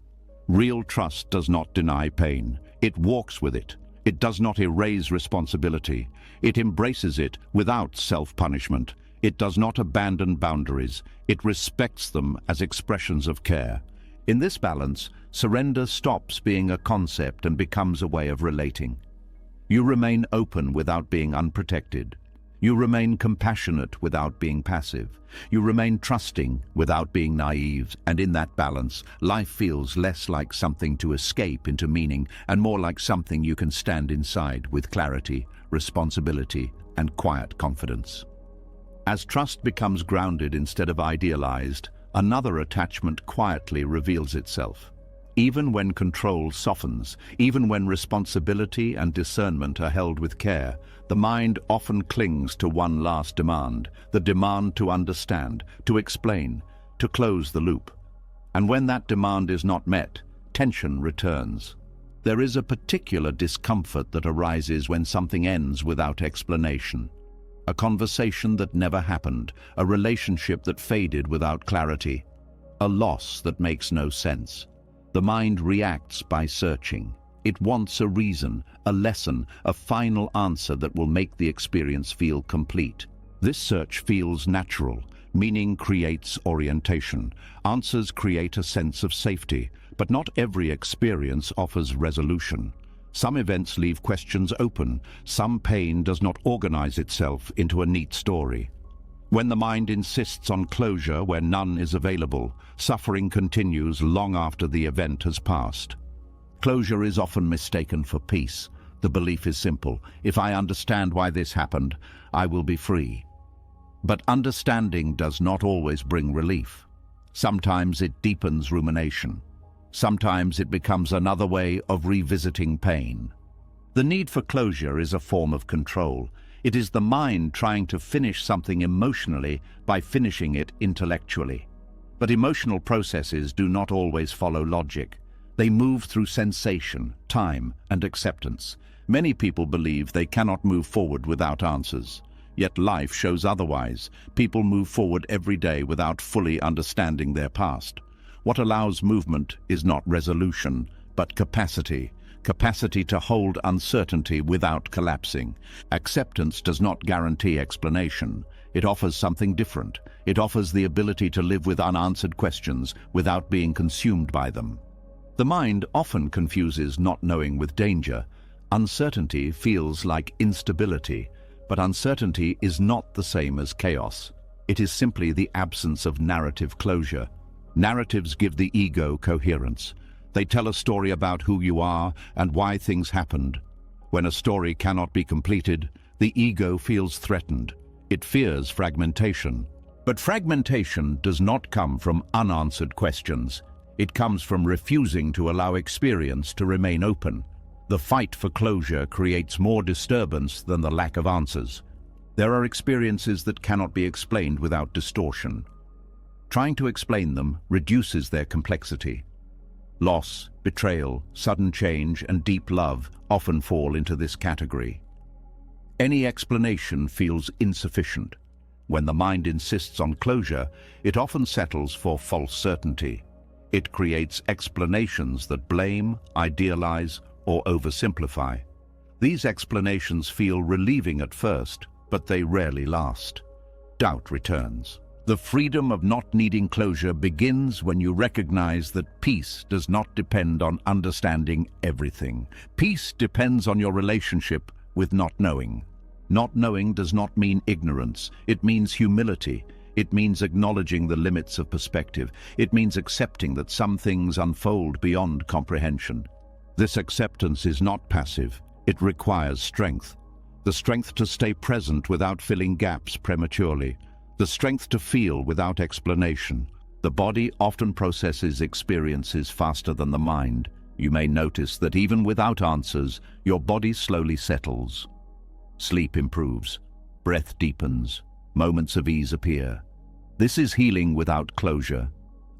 Real trust does not deny pain. It walks with it. It does not erase responsibility. It embraces it without self-punishment. It does not abandon boundaries. It respects them as expressions of care. In this balance, surrender stops being a concept and becomes a way of relating. You remain open without being unprotected. You remain compassionate without being passive. You remain trusting without being naive, and in that balance, life feels less like something to escape into meaning and more like something you can stand inside with clarity, responsibility, and quiet confidence. As trust becomes grounded instead of idealized, another attachment quietly reveals itself. Even when control softens, even when responsibility and discernment are held with care, the mind often clings to one last demand, the demand to understand, to explain, to close the loop. And when that demand is not met, tension returns. There is a particular discomfort that arises when something ends without explanation. A conversation that never happened, a relationship that faded without clarity, a loss that makes no sense. The mind reacts by searching. It wants a reason, a lesson, a final answer that will make the experience feel complete. This search feels natural. Meaning creates orientation. Answers create a sense of safety, but not every experience offers resolution. Some events leave questions open. Some pain does not organize itself into a neat story. When the mind insists on closure where none is available, suffering continues long after the event has passed. Closure is often mistaken for peace. The belief is simple: if I understand why this happened, I will be free. But understanding does not always bring relief. Sometimes it deepens rumination. Sometimes it becomes another way of revisiting pain. The need for closure is a form of control. It is the mind trying to finish something emotionally by finishing it intellectually. But emotional processes do not always follow logic. They move through sensation, time, and acceptance. Many people believe they cannot move forward without answers. Yet life shows otherwise. People move forward every day without fully understanding their past. What allows movement is not resolution, but capacity. Capacity to hold uncertainty without collapsing. Acceptance does not guarantee explanation. It offers something different. It offers the ability to live with unanswered questions without being consumed by them. The mind often confuses not knowing with danger. Uncertainty feels like instability, but uncertainty is not the same as chaos. It is simply the absence of narrative closure. Narratives give the ego coherence. They tell a story about who you are and why things happened. When a story cannot be completed, the ego feels threatened. It fears fragmentation. But fragmentation does not come from unanswered questions. It comes from refusing to allow experience to remain open. The fight for closure creates more disturbance than the lack of answers. There are experiences that cannot be explained without distortion. Trying to explain them reduces their complexity. Loss, betrayal, sudden change, and deep love often fall into this category. Any explanation feels insufficient. When the mind insists on closure, it often settles for false certainty. It creates explanations that blame, idealize, or oversimplify. These explanations feel relieving at first, but they rarely last. Doubt returns. The freedom of not needing closure begins when you recognize that peace does not depend on understanding everything. Peace depends on your relationship with not knowing. Not knowing does not mean ignorance. It means humility. It means acknowledging the limits of perspective. It means accepting that some things unfold beyond comprehension. This acceptance is not passive. It requires strength. The strength to stay present without filling gaps prematurely. The strength to feel without explanation. The body often processes experiences faster than the mind. You may notice that even without answers, your body slowly settles. Sleep improves. Breath deepens. Moments of ease appear. This is healing without closure.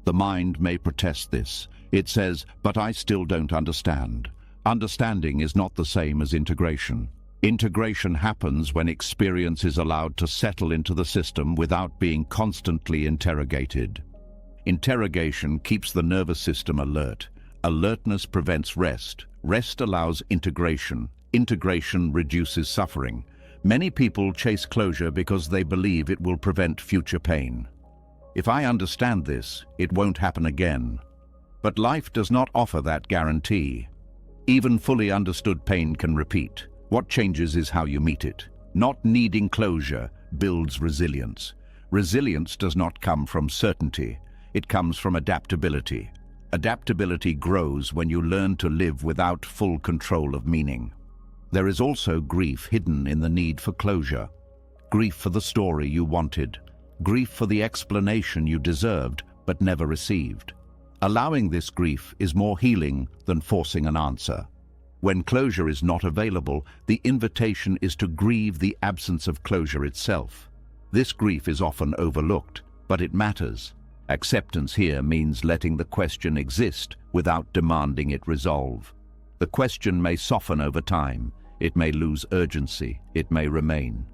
The mind may protest this. It says, "But I still don't understand." Understanding is not the same as integration. Integration happens when experience is allowed to settle into the system without being constantly interrogated. Interrogation keeps the nervous system alert. Alertness prevents rest. Rest allows integration. Integration reduces suffering. Many people chase closure because they believe it will prevent future pain. If I understand this, it won't happen again. But life does not offer that guarantee. Even fully understood pain can repeat. What changes is how you meet it. Not needing closure builds resilience. Resilience does not come from certainty. It comes from adaptability. Adaptability grows when you learn to live without full control of meaning. There is also grief hidden in the need for closure. Grief for the story you wanted. Grief for the explanation you deserved but never received. Allowing this grief is more healing than forcing an answer. When closure is not available, the invitation is to grieve the absence of closure itself. This grief is often overlooked, but it matters. Acceptance here means letting the question exist without demanding it resolve. The question may soften over time. It may lose urgency. It may remain.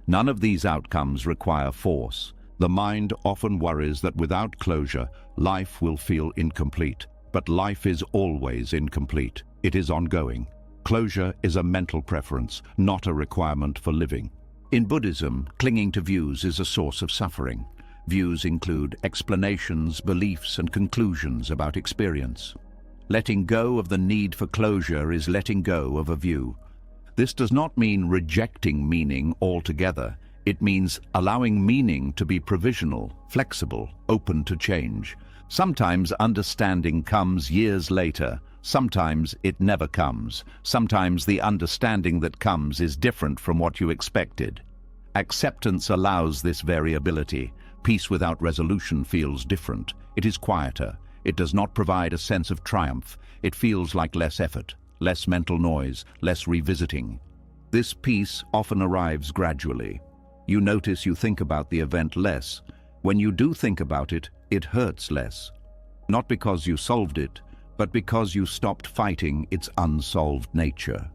None of these outcomes require force. The mind often worries that without closure, life will feel incomplete. But life is always incomplete. It is ongoing. Closure is a mental preference, not a requirement for living. In Buddhism, clinging to views is a source of suffering. Views include explanations, beliefs, and conclusions about experience. Letting go of the need for closure is letting go of a view. This does not mean rejecting meaning altogether. It means allowing meaning to be provisional, flexible, open to change. Sometimes understanding comes years later. Sometimes it never comes. Sometimes the understanding that comes is different from what you expected. Acceptance allows this variability. Peace without resolution feels different. It is quieter. It does not provide a sense of triumph. It feels like less effort, less mental noise, less revisiting. This peace often arrives gradually. You notice you think about the event less. When you do think about it, it hurts less. Not because you solved it, but because you stopped fighting its unsolved nature.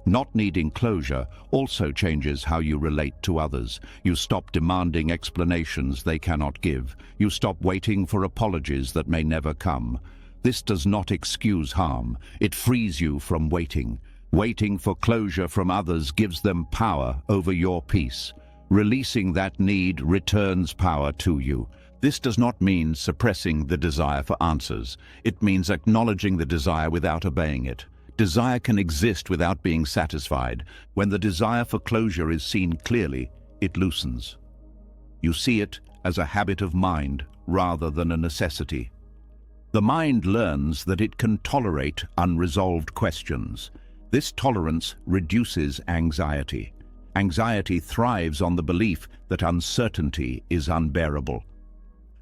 Not needing closure also changes how you relate to others. You stop demanding explanations they cannot give. You stop waiting for apologies that may never come. This does not excuse harm. It frees you from waiting. Waiting for closure from others gives them power over your peace. Releasing that need returns power to you. This does not mean suppressing the desire for answers. It means acknowledging the desire without obeying it. Desire can exist without being satisfied. When the desire for closure is seen clearly, it loosens. You see it as a habit of mind rather than a necessity. The mind learns that it can tolerate unresolved questions. This tolerance reduces anxiety. Anxiety thrives on the belief that uncertainty is unbearable.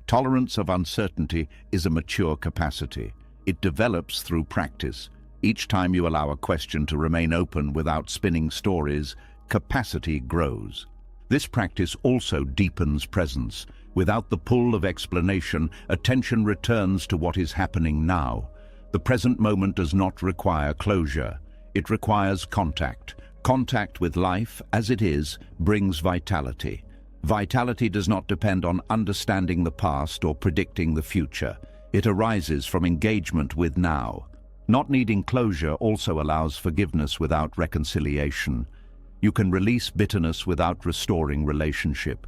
Tolerance of uncertainty is a mature capacity. It develops through practice. Each time you allow a question to remain open without spinning stories, capacity grows. This practice also deepens presence. Without the pull of explanation, attention returns to what is happening now. The present moment does not require closure. It requires contact. Contact with life as it is brings vitality. Vitality does not depend on understanding the past or predicting the future. It arises from engagement with now. Not needing closure also allows forgiveness without reconciliation. You can release bitterness without restoring relationship.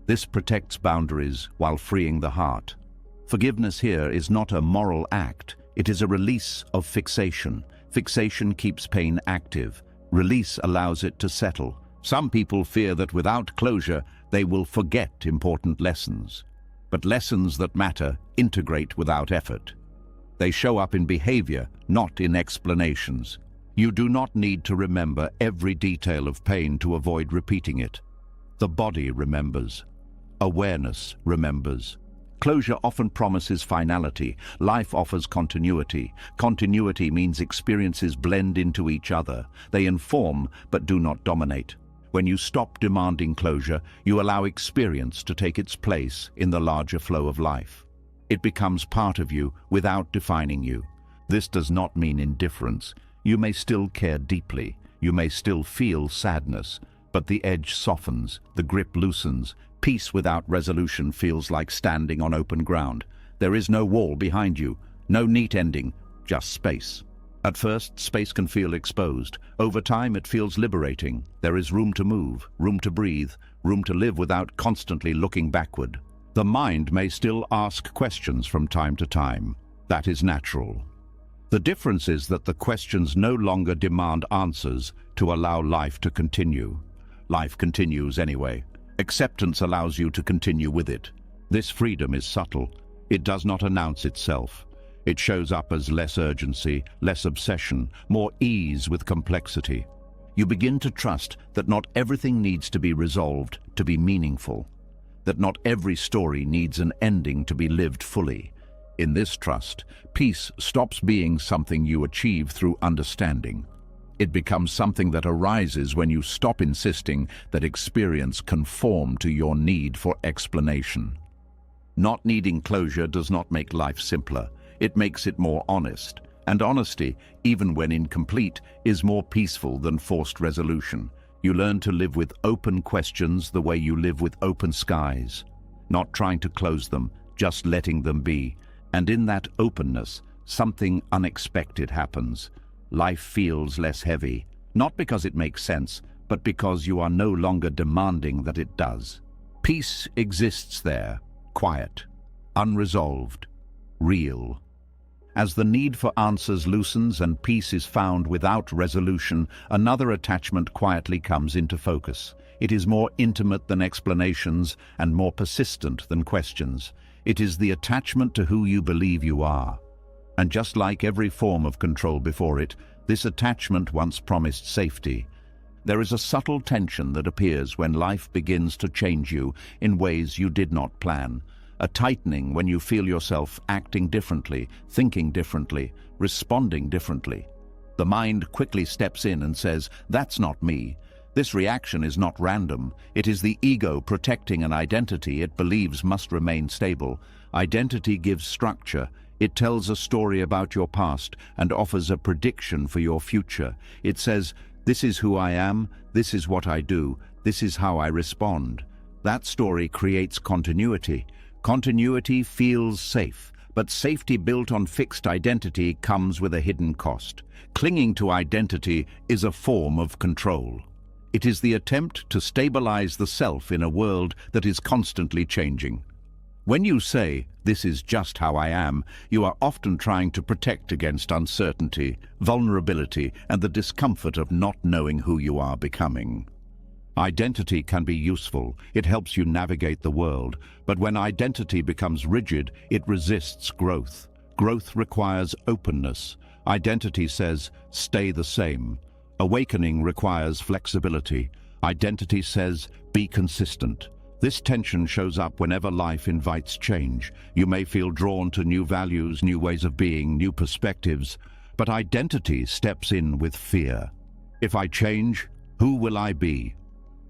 This protects boundaries while freeing the heart. Forgiveness here is not a moral act, it is a release of fixation. Fixation keeps pain active. Release allows it to settle. Some people fear that without closure, they will forget important lessons. But lessons that matter integrate without effort. They show up in behavior, not in explanations. You do not need to remember every detail of pain to avoid repeating it. The body remembers. Awareness remembers. Closure often promises finality. Life offers continuity. Continuity means experiences blend into each other. They inform, but do not dominate. When you stop demanding closure, you allow experience to take its place in the larger flow of life. It becomes part of you without defining you. This does not mean indifference. You may still care deeply. You may still feel sadness, but the edge softens, the grip loosens. Peace without resolution feels like standing on open ground. There is no wall behind you, no neat ending, just space. At first, space can feel exposed. Over time, it feels liberating. There is room to move, room to breathe, room to live without constantly looking backward. The mind may still ask questions from time to time. That is natural. The difference is that the questions no longer demand answers to allow life to continue. Life continues anyway. Acceptance allows you to continue with it. This freedom is subtle. It does not announce itself. It shows up as less urgency, less obsession, more ease with complexity. You begin to trust that not everything needs to be resolved to be meaningful, that not every story needs an ending to be lived fully. In this trust, peace stops being something you achieve through understanding. It becomes something that arises when you stop insisting that experience conform to your need for explanation. Not needing closure does not make life simpler. It makes it more honest. And honesty, even when incomplete, is more peaceful than forced resolution. You learn to live with open questions the way you live with open skies. Not trying to close them, just letting them be. And in that openness, something unexpected happens. Life feels less heavy, not because it makes sense, but because you are no longer demanding that it does. Peace exists there, quiet, unresolved, real. As the need for answers loosens and peace is found without resolution, another attachment quietly comes into focus. It is more intimate than explanations and more persistent than questions. It is the attachment to who you believe you are. And just like every form of control before it, this attachment once promised safety. There is a subtle tension that appears when life begins to change you in ways you did not plan. A tightening when you feel yourself acting differently, thinking differently, responding differently. The mind quickly steps in and says, "That's not me." This reaction is not random. It is the ego protecting an identity it believes must remain stable. Identity gives structure. It tells a story about your past and offers a prediction for your future. It says, "This is who I am, this is what I do, this is how I respond." That story creates continuity. Continuity feels safe, but safety built on fixed identity comes with a hidden cost. Clinging to identity is a form of control. It is the attempt to stabilize the self in a world that is constantly changing. When you say, "This is just how I am," you are often trying to protect against uncertainty, vulnerability, and the discomfort of not knowing who you are becoming. Identity can be useful. It helps you navigate the world. But when identity becomes rigid, it resists growth. Growth requires openness. Identity says, "Stay the same." Awakening requires flexibility. Identity says, "Be consistent." This tension shows up whenever life invites change. You may feel drawn to new values, new ways of being, new perspectives, but identity steps in with fear. If I change, who will I be?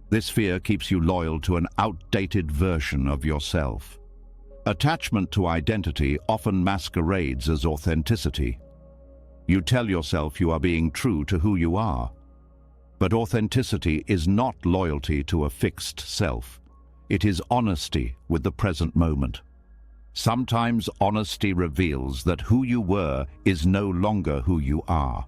This fear keeps you loyal to an outdated version of yourself. Attachment to identity often masquerades as authenticity. You tell yourself you are being true to who you are. But authenticity is not loyalty to a fixed self. It is honesty with the present moment. Sometimes honesty reveals that who you were is no longer who you are.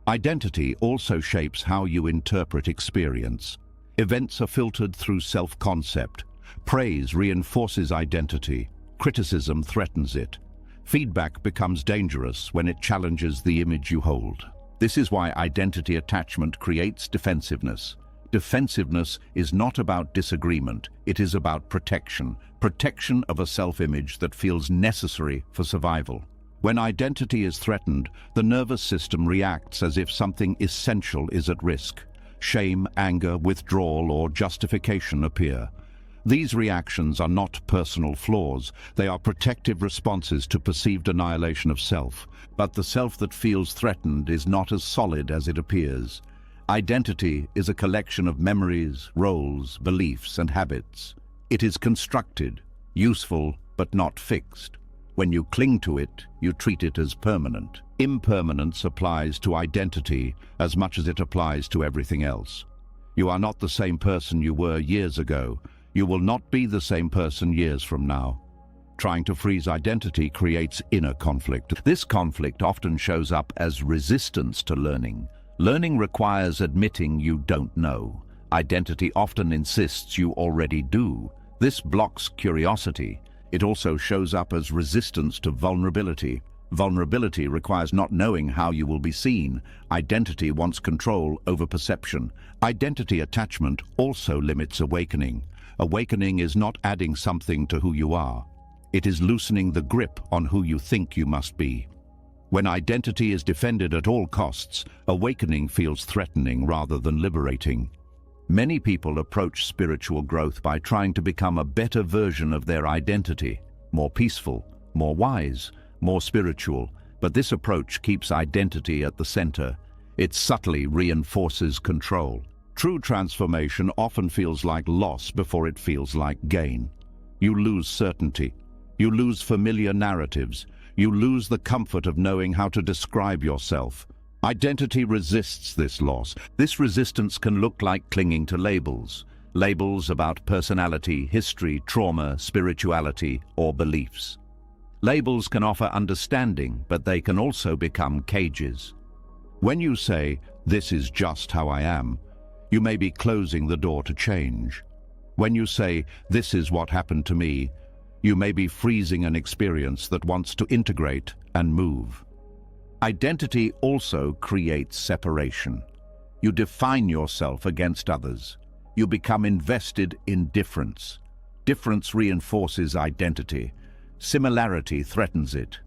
Identity also shapes how you interpret experience. Events are filtered through self-concept. Praise reinforces identity. Criticism threatens it. Feedback becomes dangerous when it challenges the image you hold. This is why identity attachment creates defensiveness. Defensiveness is not about disagreement, it is about protection. Protection of a self-image that feels necessary for survival. When identity is threatened, the nervous system reacts as if something essential is at risk. Shame, anger, withdrawal, or justification appear. These reactions are not personal flaws, they are protective responses to perceived annihilation of self. But the self that feels threatened is not as solid as it appears. Identity is a collection of memories, roles, beliefs, and habits. It is constructed, useful, but not fixed. When you cling to it, you treat it as permanent. Impermanence applies to identity as much as it applies to everything else. You are not the same person you were years ago. You will not be the same person years from now. Trying to freeze identity creates inner conflict. This conflict often shows up as resistance to learning. Learning requires admitting you don't know. Identity often insists you already do. This blocks curiosity. It also shows up as resistance to vulnerability. Vulnerability requires not knowing how you will be seen. Identity wants control over perception. Identity attachment also limits awakening. Awakening is not adding something to who you are. It is loosening the grip on who you think you must be. When identity is defended at all costs, awakening feels threatening rather than liberating. Many people approach spiritual growth by trying to become a better version of their identity, more peaceful, more wise, more spiritual, but this approach keeps identity at the center. It subtly reinforces control. True transformation often feels like loss before it feels like gain. You lose certainty. You lose familiar narratives. You lose the comfort of knowing how to describe yourself. Identity resists this loss. This resistance can look like clinging to labels. Labels about personality, history, trauma, spirituality, or beliefs. Labels can offer understanding, but they can also become cages. When you say, "This is just how I am," you may be closing the door to change. When you say, "This is what happened to me," you may be freezing an experience that wants to integrate and move. Identity also creates separation. You define yourself against others. You become invested in difference. Difference reinforces identity. Similarity threatens it.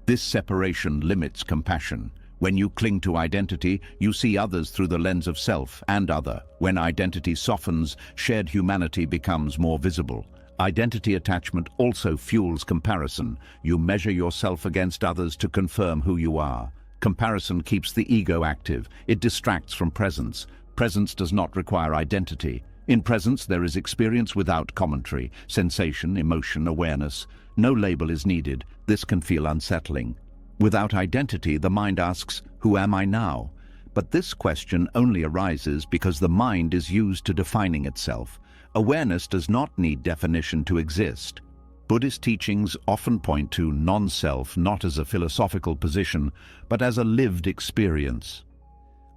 This separation limits compassion. When you cling to identity, you see others through the lens of self and other. When identity softens, shared humanity becomes more visible. Identity attachment also fuels comparison. You measure yourself against others to confirm who you are. Comparison keeps the ego active. It distracts from presence. Presence does not require identity. In presence, there is experience without commentary, sensation, emotion, awareness. No label is needed. This can feel unsettling. Without identity, the mind asks, "Who am I now?" But this question only arises because the mind is used to defining itself. Awareness does not need definition to exist. Buddhist teachings often point to non-self not as a philosophical position, but as a lived experience.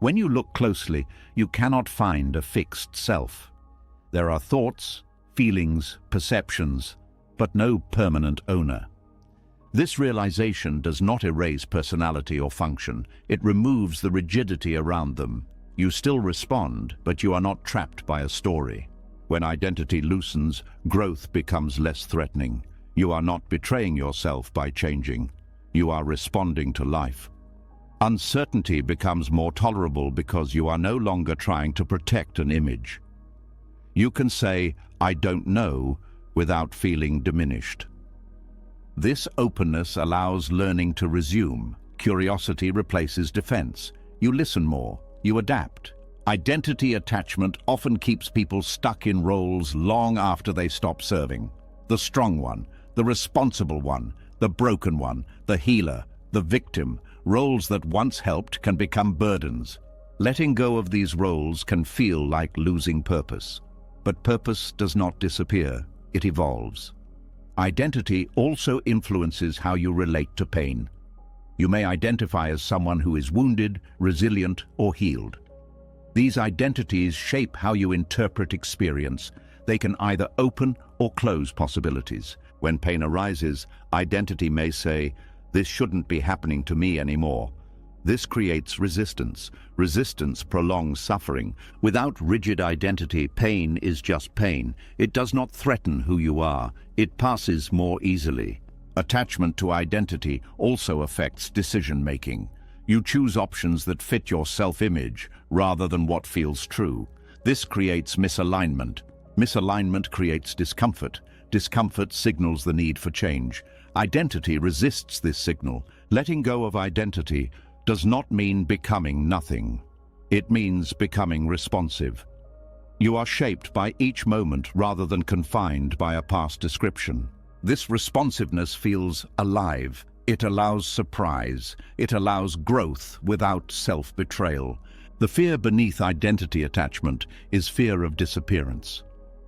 When you look closely, you cannot find a fixed self. There are thoughts, feelings, perceptions, but no permanent owner. This realization does not erase personality or function. It removes the rigidity around them. You still respond, but you are not trapped by a story. When identity loosens, growth becomes less threatening. You are not betraying yourself by changing. You are responding to life. Uncertainty becomes more tolerable because you are no longer trying to protect an image. You can say, "I don't know," without feeling diminished. This openness allows learning to resume. Curiosity replaces defense. You listen more. You adapt. Identity attachment often keeps people stuck in roles long after they stop serving. The strong one, the responsible one, the broken one, the healer, the victim. Roles that once helped can become burdens. Letting go of these roles can feel like losing purpose. But purpose does not disappear, it evolves. Identity also influences how you relate to pain. You may identify as someone who is wounded, resilient, or healed. These identities shape how you interpret experience. They can either open or close possibilities. When pain arises, identity may say, "This shouldn't be happening to me anymore." This creates resistance. Resistance prolongs suffering. Without rigid identity, pain is just pain. It does not threaten who you are. It passes more easily. Attachment to identity also affects decision-making. You choose options that fit your self-image rather than what feels true. This creates misalignment. Misalignment creates discomfort. Discomfort signals the need for change. Identity resists this signal. Letting go of identity does not mean becoming nothing. It means becoming responsive. You are shaped by each moment rather than confined by a past description. This responsiveness feels alive. It allows surprise. It allows growth without self-betrayal. The fear beneath identity attachment is fear of disappearance.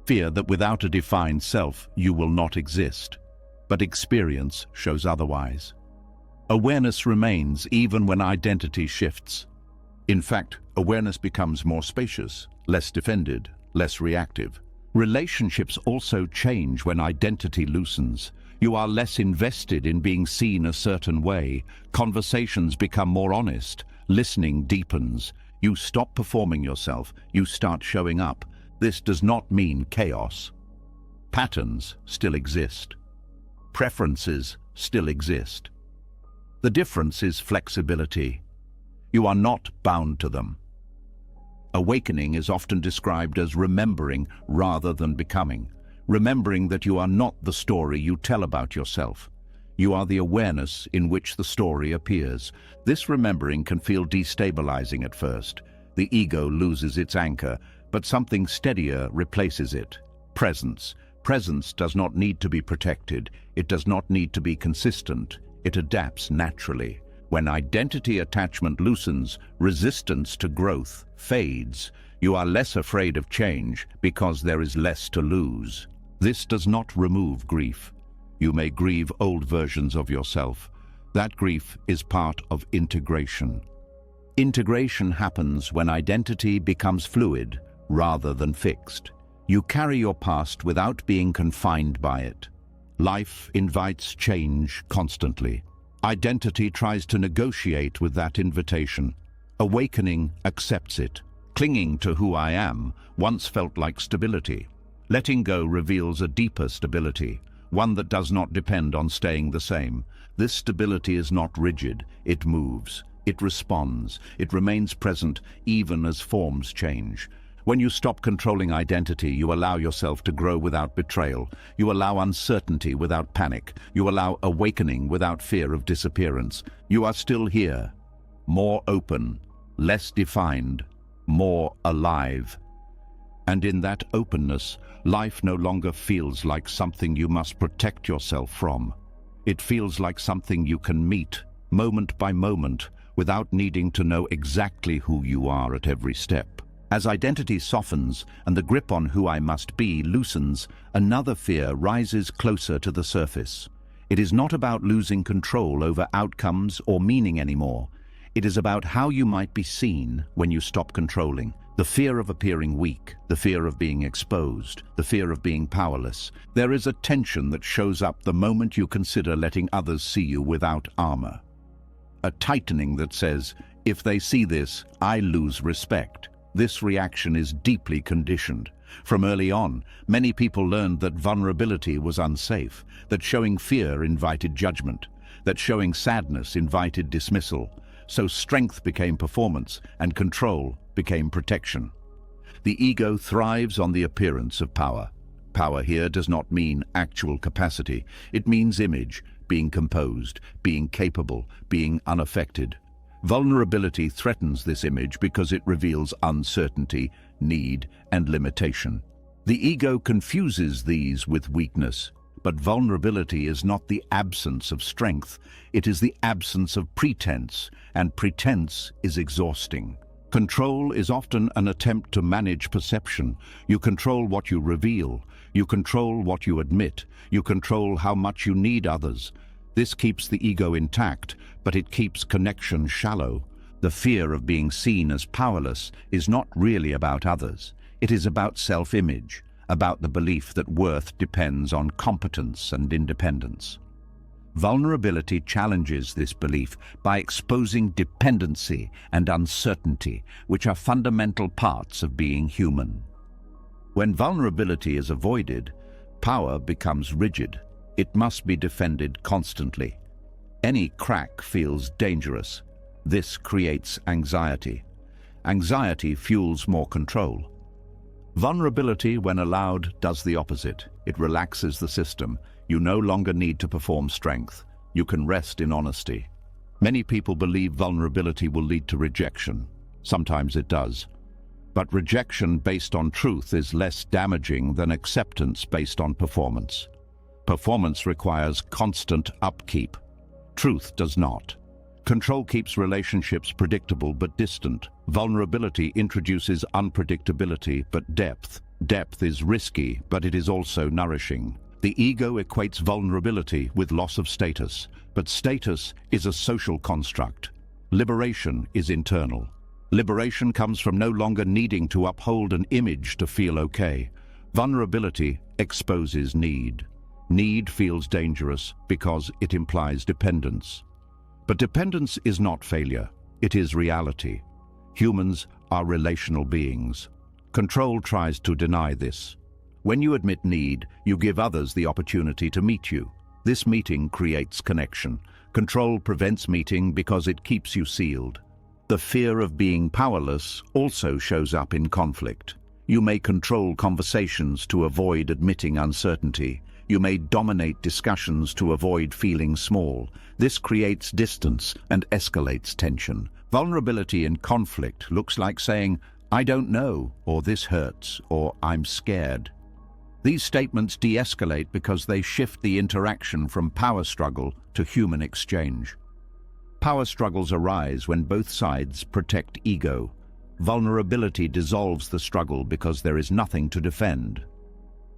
Fear that without a defined self, you will not exist. But experience shows otherwise. Awareness remains even when identity shifts. In fact, awareness becomes more spacious, less defended, less reactive. Relationships also change when identity loosens. You are less invested in being seen a certain way. Conversations become more honest. Listening deepens. You stop performing yourself. You start showing up. This does not mean chaos. Patterns still exist. Preferences still exist. The difference is flexibility. You are not bound to them. Awakening is often described as remembering rather than becoming. Remembering that you are not the story you tell about yourself. You are the awareness in which the story appears. This remembering can feel destabilizing at first. The ego loses its anchor, but something steadier replaces it. Presence. Presence does not need to be protected. It does not need to be consistent. It adapts naturally. When identity attachment loosens, resistance to growth fades. You are less afraid of change because there is less to lose. This does not remove grief. You may grieve old versions of yourself. That grief is part of integration. Integration happens when identity becomes fluid rather than fixed. You carry your past without being confined by it. Life invites change constantly. Identity tries to negotiate with that invitation. Awakening accepts it. Clinging to who I am once felt like stability. Letting go reveals a deeper stability, one that does not depend on staying the same. This stability is not rigid. It moves. It responds. It remains present even as forms change. When you stop controlling identity, you allow yourself to grow without betrayal. You allow uncertainty without panic. You allow awakening without fear of disappearance. You are still here, more open, less defined, more alive. And in that openness, life no longer feels like something you must protect yourself from. It feels like something you can meet, moment by moment, without needing to know exactly who you are at every step. As identity softens and the grip on who I must be loosens, another fear rises closer to the surface. It is not about losing control over outcomes or meaning anymore. It is about how you might be seen when you stop controlling. The fear of appearing weak, the fear of being exposed, the fear of being powerless. There is a tension that shows up the moment you consider letting others see you without armor. A tightening that says, if they see this, I lose respect. This reaction is deeply conditioned. From early on, many people learned that vulnerability was unsafe, that showing fear invited judgment, that showing sadness invited dismissal. So strength became performance and control became protection. The ego thrives on the appearance of power. Power here does not mean actual capacity. It means image, being composed, being capable, being unaffected. Vulnerability threatens this image because it reveals uncertainty, need, and limitation. The ego confuses these with weakness, but vulnerability is not the absence of strength. It is the absence of pretense, and pretense is exhausting. Control is often an attempt to manage perception. You control what you reveal. You control what you admit. You control how much you need others. This keeps the ego intact, but it keeps connection shallow. The fear of being seen as powerless is not really about others. It is about self-image, about the belief that worth depends on competence and independence. Vulnerability challenges this belief by exposing dependency and uncertainty, which are fundamental parts of being human. When vulnerability is avoided, power becomes rigid. It must be defended constantly. Any crack feels dangerous. This creates anxiety. Anxiety fuels more control. Vulnerability, when allowed, does the opposite. It relaxes the system. You no longer need to perform strength. You can rest in honesty. Many people believe vulnerability will lead to rejection. Sometimes it does. But rejection based on truth is less damaging than acceptance based on performance. Performance requires constant upkeep. Truth does not. Control keeps relationships predictable but distant. Vulnerability introduces unpredictability but depth. Depth is risky, but it is also nourishing. The ego equates vulnerability with loss of status, but status is a social construct. Liberation is internal. Liberation comes from no longer needing to uphold an image to feel okay. Vulnerability exposes need. Need feels dangerous because it implies dependence. But dependence is not failure. It is reality. Humans are relational beings. Control tries to deny this. When you admit need, you give others the opportunity to meet you. This meeting creates connection. Control prevents meeting because it keeps you sealed. The fear of being powerless also shows up in conflict. You may control conversations to avoid admitting uncertainty. You may dominate discussions to avoid feeling small. This creates distance and escalates tension. Vulnerability in conflict looks like saying, "I don't know," or "this hurts," or "I'm scared." These statements de-escalate because they shift the interaction from power struggle to human exchange. Power struggles arise when both sides protect ego. Vulnerability dissolves the struggle because there is nothing to defend.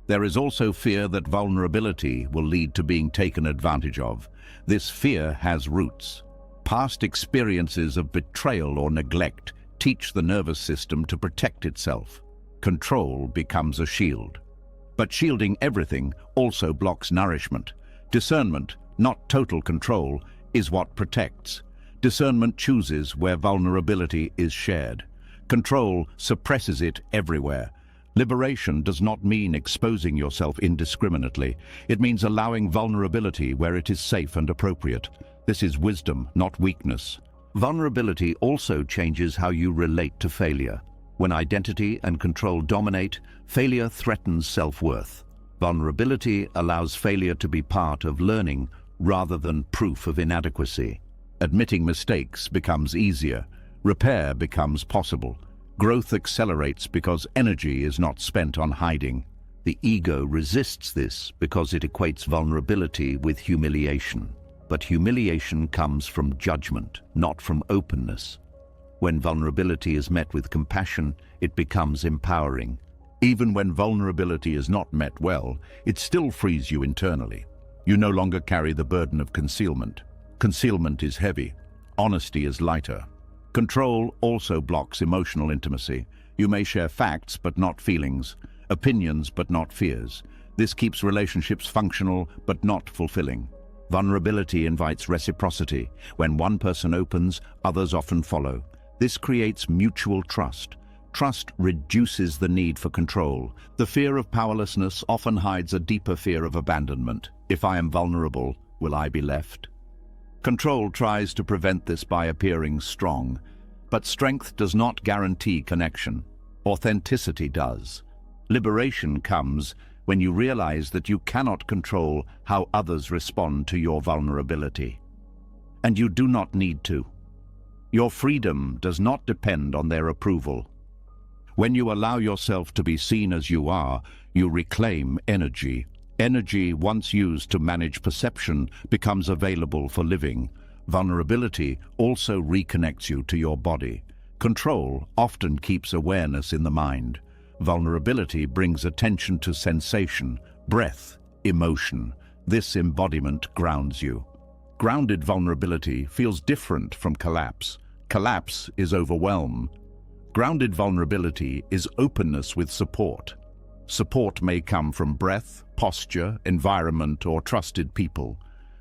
There is also fear that vulnerability will lead to being taken advantage of. This fear has roots. Past experiences of betrayal or neglect teach the nervous system to protect itself. Control becomes a shield. But shielding everything also blocks nourishment. Discernment, not total control, is what protects. Discernment chooses where vulnerability is shared. Control suppresses it everywhere. Liberation does not mean exposing yourself indiscriminately. It means allowing vulnerability where it is safe and appropriate. This is wisdom, not weakness. Vulnerability also changes how you relate to failure. When identity and control dominate, failure threatens self-worth. Vulnerability allows failure to be part of learning rather than proof of inadequacy. Admitting mistakes becomes easier. Repair becomes possible. Growth accelerates because energy is not spent on hiding. The ego resists this because it equates vulnerability with humiliation. But humiliation comes from judgment, not from openness. When vulnerability is met with compassion, it becomes empowering. Even when vulnerability is not met well, it still frees you internally. You no longer carry the burden of concealment. Concealment is heavy. Honesty is lighter. Control also blocks emotional intimacy. You may share facts but not feelings, opinions but not fears. This keeps relationships functional but not fulfilling. Vulnerability invites reciprocity. When one person opens, others often follow. This creates mutual trust. Trust reduces the need for control. The fear of powerlessness often hides a deeper fear of abandonment. If I am vulnerable, will I be left? Control tries to prevent this by appearing strong, but strength does not guarantee connection. Authenticity does. Liberation comes when you realize that you cannot control how others respond to your vulnerability. And you do not need to. Your freedom does not depend on their approval. When you allow yourself to be seen as you are, you reclaim energy. Energy, once used to manage perception, becomes available for living. Vulnerability also reconnects you to your body. Control often keeps awareness in the mind. Vulnerability brings attention to sensation, breath, emotion. This embodiment grounds you. Grounded vulnerability feels different from collapse. Collapse is overwhelm. Grounded vulnerability is openness with support. Support may come from breath, posture, environment, or trusted people.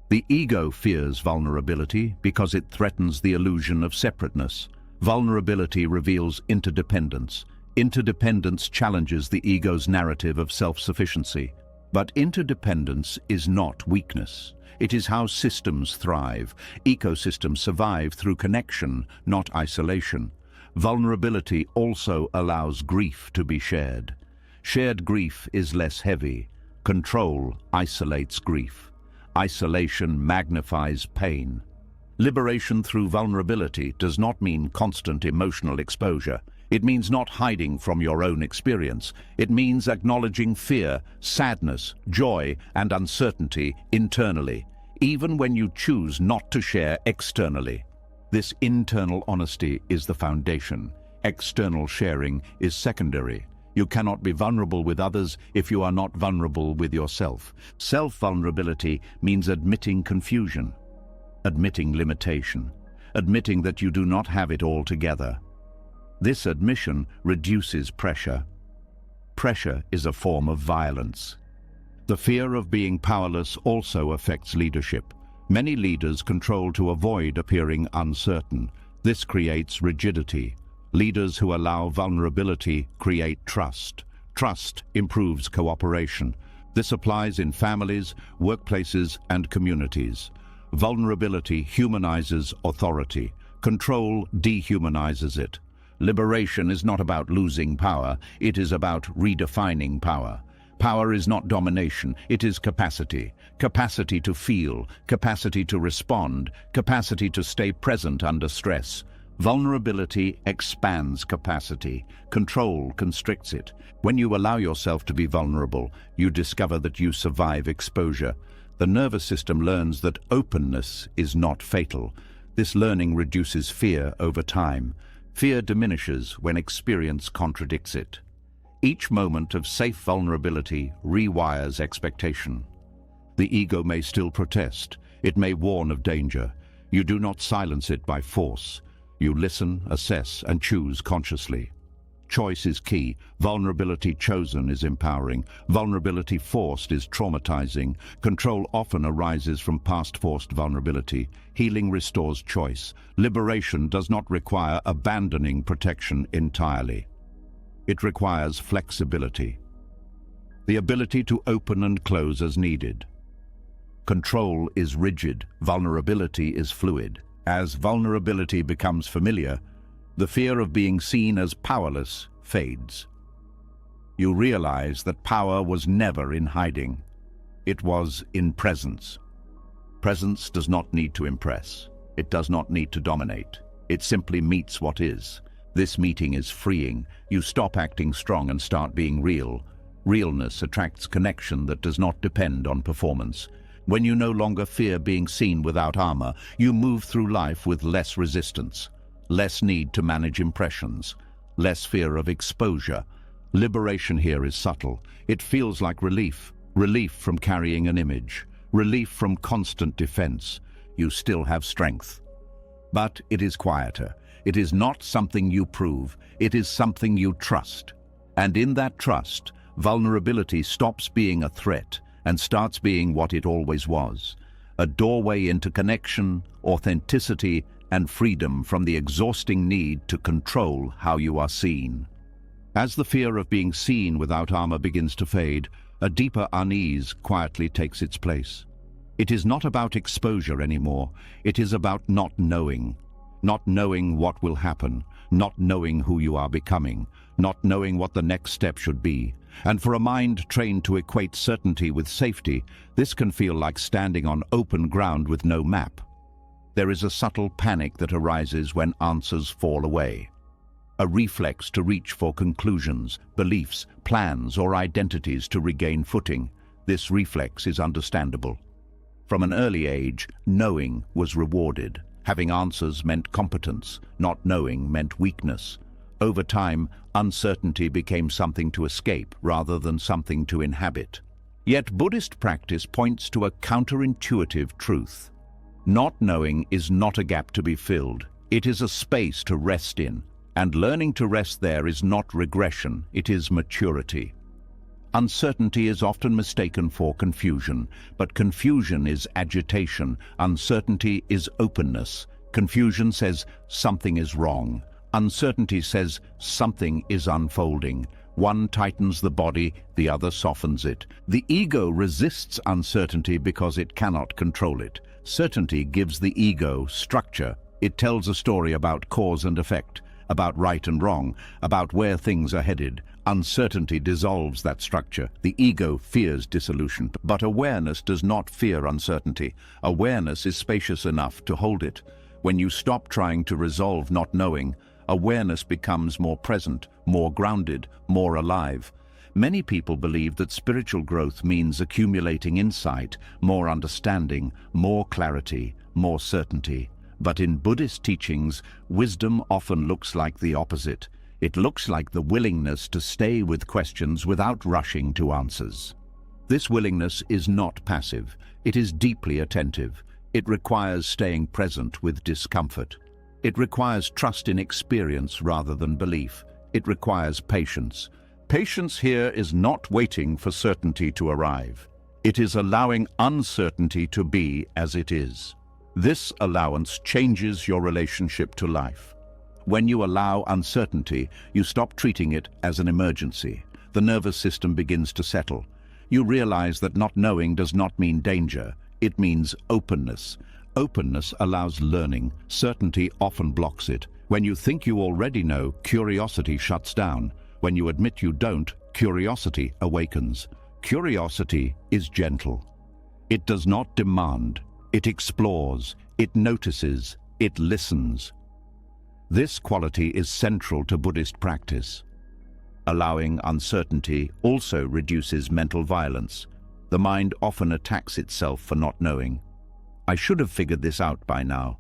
The ego fears vulnerability because it threatens the illusion of separateness. Vulnerability reveals interdependence. Interdependence challenges the ego's narrative of self-sufficiency. But interdependence is not weakness. It is how systems thrive. Ecosystems survive through connection, not isolation. Vulnerability also allows grief to be shared. Shared grief is less heavy. Control isolates grief. Isolation magnifies pain. Liberation through vulnerability does not mean constant emotional exposure. It means not hiding from your own experience. It means acknowledging fear, sadness, joy, and uncertainty internally, even when you choose not to share externally. This internal honesty is the foundation. External sharing is secondary. You cannot be vulnerable with others if you are not vulnerable with yourself. Self-vulnerability means admitting confusion, admitting limitation, admitting that you do not have it all together. This admission reduces pressure. Pressure is a form of violence. The fear of being powerless also affects leadership. Many leaders control to avoid appearing uncertain. This creates rigidity. Leaders who allow vulnerability create trust. Trust improves cooperation. This applies in families, workplaces, and communities. Vulnerability humanizes authority. Control dehumanizes it. Liberation is not about losing power, it is about redefining power. Power is not domination, it is capacity. Capacity to feel, capacity to respond, capacity to stay present under stress. Vulnerability expands capacity. Control constricts it. When you allow yourself to be vulnerable, you discover that you survive exposure. The nervous system learns that openness is not fatal. This learning reduces fear over time. Fear diminishes when experience contradicts it. Each moment of safe vulnerability rewires expectation. The ego may still protest. It may warn of danger. You do not silence it by force. You listen, assess, and choose consciously. Choice is key. Vulnerability chosen is empowering. Vulnerability forced is traumatizing. Control often arises from past forced vulnerability. Healing restores choice. Liberation does not require abandoning protection entirely. It requires flexibility. The ability to open and close as needed. Control is rigid. Vulnerability is fluid. As vulnerability becomes familiar, the fear of being seen as powerless fades. You realize that power was never in hiding. It was in presence. Presence does not need to impress. It does not need to dominate. It simply meets what is. This meeting is freeing. You stop acting strong and start being real. Realness attracts connection that does not depend on performance. When you no longer fear being seen without armor, you move through life with less resistance. Less need to manage impressions, less fear of exposure. Liberation here is subtle. It feels like relief. Relief from carrying an image. Relief from constant defense. You still have strength. But it is quieter. It is not something you prove. It is something you trust. And in that trust, vulnerability stops being a threat and starts being what it always was. A doorway into connection, authenticity, and freedom from the exhausting need to control how you are seen. As the fear of being seen without armor begins to fade, a deeper unease quietly takes its place. It is not about exposure anymore. It is about not knowing what will happen, not knowing who you are becoming, not knowing what the next step should be. And for a mind trained to equate certainty with safety, this can feel like standing on open ground with no map. There is a subtle panic that arises when answers fall away. A reflex to reach for conclusions, beliefs, plans, or identities to regain footing. This reflex is understandable. From an early age, knowing was rewarded. Having answers meant competence. Not knowing meant weakness. Over time, Uncertainty became something to escape rather than something to inhabit. Yet Buddhist practice points to a counterintuitive truth. Not knowing is not a gap to be filled. It is a space to rest in, and learning to rest there is not regression, it is maturity. Uncertainty is often mistaken for confusion, but confusion is agitation. Uncertainty is openness. Confusion says something is wrong. Uncertainty says something is unfolding. One tightens the body, the other softens it. The ego resists uncertainty because it cannot control it. Certainty gives the ego structure. It tells a story about cause and effect, about right and wrong, about where things are headed. Uncertainty dissolves that structure. The ego fears dissolution, but awareness does not fear uncertainty. Awareness is spacious enough to hold it. When you stop trying to resolve not knowing, awareness becomes more present, more grounded, more alive. Many people believe that spiritual growth means accumulating insight, more understanding, more clarity, more certainty. But in Buddhist teachings, wisdom often looks like the opposite. It looks like the willingness to stay with questions without rushing to answers. This willingness is not passive. It is deeply attentive. It requires staying present with discomfort. It requires trust in experience rather than belief. It requires patience. Patience here is not waiting for certainty to arrive. It is allowing uncertainty to be as it is. This allowance changes your relationship to life. When you allow uncertainty, you stop treating it as an emergency. The nervous system begins to settle. You realize that not knowing does not mean danger. It means openness. Openness allows learning. Certainty often blocks it. When you think you already know, curiosity shuts down. When you admit you don't, curiosity awakens. Curiosity is gentle. It does not demand. It explores. It notices. It listens. This quality is central to Buddhist practice. Allowing uncertainty also reduces mental violence. The mind often attacks itself for not knowing. I should have figured this out by now.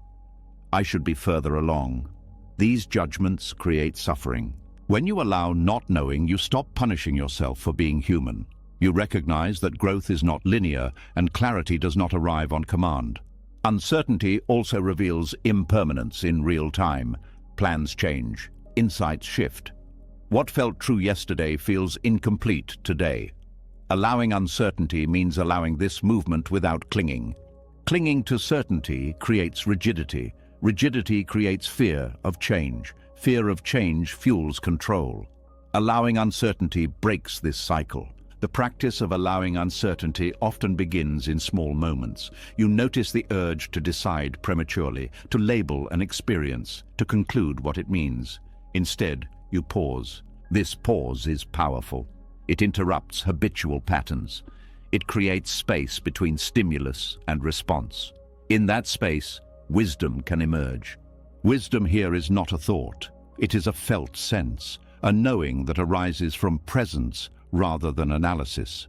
I should be further along. These judgments create suffering. When you allow not knowing, you stop punishing yourself for being human. You recognize that growth is not linear and clarity does not arrive on command. Uncertainty also reveals impermanence in real time. Plans change. Insights shift. What felt true yesterday feels incomplete today. Allowing uncertainty means allowing this movement without clinging. Clinging to certainty creates rigidity. Rigidity creates fear of change. Fear of change fuels control. Allowing uncertainty breaks this cycle. The practice of allowing uncertainty often begins in small moments. You notice the urge to decide prematurely, to label an experience, to conclude what it means. Instead, you pause. This pause is powerful. It interrupts habitual patterns. It creates space between stimulus and response. In that space, wisdom can emerge. Wisdom here is not a thought. It is a felt sense, a knowing that arises from presence rather than analysis.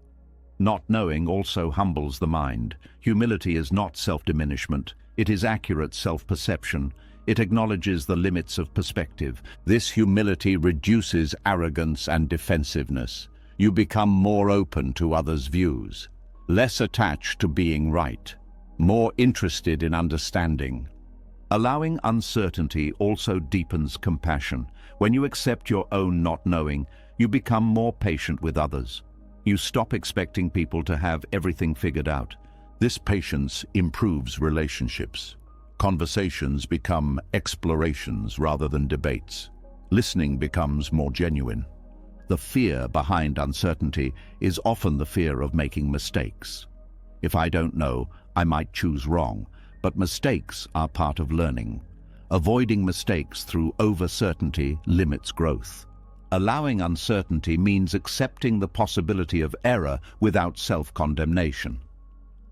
Not knowing also humbles the mind. Humility is not self-diminishment. It is accurate self-perception. It acknowledges the limits of perspective. This humility reduces arrogance and defensiveness. You become more open to others' views, less attached to being right, more interested in understanding. Allowing uncertainty also deepens compassion. When you accept your own not knowing, you become more patient with others. You stop expecting people to have everything figured out. This patience improves relationships. Conversations become explorations rather than debates. Listening becomes more genuine. The fear behind uncertainty is often the fear of making mistakes. If I don't know, I might choose wrong, but mistakes are part of learning. Avoiding mistakes through over-certainty limits growth. Allowing uncertainty means accepting the possibility of error without self-condemnation.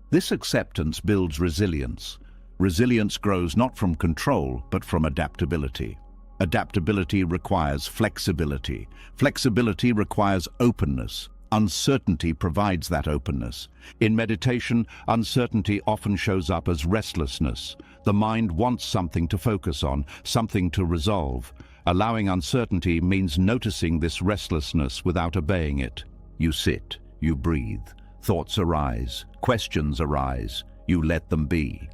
This acceptance builds resilience. Resilience grows not from control, but from adaptability. Adaptability requires flexibility. Flexibility requires openness. Uncertainty provides that openness. In meditation, uncertainty often shows up as restlessness. The mind wants something to focus on, something to resolve. Allowing uncertainty means noticing this restlessness without obeying it. You sit, you breathe, thoughts arise, questions arise, you let them be.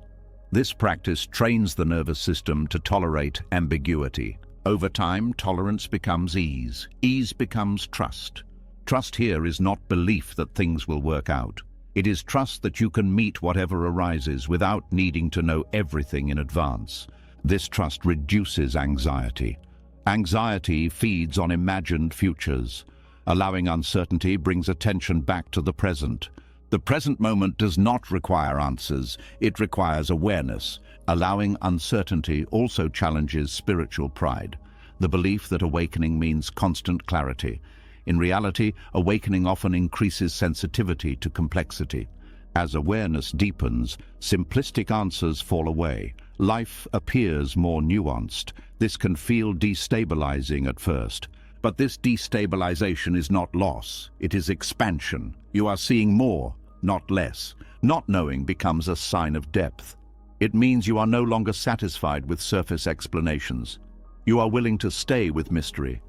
This practice trains the nervous system to tolerate ambiguity. Over time, tolerance becomes ease. Ease becomes trust. Trust here is not belief that things will work out. It is trust that you can meet whatever arises without needing to know everything in advance. This trust reduces anxiety. Anxiety feeds on imagined futures. Allowing uncertainty brings attention back to the present. The present moment does not require answers, it requires awareness. Allowing uncertainty also challenges spiritual pride, the belief that awakening means constant clarity. In reality, awakening often increases sensitivity to complexity. As awareness deepens, simplistic answers fall away. Life appears more nuanced. This can feel destabilizing at first. But this destabilization is not loss, it is expansion. You are seeing more, not less. Not knowing becomes a sign of depth. It means you are no longer satisfied with surface explanations. You are willing to stay with mystery.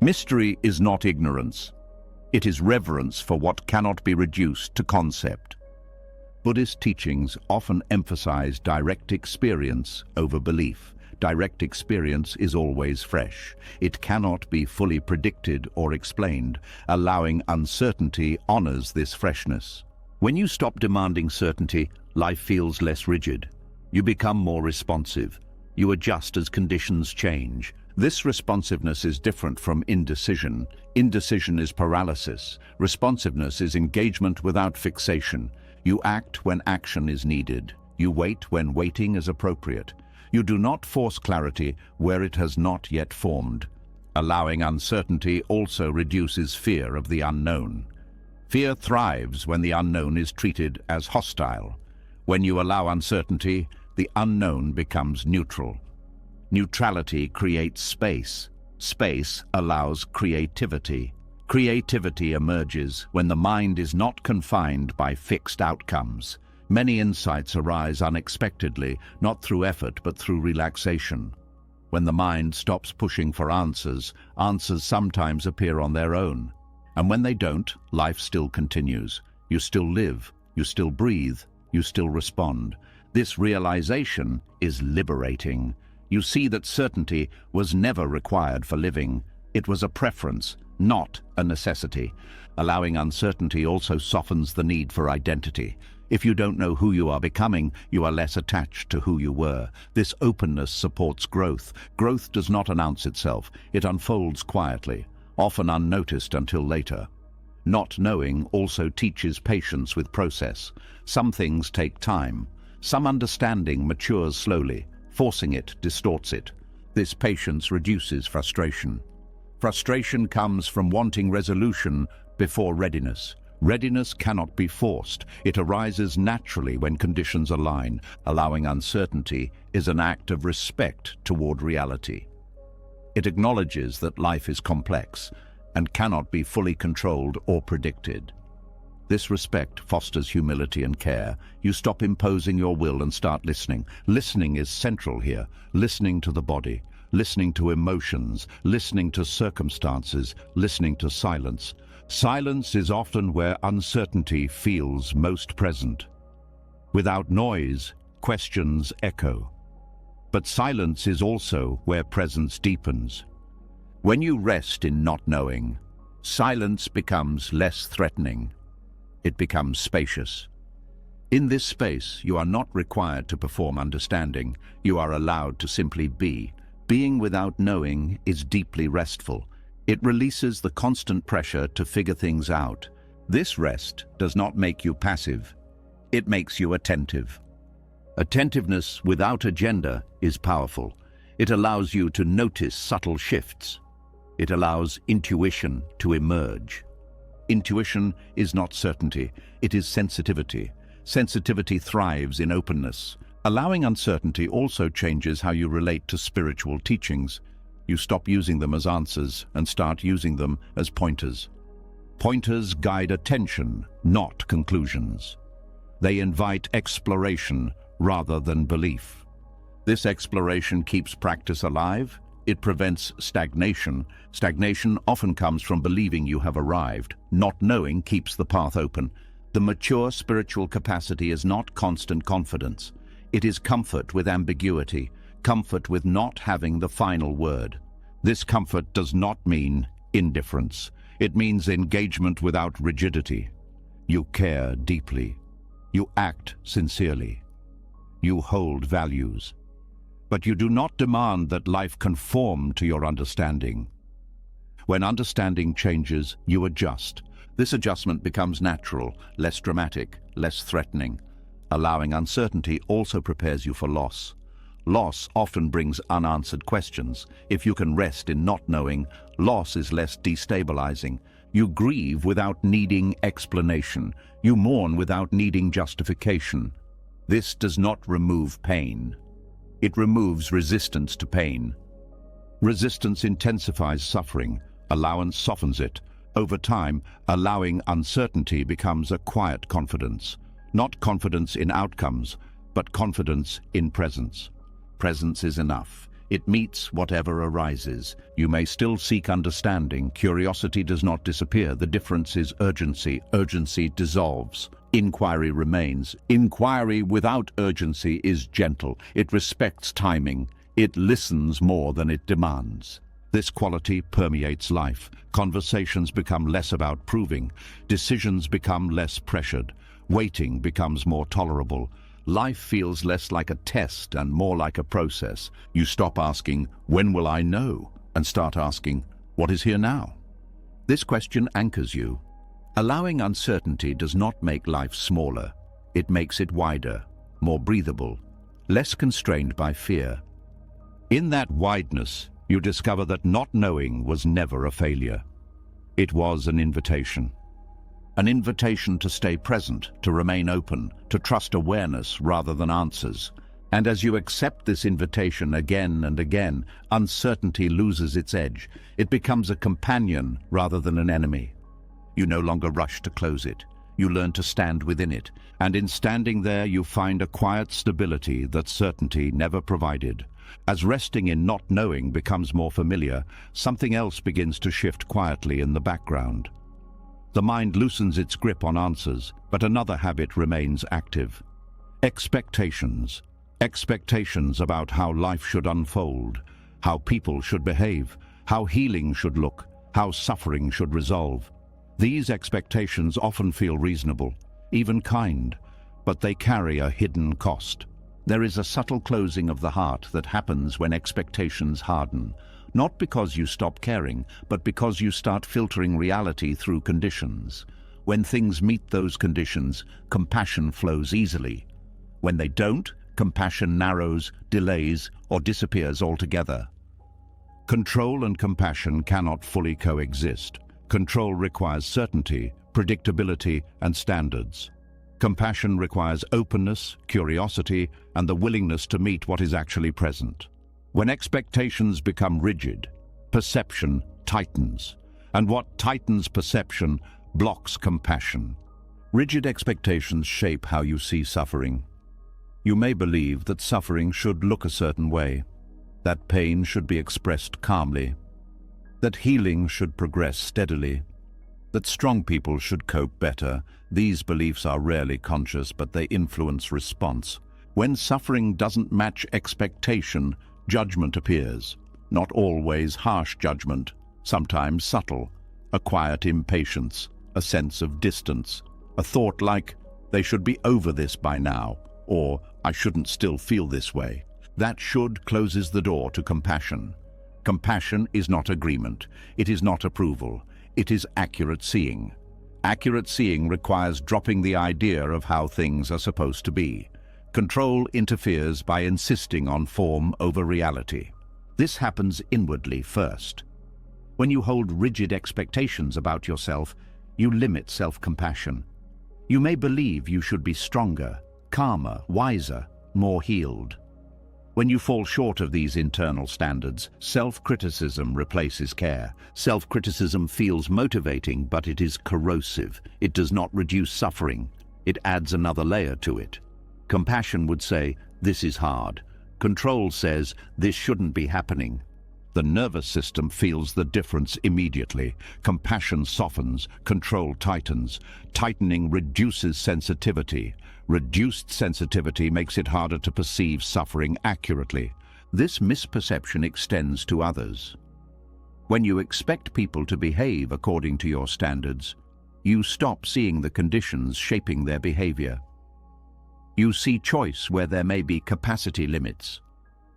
Mystery is not ignorance. It is reverence for what cannot be reduced to concept. Buddhist teachings often emphasize direct experience over belief. Direct experience is always fresh. It cannot be fully predicted or explained. Allowing uncertainty honors this freshness. When you stop demanding certainty, life feels less rigid. You become more responsive. You adjust as conditions change. This responsiveness is different from indecision. Indecision is paralysis. Responsiveness is engagement without fixation. You act when action is needed. You wait when waiting is appropriate. You do not force clarity where it has not yet formed. Allowing uncertainty also reduces fear of the unknown. Fear thrives when the unknown is treated as hostile. When you allow uncertainty, the unknown becomes neutral. Neutrality creates space. Space allows creativity. Creativity emerges when the mind is not confined by fixed outcomes. Many insights arise unexpectedly, not through effort but through relaxation. When the mind stops pushing for answers, answers sometimes appear on their own. And when they don't, life still continues. You still live, you still breathe, you still respond. This realization is liberating. You see that certainty was never required for living. It was a preference, not a necessity. Allowing uncertainty also softens the need for identity. If you don't know who you are becoming, you are less attached to who you were. This openness supports growth. Growth does not announce itself. It unfolds quietly, often unnoticed until later. Not knowing also teaches patience with process. Some things take time. Some understanding matures slowly. Forcing it distorts it. This patience reduces frustration. Frustration comes from wanting resolution before readiness. Readiness cannot be forced. It arises naturally when conditions align. Allowing uncertainty is an act of respect toward reality. It acknowledges that life is complex and cannot be fully controlled or predicted. This respect fosters humility and care. You stop imposing your will and start listening. Listening is central here. Listening to the body, listening to emotions, listening to circumstances, listening to silence. Silence is often where uncertainty feels most present. Without noise, questions echo. But silence is also where presence deepens. When you rest in not knowing, silence becomes less threatening. It becomes spacious. In this space, you are not required to perform understanding. You are allowed to simply be. Being without knowing is deeply restful. It releases the constant pressure to figure things out. This rest does not make you passive. It makes you attentive. Attentiveness without agenda is powerful. It allows you to notice subtle shifts. It allows intuition to emerge. Intuition is not certainty, it is sensitivity. Sensitivity thrives in openness. Allowing uncertainty also changes how you relate to spiritual teachings. You stop using them as answers and start using them as pointers. Pointers guide attention, not conclusions. They invite exploration rather than belief. This exploration keeps practice alive. it prevents stagnation. Stagnation often comes from believing you have arrived. Not knowing keeps the path open. The mature spiritual capacity is not constant confidence. It is comfort with ambiguity, comfort with not having the final word. This comfort does not mean indifference. It means engagement without rigidity. You care deeply. You act sincerely. You hold values. But you do not demand that life conform to your understanding. When understanding changes, you adjust. This adjustment becomes natural, less dramatic, less threatening. Allowing uncertainty also prepares you for loss. Loss often brings unanswered questions. If you can rest in not knowing, loss is less destabilizing. You grieve without needing explanation. You mourn without needing justification. This does not remove pain. It removes resistance to pain. Resistance intensifies suffering. Allowance softens it. Over time, allowing uncertainty becomes a quiet confidence. Not confidence in outcomes, but confidence in presence. Presence is enough. It meets whatever arises. You may still seek understanding. Curiosity does not disappear. The difference is urgency. Urgency dissolves. Inquiry remains. Inquiry without urgency is gentle. It respects timing. It listens more than it demands. This quality permeates life. Conversations become less about proving. Decisions become less pressured. Waiting becomes more tolerable. Life feels less like a test and more like a process. You stop asking, "When will I know?" and start asking, "What is here now?" This question anchors you. Allowing uncertainty does not make life smaller. It makes it wider, more breathable, less constrained by fear. In that wideness, you discover that not knowing was never a failure. It was an invitation. An invitation to stay present, to remain open, to trust awareness rather than answers. And as you accept this invitation again and again, uncertainty loses its edge. It becomes a companion rather than an enemy. You no longer rush to close it. You learn to stand within it. And in standing there, you find a quiet stability that certainty never provided. As resting in not knowing becomes more familiar, something else begins to shift quietly in the background. The mind loosens its grip on answers, but another habit remains active. Expectations. Expectations about how life should unfold, how people should behave, how healing should look, how suffering should resolve. These expectations often feel reasonable, even kind, but they carry a hidden cost. There is a subtle closing of the heart that happens when expectations harden, not because you stop caring, but because you start filtering reality through conditions. When things meet those conditions, compassion flows easily. When they don't, compassion narrows, delays, or disappears altogether. Control and compassion cannot fully coexist. Control requires certainty, predictability, and standards. Compassion requires openness, curiosity, and the willingness to meet what is actually present. When expectations become rigid, perception tightens, and what tightens perception blocks compassion. Rigid expectations shape how you see suffering. You may believe that suffering should look a certain way, that pain should be expressed calmly, that healing should progress steadily, that strong people should cope better. These beliefs are rarely conscious, but they influence response. When suffering doesn't match expectation, judgment appears. Not always harsh judgment, sometimes subtle, a quiet impatience, a sense of distance, a thought like, "They should be over this by now," or "I shouldn't still feel this way." That should closes the door to compassion. Compassion is not agreement. It is not approval. It is accurate seeing. Accurate seeing requires dropping the idea of how things are supposed to be. Control interferes by insisting on form over reality. This happens inwardly first. When you hold rigid expectations about yourself, you limit self-compassion. You may believe you should be stronger, calmer, wiser, more healed. When you fall short of these internal standards, self-criticism replaces care. Self-criticism feels motivating, but it is corrosive. It does not reduce suffering. It adds another layer to it. Compassion would say, "This is hard." Control says, "This shouldn't be happening." The nervous system feels the difference immediately. Compassion softens, control tightens. Tightening reduces sensitivity. Reduced sensitivity makes it harder to perceive suffering accurately. This misperception extends to others. When you expect people to behave according to your standards, you stop seeing the conditions shaping their behavior. You see choice where there may be capacity limits.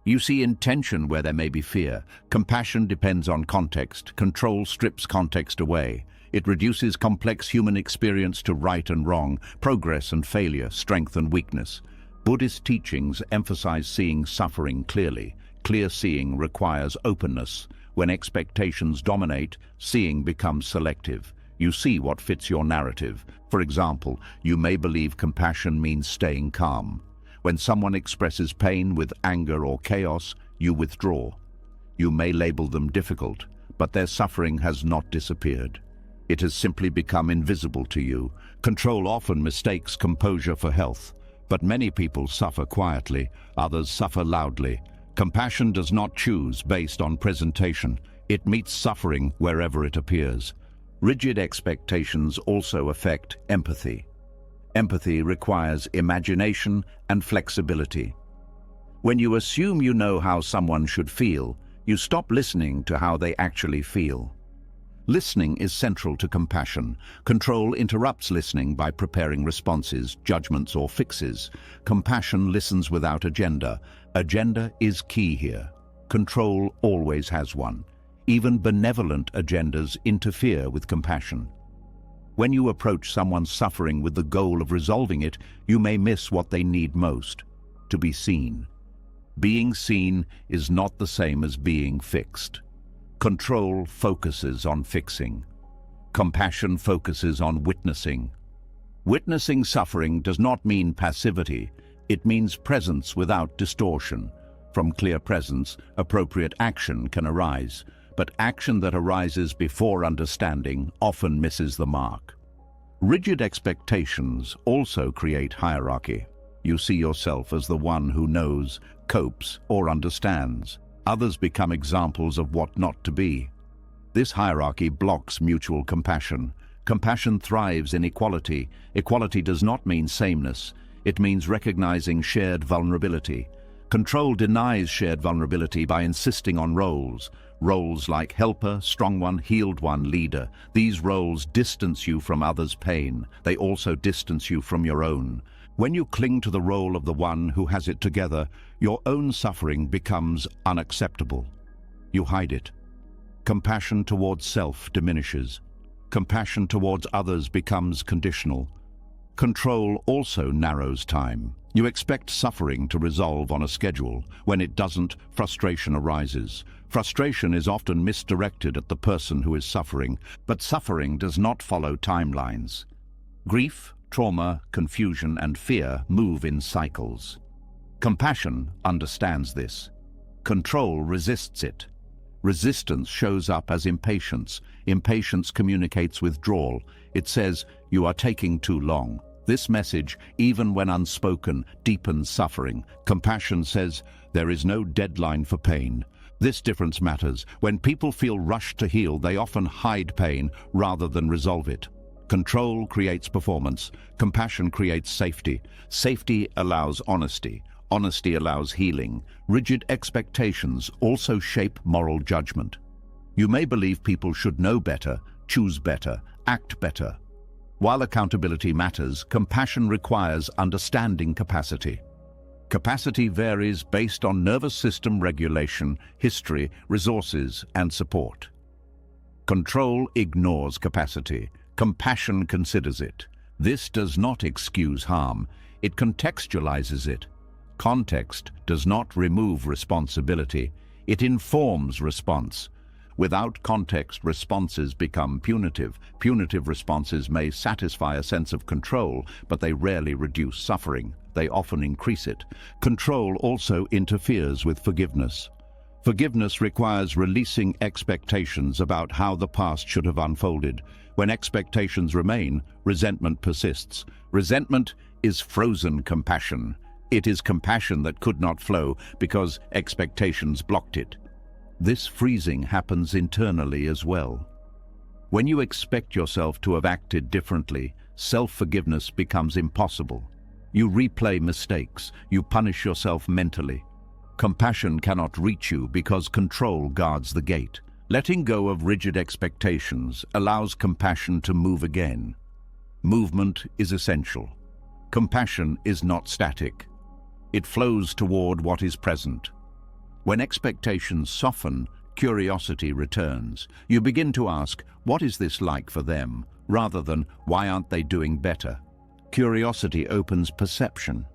You see intention where there may be fear. Compassion depends on context. Control strips context away. It reduces complex human experience to right and wrong, progress and failure, strength and weakness. Buddhist teachings emphasize seeing suffering clearly. Clear seeing requires openness. When expectations dominate, seeing becomes selective. You see what fits your narrative. For example, you may believe compassion means staying calm. When someone expresses pain with anger or chaos, you withdraw. You may label them difficult, but their suffering has not disappeared. It has simply become invisible to you. Control often mistakes composure for health, but many people suffer quietly, others suffer loudly. Compassion does not choose based on presentation. It meets suffering wherever it appears. Rigid expectations also affect empathy. Empathy requires imagination and flexibility. When you assume you know how someone should feel, you stop listening to how they actually feel. Listening is central to compassion. Control interrupts listening by preparing responses, judgments, or fixes. Compassion listens without agenda. Agenda is key here. Control always has one. Even benevolent agendas interfere with compassion. When you approach someone's suffering with the goal of resolving it, you may miss what they need most: to be seen. Being seen is not the same as being fixed. Control focuses on fixing. Compassion focuses on witnessing. Witnessing suffering does not mean passivity. It means presence without distortion. From clear presence, appropriate action can arise, but action that arises before understanding often misses the mark. Rigid expectations also create hierarchy. You see yourself as the one who knows, copes, or understands. Others become examples of what not to be. This hierarchy blocks mutual compassion. Compassion thrives in equality. Equality does not mean sameness. It means recognizing shared vulnerability. Control denies shared vulnerability by insisting on roles. Roles like helper, strong one, healed one, leader. These roles distance you from others' pain. They also distance you from your own. When you cling to the role of the one who has it together, your own suffering becomes unacceptable. You hide it. Compassion towards self diminishes. Compassion towards others becomes conditional. Control also narrows time. You expect suffering to resolve on a schedule. When it doesn't, frustration arises. Frustration is often misdirected at the person who is suffering, but suffering does not follow timelines. Grief, trauma, confusion, and fear move in cycles. Compassion understands this. Control resists it. Resistance shows up as impatience. Impatience communicates withdrawal. It says, "You are taking too long." This message, even when unspoken, deepens suffering. Compassion says, "There is no deadline for pain." This difference matters. When people feel rushed to heal, they often hide pain rather than resolve it. Control creates performance. Compassion creates safety. Safety allows honesty. Honesty allows healing. Rigid expectations also shape moral judgment. You may believe people should know better, choose better, act better. While accountability matters, compassion requires understanding capacity. Capacity varies based on nervous system regulation, history, resources, and support. Control ignores capacity. Compassion considers it. This does not excuse harm. It contextualizes it. Context does not remove responsibility. It informs response. Without context, responses become punitive. Punitive responses may satisfy a sense of control, but they rarely reduce suffering. They often increase it. Control also interferes with forgiveness. Forgiveness requires releasing expectations about how the past should have unfolded. When expectations remain, resentment persists. Resentment is frozen compassion. It is compassion that could not flow because expectations blocked it. This freezing happens internally as well. When you expect yourself to have acted differently, self-forgiveness becomes impossible. You replay mistakes, you punish yourself mentally. Compassion cannot reach you because control guards the gate. Letting go of rigid expectations allows compassion to move again. Movement is essential. Compassion is not static. It flows toward what is present. When expectations soften, curiosity returns. You begin to ask, what is this like for them, rather than why aren't they doing better? Curiosity opens perception.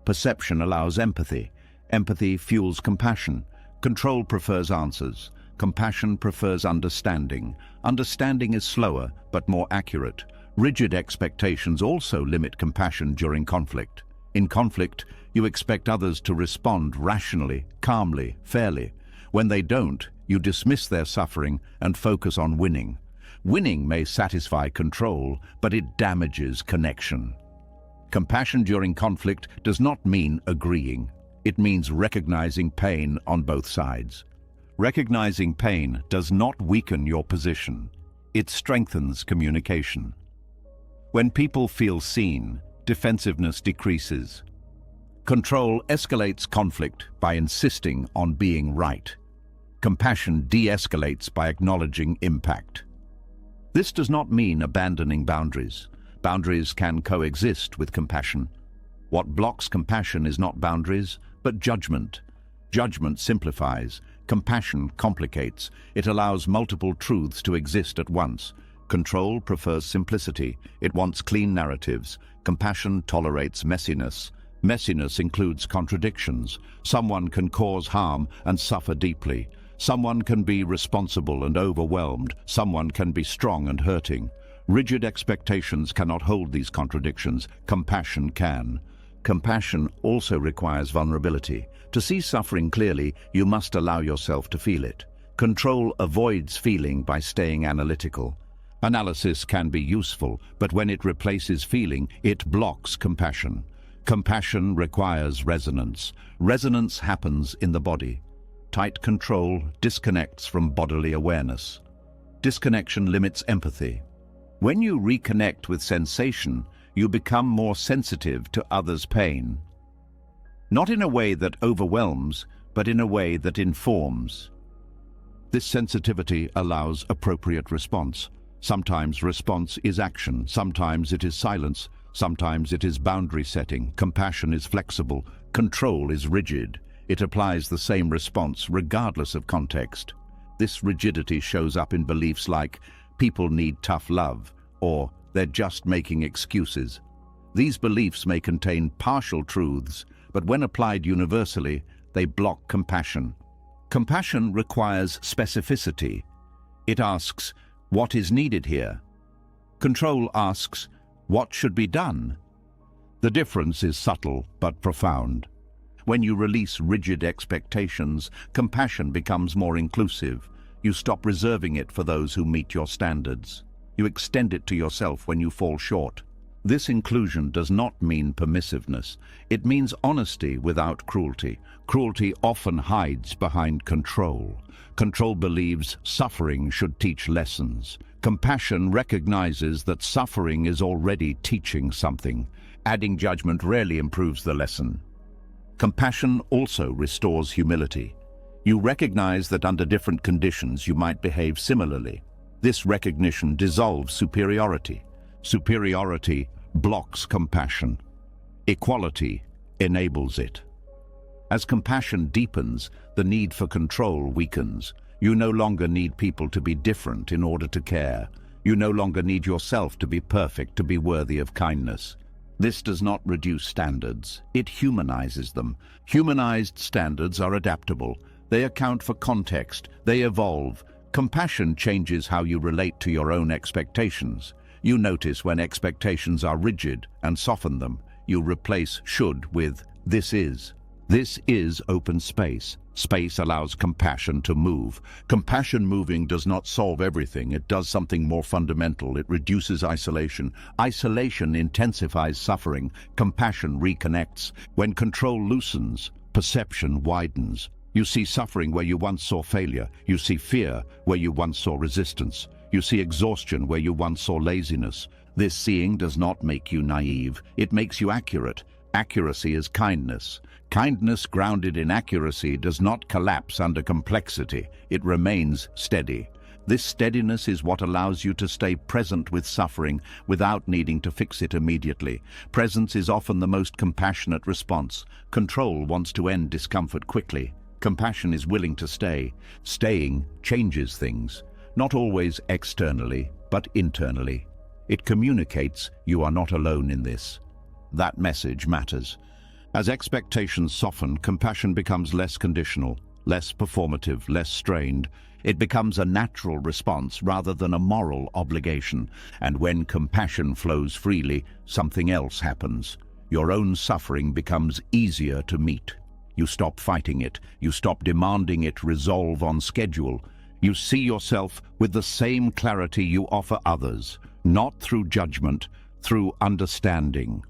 Perception allows empathy. Empathy fuels compassion. Control prefers answers. Compassion prefers understanding. Understanding is slower, but more accurate. Rigid expectations also limit compassion during conflict. In conflict, you expect others to respond rationally, calmly, fairly. When they don't, you dismiss their suffering and focus on winning. Winning may satisfy control, but it damages connection. Compassion during conflict does not mean agreeing. It means recognizing pain on both sides. Recognizing pain does not weaken your position. It strengthens communication. When people feel seen, defensiveness decreases. Control escalates conflict by insisting on being right. Compassion de-escalates by acknowledging impact. This does not mean abandoning boundaries. Boundaries can coexist with compassion. What blocks compassion is not boundaries, but judgment. Judgment simplifies. Compassion complicates. It allows multiple truths to exist at once. Control prefers simplicity. It wants clean narratives. Compassion tolerates messiness. Messiness includes contradictions. Someone can cause harm and suffer deeply. Someone can be responsible and overwhelmed. Someone can be strong and hurting. Rigid expectations cannot hold these contradictions. Compassion can. Compassion also requires vulnerability. To see suffering clearly, you must allow yourself to feel it. Control avoids feeling by staying analytical. Analysis can be useful, but when it replaces feeling, it blocks compassion. Compassion requires resonance. Resonance happens in the body. Tight control disconnects from bodily awareness. Disconnection limits empathy. When you reconnect with sensation, you become more sensitive to others' pain. Not in a way that overwhelms, but in a way that informs. This sensitivity allows appropriate response. Sometimes response is action, sometimes it is silence, sometimes it is boundary setting. Compassion is flexible, control is rigid. It applies the same response regardless of context. This rigidity shows up in beliefs like, people need tough love, or they're just making excuses. These beliefs may contain partial truths, but when applied universally, they block compassion. Compassion requires specificity. It asks, what is needed here? Control asks, what should be done? The difference is subtle but profound. When you release rigid expectations, compassion becomes more inclusive. You stop reserving it for those who meet your standards. You extend it to yourself when you fall short. This inclusion does not mean permissiveness. It means honesty without cruelty. Cruelty often hides behind control. Control believes suffering should teach lessons. Compassion recognizes that suffering is already teaching something. Adding judgment rarely improves the lesson. Compassion also restores humility. You recognize that under different conditions you might behave similarly. This recognition dissolves superiority. Superiority blocks compassion. Equality enables it. As compassion deepens, the need for control weakens. You no longer need people to be different in order to care. You no longer need yourself to be perfect to be worthy of kindness. This does not reduce standards. It humanizes them. Humanized standards are adaptable. They account for context. They evolve. Compassion changes how you relate to your own expectations. You notice when expectations are rigid and soften them. You replace should with this is. This is open space. Space allows compassion to move. Compassion moving does not solve everything. It does something more fundamental. It reduces isolation. Isolation intensifies suffering. Compassion reconnects. When control loosens, perception widens. You see suffering where you once saw failure. You see fear where you once saw resistance. You see exhaustion where you once saw laziness. This seeing does not make you naive. It makes you accurate. Accuracy is kindness. Kindness grounded in accuracy does not collapse under complexity. It remains steady. This steadiness is what allows you to stay present with suffering without needing to fix it immediately. Presence is often the most compassionate response. Control wants to end discomfort quickly. Compassion is willing to stay. Staying changes things, not always externally, but internally. It communicates you are not alone in this. That message matters. As expectations soften, compassion becomes less conditional, less performative, less strained. It becomes a natural response rather than a moral obligation. And when compassion flows freely, something else happens. Your own suffering becomes easier to meet. You stop fighting it. You stop demanding it resolve on schedule. You see yourself with the same clarity you offer others, not through judgment, through understanding.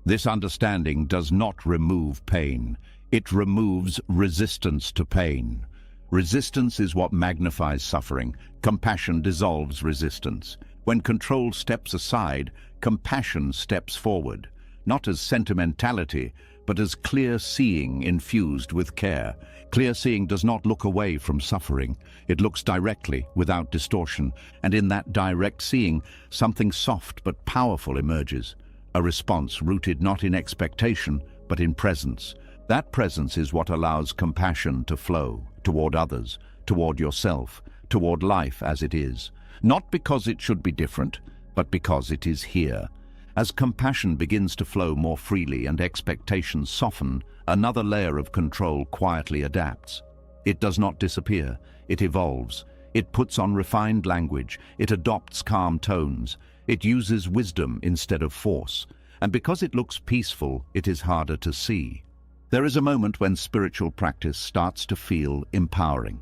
This understanding does not remove pain. It removes resistance to pain. Resistance is what magnifies suffering. Compassion dissolves resistance. When control steps aside, compassion steps forward, not as sentimentality, but as clear seeing infused with care. Clear seeing does not look away from suffering. It looks directly, without distortion, and in that direct seeing, something soft but powerful emerges. A response rooted not in expectation, but in presence. That presence is what allows compassion to flow toward others, toward yourself, toward life as it is. Not because it should be different, but because it is here. As compassion begins to flow more freely and expectations soften, another layer of control quietly adapts. It does not disappear, it evolves. It puts on refined language, it adopts calm tones. It uses wisdom instead of force, and because it looks peaceful, it is harder to see. There is a moment when spiritual practice starts to feel empowering.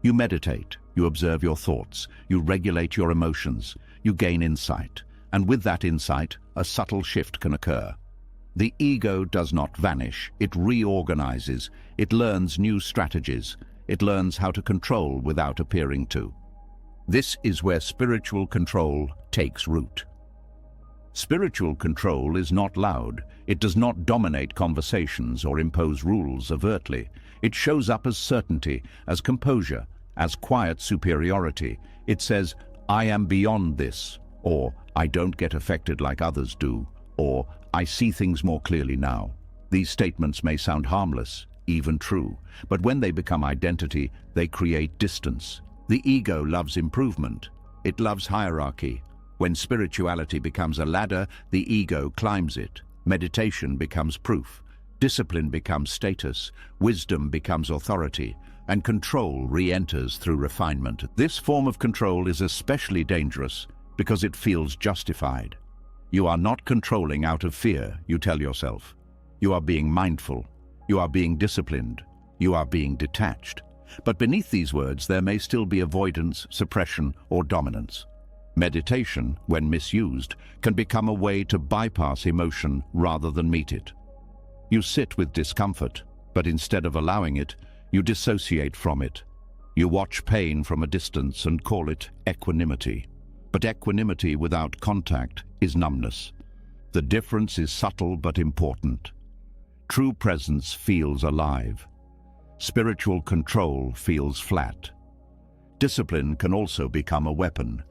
You meditate, you observe your thoughts, you regulate your emotions, you gain insight, and with that insight, a subtle shift can occur. The ego does not vanish, it reorganizes, it learns new strategies, it learns how to control without appearing to. This is where spiritual control takes root. Spiritual control is not loud. It does not dominate conversations or impose rules overtly. It shows up as certainty, as composure, as quiet superiority. It says, I am beyond this, or I don't get affected like others do, or I see things more clearly now. These statements may sound harmless, even true, but when they become identity, they create distance. The ego loves improvement. It loves hierarchy. When spirituality becomes a ladder, the ego climbs it. Meditation becomes proof. Discipline becomes status. Wisdom becomes authority. And control re-enters through refinement. This form of control is especially dangerous because it feels justified. You are not controlling out of fear, you tell yourself. You are being mindful. You are being disciplined. You are being detached. But beneath these words, there may still be avoidance, suppression, or dominance. Meditation, when misused, can become a way to bypass emotion rather than meet it. You sit with discomfort, but instead of allowing it, you dissociate from it. You watch pain from a distance and call it equanimity. But equanimity without contact is numbness. The difference is subtle but important. True presence feels alive. Spiritual control feels flat. Discipline can also become a weapon.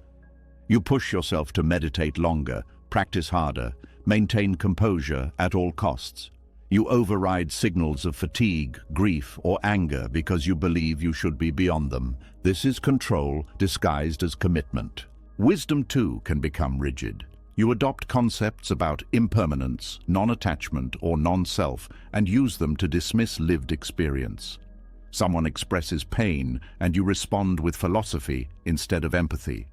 You push yourself to meditate longer, practice harder, maintain composure at all costs. You override signals of fatigue, grief, or anger because you believe you should be beyond them. This is control disguised as commitment. Wisdom, too, can become rigid. You adopt concepts about impermanence, non-attachment, or non-self and use them to dismiss lived experience. Someone expresses pain and you respond with philosophy instead of empathy.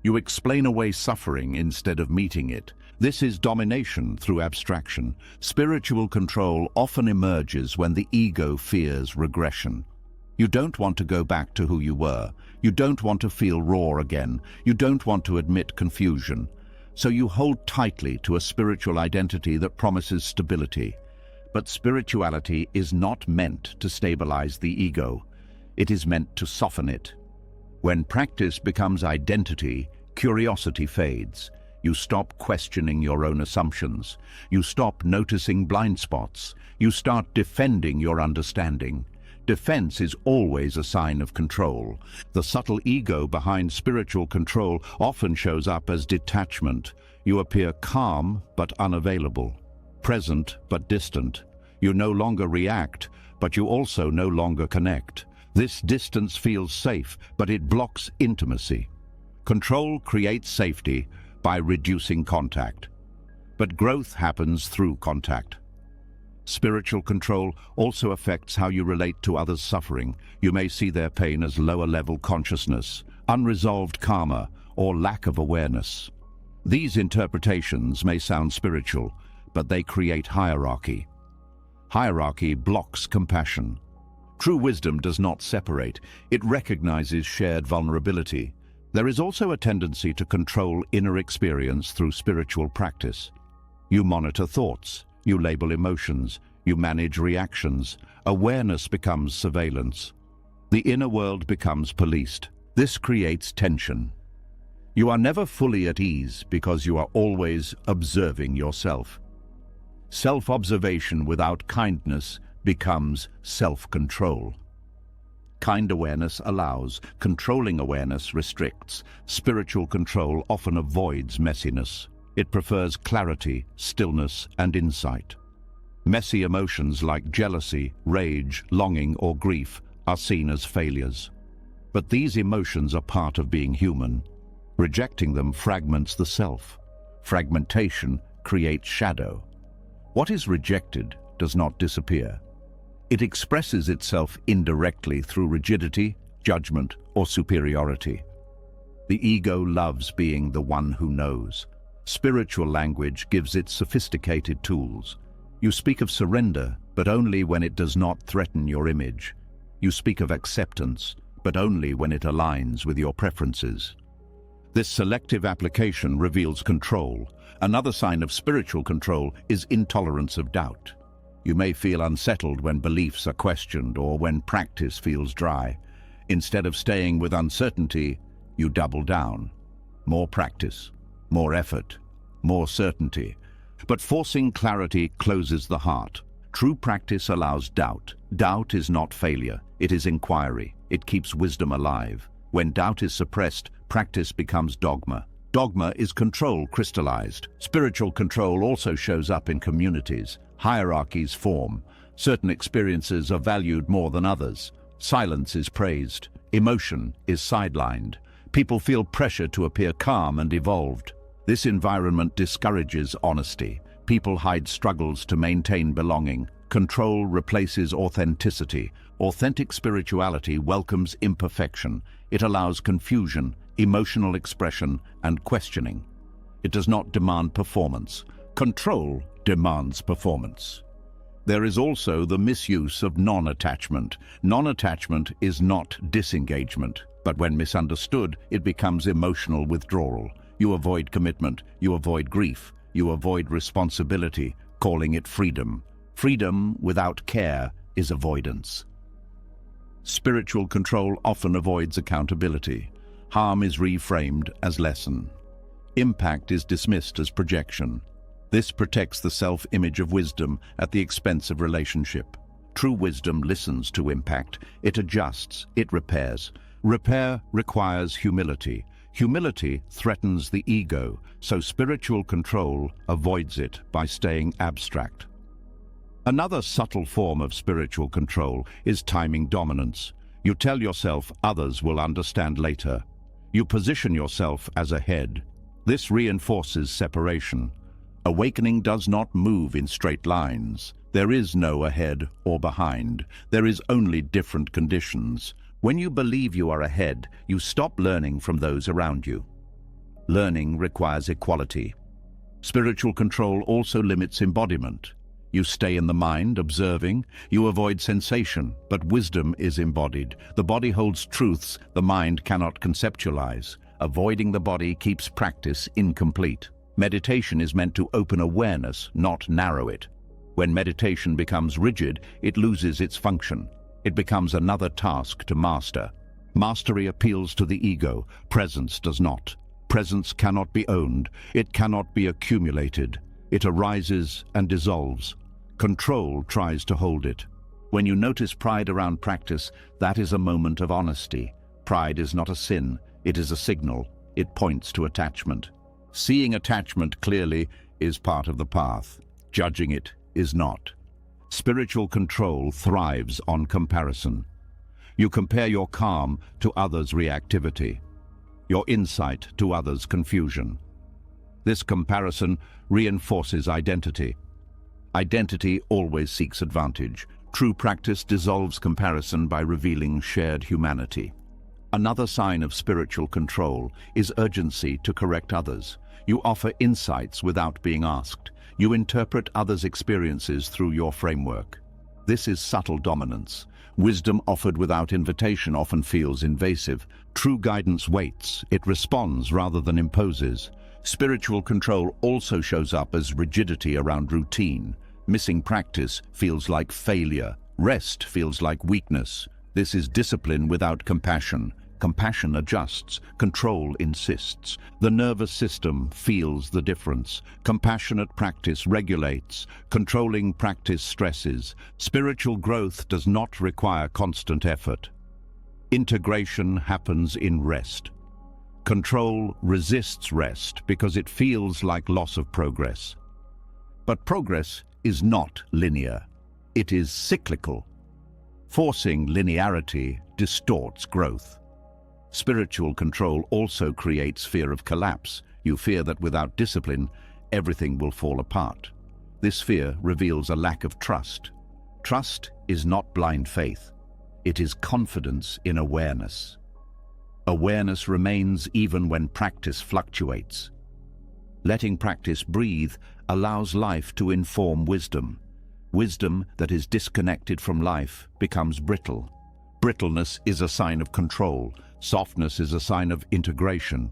You explain away suffering instead of meeting it. This is domination through abstraction. Spiritual control often emerges when the ego fears regression. You don't want to go back to who you were. You don't want to feel raw again. You don't want to admit confusion. So you hold tightly to a spiritual identity that promises stability. But spirituality is not meant to stabilize the ego. It is meant to soften it. When practice becomes identity, curiosity fades. You stop questioning your own assumptions. You stop noticing blind spots. You start defending your understanding. Defense is always a sign of control. The subtle ego behind spiritual control often shows up as detachment. You appear calm but unavailable, present but distant. You no longer react, but you also no longer connect. This distance feels safe, but it blocks intimacy. Control creates safety by reducing contact. But growth happens through contact. Spiritual control also affects how you relate to others' suffering. You may see their pain as lower-level consciousness, unresolved karma, or lack of awareness. These interpretations may sound spiritual, but they create hierarchy. Hierarchy blocks compassion. True wisdom does not separate. It recognizes shared vulnerability. There is also a tendency to control inner experience through spiritual practice. You monitor thoughts. You label emotions, you manage reactions. Awareness becomes surveillance. The inner world becomes policed. This creates tension. You are never fully at ease because you are always observing yourself. Self-observation without kindness becomes self-control. Kind awareness allows, controlling awareness restricts. Spiritual control often avoids messiness. It prefers clarity, stillness, and insight. Messy emotions like jealousy, rage, longing, or grief are seen as failures. But these emotions are part of being human. Rejecting them fragments the self. Fragmentation creates shadow. What is rejected does not disappear. It expresses itself indirectly through rigidity, judgment, or superiority. The ego loves being the one who knows. Spiritual language gives it sophisticated tools. You speak of surrender, but only when it does not threaten your image. You speak of acceptance, but only when it aligns with your preferences. This selective application reveals control. Another sign of spiritual control is intolerance of doubt. You may feel unsettled when beliefs are questioned or when practice feels dry. Instead of staying with uncertainty, you double down. More practice, more effort, more certainty. But forcing clarity closes the heart. True practice allows doubt. Doubt is not failure, it is inquiry. It keeps wisdom alive. When doubt is suppressed, practice becomes dogma. Dogma is control crystallized. Spiritual control also shows up in communities. Hierarchies form. Certain experiences are valued more than others. Silence is praised. Emotion is sidelined. People feel pressure to appear calm and evolved. This environment discourages honesty. People hide struggles to maintain belonging. Control replaces authenticity. Authentic spirituality welcomes imperfection. It allows confusion, emotional expression, and questioning. It does not demand performance. Control demands performance. There is also the misuse of non-attachment. Non-attachment is not disengagement, but when misunderstood, it becomes emotional withdrawal. You avoid commitment, you avoid grief, you avoid responsibility, calling it freedom. Freedom without care is avoidance. Spiritual control often avoids accountability. Harm is reframed as lesson. Impact is dismissed as projection. This protects the self-image of wisdom at the expense of relationship. True wisdom listens to impact. It adjusts, it repairs. Repair requires humility. Humility threatens the ego, so spiritual control avoids it by staying abstract. Another subtle form of spiritual control is timing dominance. You tell yourself others will understand later. You position yourself as ahead. This reinforces separation. Awakening does not move in straight lines. There is no ahead or behind. There is only different conditions. When you believe you are ahead, you stop learning from those around you. Learning requires equality. Spiritual control also limits embodiment. You stay in the mind, observing. You avoid sensation, but wisdom is embodied. The body holds truths the mind cannot conceptualize. Avoiding the body keeps practice incomplete. Meditation is meant to open awareness, not narrow it. When meditation becomes rigid, it loses its function. It becomes another task to master. Mastery appeals to the ego. Presence does not. Presence cannot be owned. It cannot be accumulated. It arises and dissolves. Control tries to hold it. When you notice pride around practice, that is a moment of honesty. Pride is not a sin. It is a signal. It points to attachment. Seeing attachment clearly is part of the path. Judging it is not. Spiritual control thrives on comparison. You compare your calm to others' reactivity, your insight to others' confusion. This comparison reinforces identity. Identity always seeks advantage. True practice dissolves comparison by revealing shared humanity. Another sign of spiritual control is urgency to correct others. You offer insights without being asked. You interpret others' experiences through your framework. This is subtle dominance. Wisdom offered without invitation often feels invasive. True guidance waits. It responds rather than imposes. Spiritual control also shows up as rigidity around routine. Missing practice feels like failure. Rest feels like weakness. This is discipline without compassion. Compassion adjusts, control insists. The nervous system feels the difference. Compassionate practice regulates, controlling practice stresses. Spiritual growth does not require constant effort. Integration happens in rest. Control resists rest because it feels like loss of progress. But progress is not linear. It is cyclical. Forcing linearity distorts growth. Spiritual control also creates fear of collapse. You fear that without discipline, everything will fall apart. This fear reveals a lack of trust. Trust is not blind faith. It is confidence in awareness. Awareness remains even when practice fluctuates. Letting practice breathe allows life to inform wisdom. Wisdom that is disconnected from life becomes brittle. Brittleness is a sign of control. Softness is a sign of integration.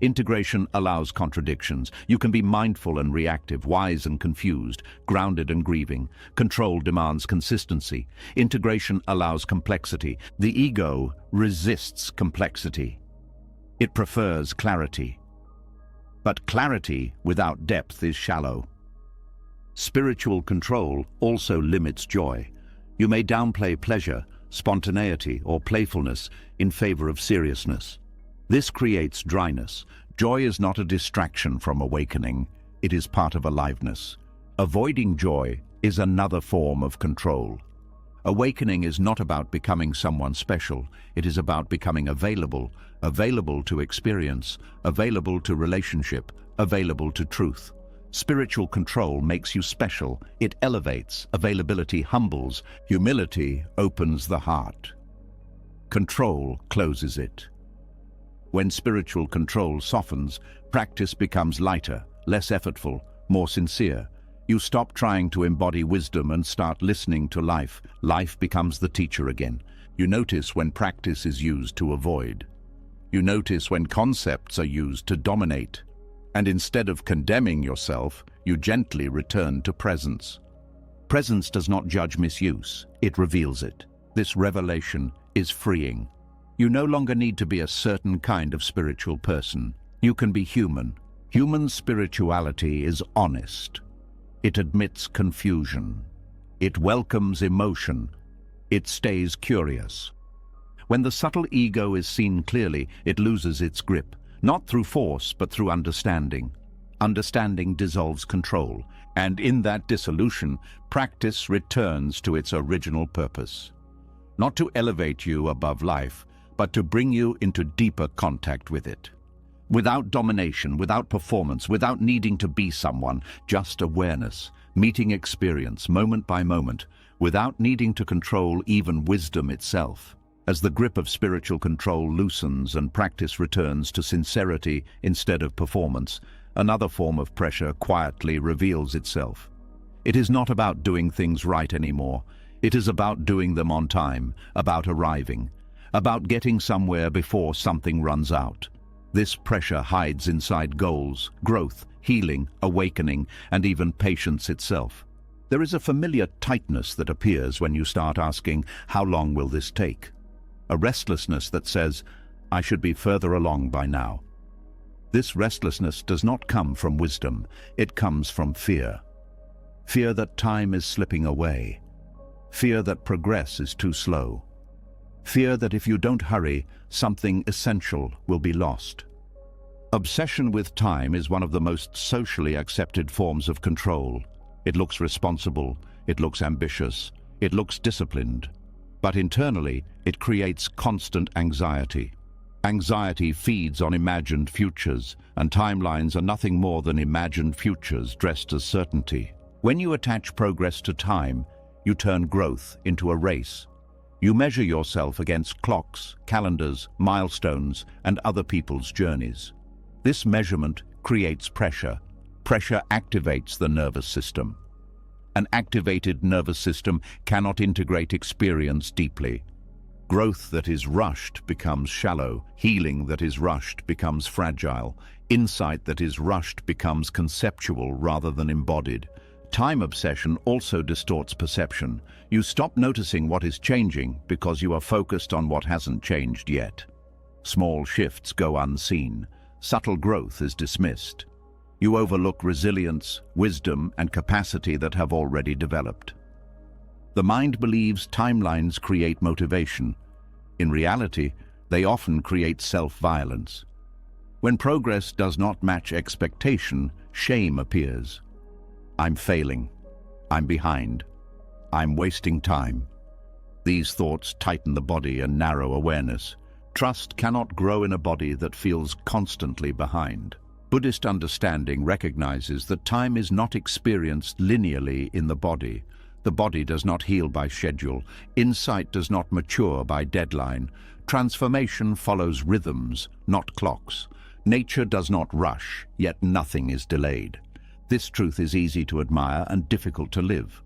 Integration allows contradictions. You can be mindful and reactive, wise and confused, grounded and grieving. Control demands consistency. Integration allows complexity. The ego resists complexity. It prefers clarity. But clarity without depth is shallow. Spiritual control also limits joy. You may downplay pleasure, spontaneity, or playfulness in favor of seriousness. This creates dryness. Joy is not a distraction from awakening. It is part of aliveness. Avoiding joy is another form of control. Awakening is not about becoming someone special. It is about becoming available, available to experience, available to relationship, available to truth. Spiritual control makes you special. It elevates. Availability humbles. Humility opens the heart. Control closes it. When spiritual control softens, practice becomes lighter, less effortful, more sincere. You stop trying to embody wisdom and start listening to life. Life becomes the teacher again. You notice when practice is used to avoid. You notice when concepts are used to dominate. And instead of condemning yourself, you gently return to presence. Presence does not judge misuse, it reveals it. This revelation is freeing. You no longer need to be a certain kind of spiritual person. You can be human. Human spirituality is honest. It admits confusion. It welcomes emotion. It stays curious. When the subtle ego is seen clearly, it loses its grip. Not through force, but through understanding. Understanding dissolves control, and in that dissolution, practice returns to its original purpose. Not to elevate you above life, but to bring you into deeper contact with it. Without domination, without performance, without needing to be someone, just awareness, meeting experience, moment by moment, without needing to control even wisdom itself. As the grip of spiritual control loosens and practice returns to sincerity instead of performance, another form of pressure quietly reveals itself. It is not about doing things right anymore. It is about doing them on time, about arriving, about getting somewhere before something runs out. This pressure hides inside goals, growth, healing, awakening, and even patience itself. There is a familiar tightness that appears when you start asking, how long will this take? A restlessness that says, I should be further along by now. This restlessness does not come from wisdom, it comes from fear. Fear that time is slipping away. Fear that progress is too slow. Fear that if you don't hurry, something essential will be lost. Obsession with time is one of the most socially accepted forms of control. It looks responsible, it looks ambitious, it looks disciplined. But internally, it creates constant anxiety. Anxiety feeds on imagined futures, and timelines are nothing more than imagined futures dressed as certainty. When you attach progress to time, you turn growth into a race. You measure yourself against clocks, calendars, milestones, and other people's journeys. This measurement creates pressure. Pressure activates the nervous system. An activated nervous system cannot integrate experience deeply. Growth that is rushed becomes shallow. Healing that is rushed becomes fragile. Insight that is rushed becomes conceptual rather than embodied. Time obsession also distorts perception. You stop noticing what is changing because you are focused on what hasn't changed yet. Small shifts go unseen. Subtle growth is dismissed. You overlook resilience, wisdom, and capacity that have already developed. The mind believes timelines create motivation. In reality, they often create self-violence. When progress does not match expectation, shame appears. I'm failing. I'm behind. I'm wasting time. These thoughts tighten the body and narrow awareness. Trust cannot grow in a body that feels constantly behind. Buddhist understanding recognizes that time is not experienced linearly in the body. The body does not heal by schedule. Insight does not mature by deadline. Transformation follows rhythms, not clocks. Nature does not rush, yet nothing is delayed. This truth is easy to admire and difficult to live.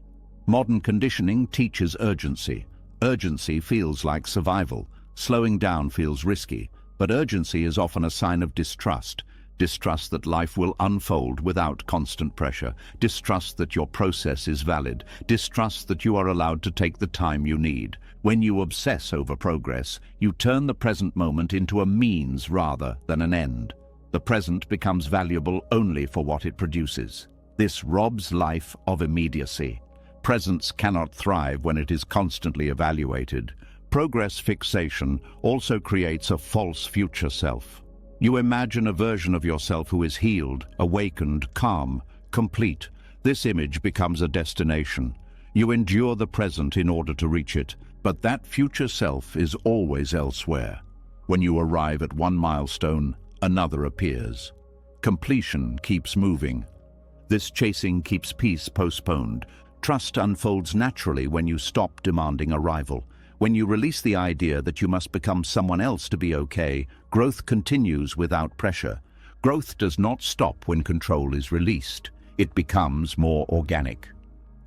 Modern conditioning teaches urgency. Urgency feels like survival. Slowing down feels risky, but urgency is often a sign of distrust. Distrust that life will unfold without constant pressure. Distrust that your process is valid. Distrust that you are allowed to take the time you need. When you obsess over progress, you turn the present moment into a means rather than an end. The present becomes valuable only for what it produces. This robs life of immediacy. Presence cannot thrive when it is constantly evaluated. Progress fixation also creates a false future self. You imagine a version of yourself who is healed, awakened, calm, complete. This image becomes a destination. You endure the present in order to reach it, but that future self is always elsewhere. When you arrive at one milestone, another appears. Completion keeps moving. This chasing keeps peace postponed. Trust unfolds naturally when you stop demanding arrival. When you release the idea that you must become someone else to be okay, growth continues without pressure. Growth does not stop when control is released. It becomes more organic.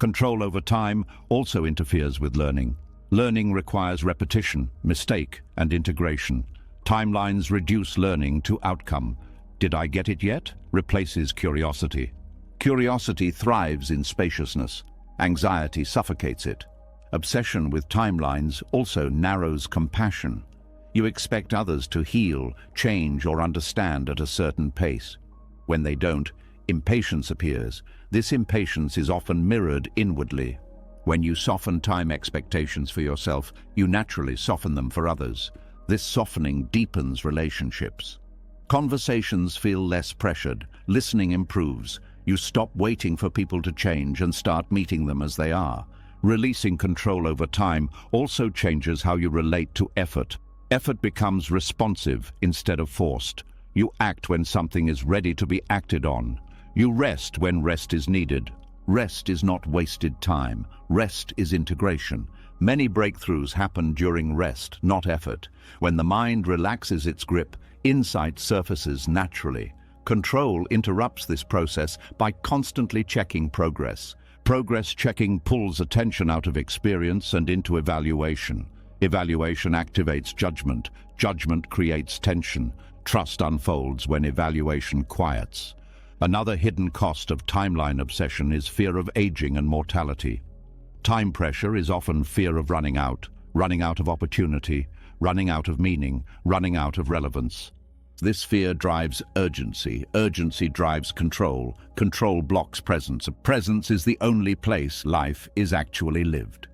Control over time also interferes with learning. Learning requires repetition, mistake, and integration. Timelines reduce learning to outcome. Did I get it yet? Replaces curiosity. Curiosity thrives in spaciousness. Anxiety suffocates it. Obsession with timelines also narrows compassion. You expect others to heal, change, or understand at a certain pace. When they don't, impatience appears. This impatience is often mirrored inwardly. When you soften time expectations for yourself, you naturally soften them for others. This softening deepens relationships. Conversations feel less pressured. Listening improves. You stop waiting for people to change and start meeting them as they are. Releasing control over time also changes how you relate to effort. Effort becomes responsive instead of forced. You act when something is ready to be acted on. You rest when rest is needed. Rest is not wasted time. Rest is integration. Many breakthroughs happen during rest, not effort. When the mind relaxes its grip, insight surfaces naturally. Control interrupts this process by constantly checking progress. Progress checking pulls attention out of experience and into evaluation. Evaluation activates judgment. Judgment creates tension. Trust unfolds when evaluation quiets. Another hidden cost of timeline obsession is fear of aging and mortality. Time pressure is often fear of running out of opportunity, running out of meaning, running out of relevance. This fear drives urgency. Urgency drives control. Control blocks presence. Presence is the only place life is actually lived.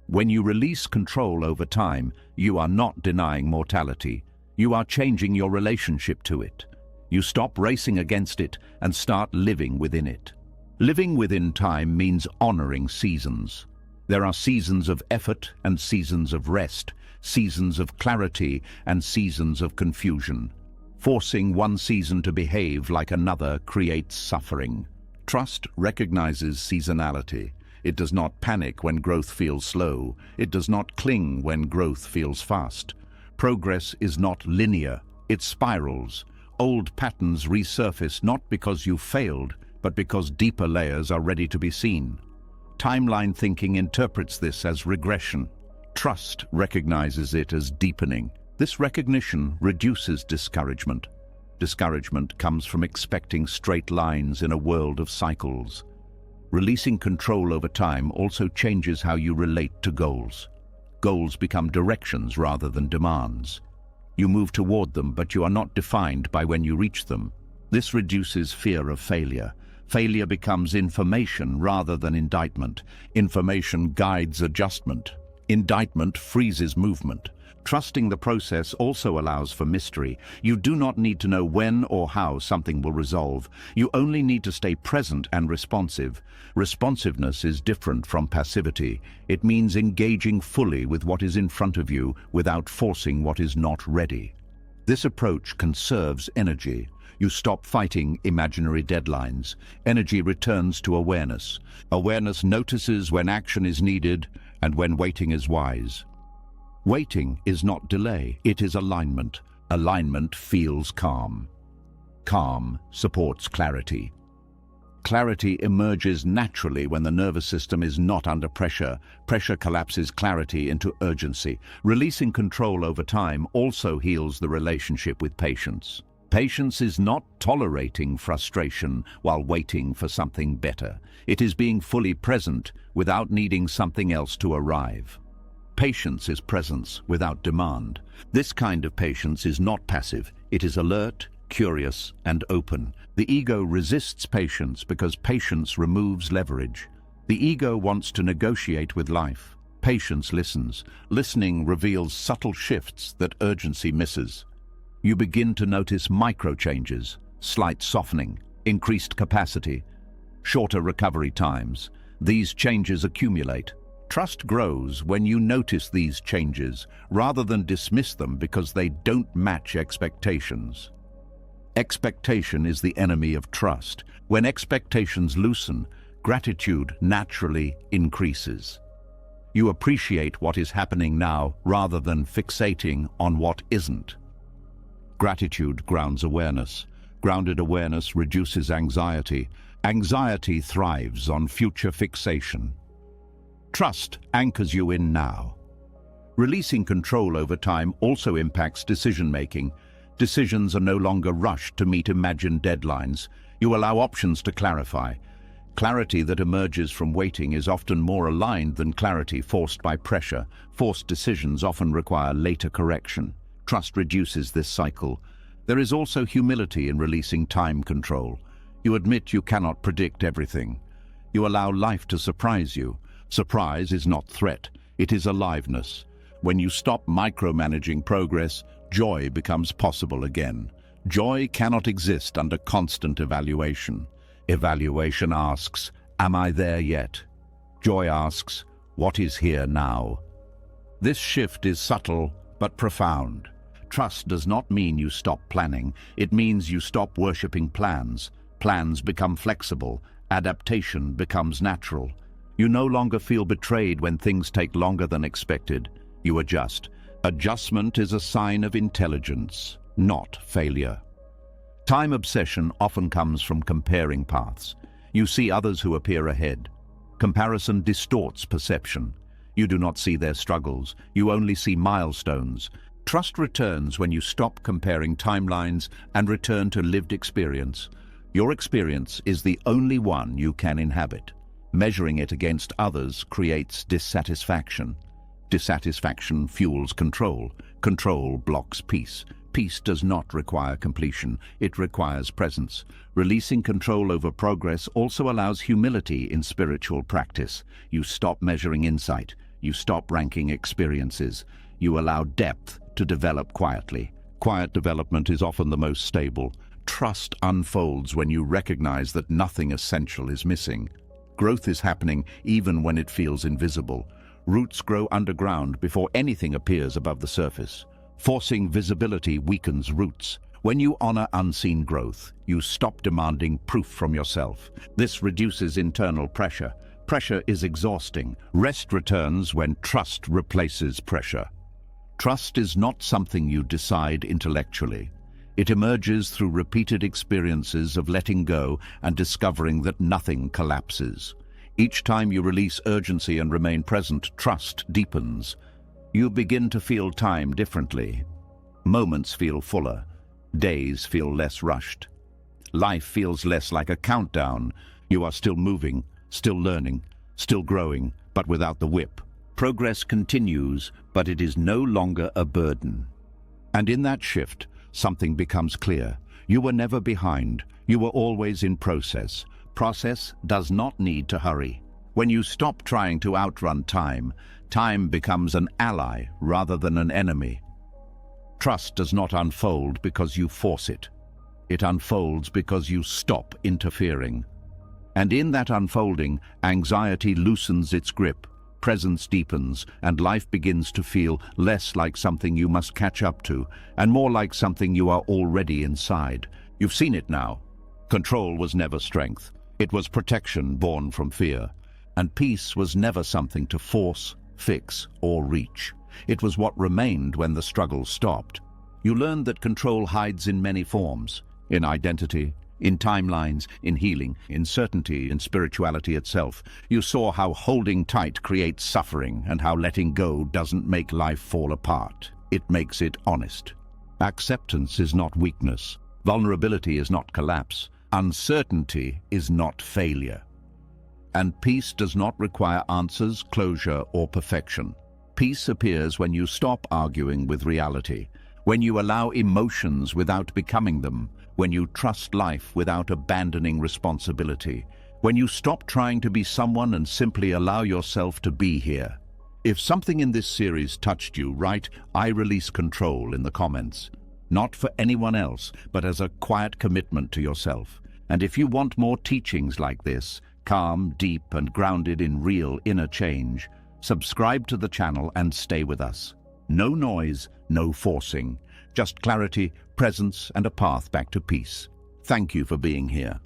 When you release control over time, you are not denying mortality. You are changing your relationship to it. You stop racing against it and start living within it. Living within time means honoring seasons. There are seasons of effort and seasons of rest, seasons of clarity and seasons of confusion. Forcing one season to behave like another creates suffering. Trust recognizes seasonality. It does not panic when growth feels slow. It does not cling when growth feels fast. Progress is not linear. It spirals. Old patterns resurface not because you failed, but because deeper layers are ready to be seen. Timeline thinking interprets this as regression. Trust recognizes it as deepening. This recognition reduces discouragement. Discouragement comes from expecting straight lines in a world of cycles. Releasing control over time also changes how you relate to goals. Goals become directions rather than demands. You move toward them, but you are not defined by when you reach them. This reduces fear of failure. Failure becomes information rather than indictment. Information guides adjustment. Indictment freezes movement. Trusting the process also allows for mystery. You do not need to know when or how something will resolve. You only need to stay present and responsive. Responsiveness is different from passivity. It means engaging fully with what is in front of you without forcing what is not ready. This approach conserves energy. You stop fighting imaginary deadlines. Energy returns to awareness. Awareness notices when action is needed and when waiting is wise. Waiting is not delay, it is alignment. Alignment feels calm. Calm supports clarity. Clarity emerges naturally when the nervous system is not under pressure. Pressure collapses clarity into urgency. Releasing control over time also heals the relationship with patience. Patience is not tolerating frustration while waiting for something better. It is being fully present without needing something else to arrive. Patience is presence without demand. This kind of patience is not passive. It is alert, curious, and open. The ego resists patience because patience removes leverage. The ego wants to negotiate with life. Patience listens. Listening reveals subtle shifts that urgency misses. You begin to notice micro changes, slight softening, increased capacity, shorter recovery times. These changes accumulate. Trust grows when you notice these changes rather than dismiss them because they don't match expectations. Expectation is the enemy of trust. When expectations loosen, gratitude naturally increases. You appreciate what is happening now rather than fixating on what isn't. Gratitude grounds awareness. Grounded awareness reduces anxiety. Anxiety thrives on future fixation. Trust anchors you in now. Releasing control over time also impacts decision-making. Decisions are no longer rushed to meet imagined deadlines. You allow options to clarify. Clarity that emerges from waiting is often more aligned than clarity forced by pressure. Forced decisions often require later correction. Trust reduces this cycle. There is also humility in releasing time control. You admit you cannot predict everything. You allow life to surprise you. Surprise is not threat, it is aliveness. When you stop micromanaging progress, joy becomes possible again. Joy cannot exist under constant evaluation. Evaluation asks, am I there yet? Joy asks, what is here now? This shift is subtle but profound. Trust does not mean you stop planning, it means you stop worshipping plans. Plans become flexible, adaptation becomes natural. You no longer feel betrayed when things take longer than expected. You adjust. Adjustment is a sign of intelligence, not failure. Time obsession often comes from comparing paths. You see others who appear ahead. Comparison distorts perception. You do not see their struggles. You only see milestones. Trust returns when you stop comparing timelines and return to lived experience. Your experience is the only one you can inhabit. Measuring it against others creates dissatisfaction. Dissatisfaction fuels control. Control blocks peace. Peace does not require completion, it requires presence. Releasing control over progress also allows humility in spiritual practice. You stop measuring insight. You stop ranking experiences. You allow depth to develop quietly. Quiet development is often the most stable. Trust unfolds when you recognize that nothing essential is missing. Growth is happening even when it feels invisible. Roots grow underground before anything appears above the surface. Forcing visibility weakens roots. When you honor unseen growth, you stop demanding proof from yourself. This reduces internal pressure. Pressure is exhausting. Rest returns when trust replaces pressure. Trust is not something you decide intellectually. It emerges through repeated experiences of letting go and discovering that nothing collapses. Each time you release urgency and remain present, trust deepens. You begin to feel time differently. Moments feel fuller. Days feel less rushed. Life feels less like a countdown. You are still moving, still learning, still growing, but without the whip. Progress continues, but it is no longer a burden. And in that shift, something becomes clear. You were never behind. You were always in process. Process does not need to hurry. When you stop trying to outrun time, time becomes an ally rather than an enemy. Trust does not unfold because you force it. It unfolds because you stop interfering. And in that unfolding, anxiety loosens its grip, presence deepens, and life begins to feel less like something you must catch up to, and more like something you are already inside. You've seen it now. Control was never strength. It was protection born from fear. And peace was never something to force, fix, or reach. It was what remained when the struggle stopped. You learned that control hides in many forms: in identity, in timelines, in healing, in certainty, in spirituality itself. You saw how holding tight creates suffering and how letting go doesn't make life fall apart. It makes it honest. Acceptance is not weakness. Vulnerability is not collapse. Uncertainty is not failure. And peace does not require answers, closure, or perfection. Peace appears when you stop arguing with reality, when you allow emotions without becoming them, when you trust life without abandoning responsibility, when you stop trying to be someone and simply allow yourself to be here. If something in this series touched you, write "I release control" in the comments. Not for anyone else, but as a quiet commitment to yourself. And if you want more teachings like this, calm, deep, and grounded in real inner change, subscribe to the channel and stay with us. No noise, no forcing, just clarity, presence, and a path back to peace. Thank you for being here.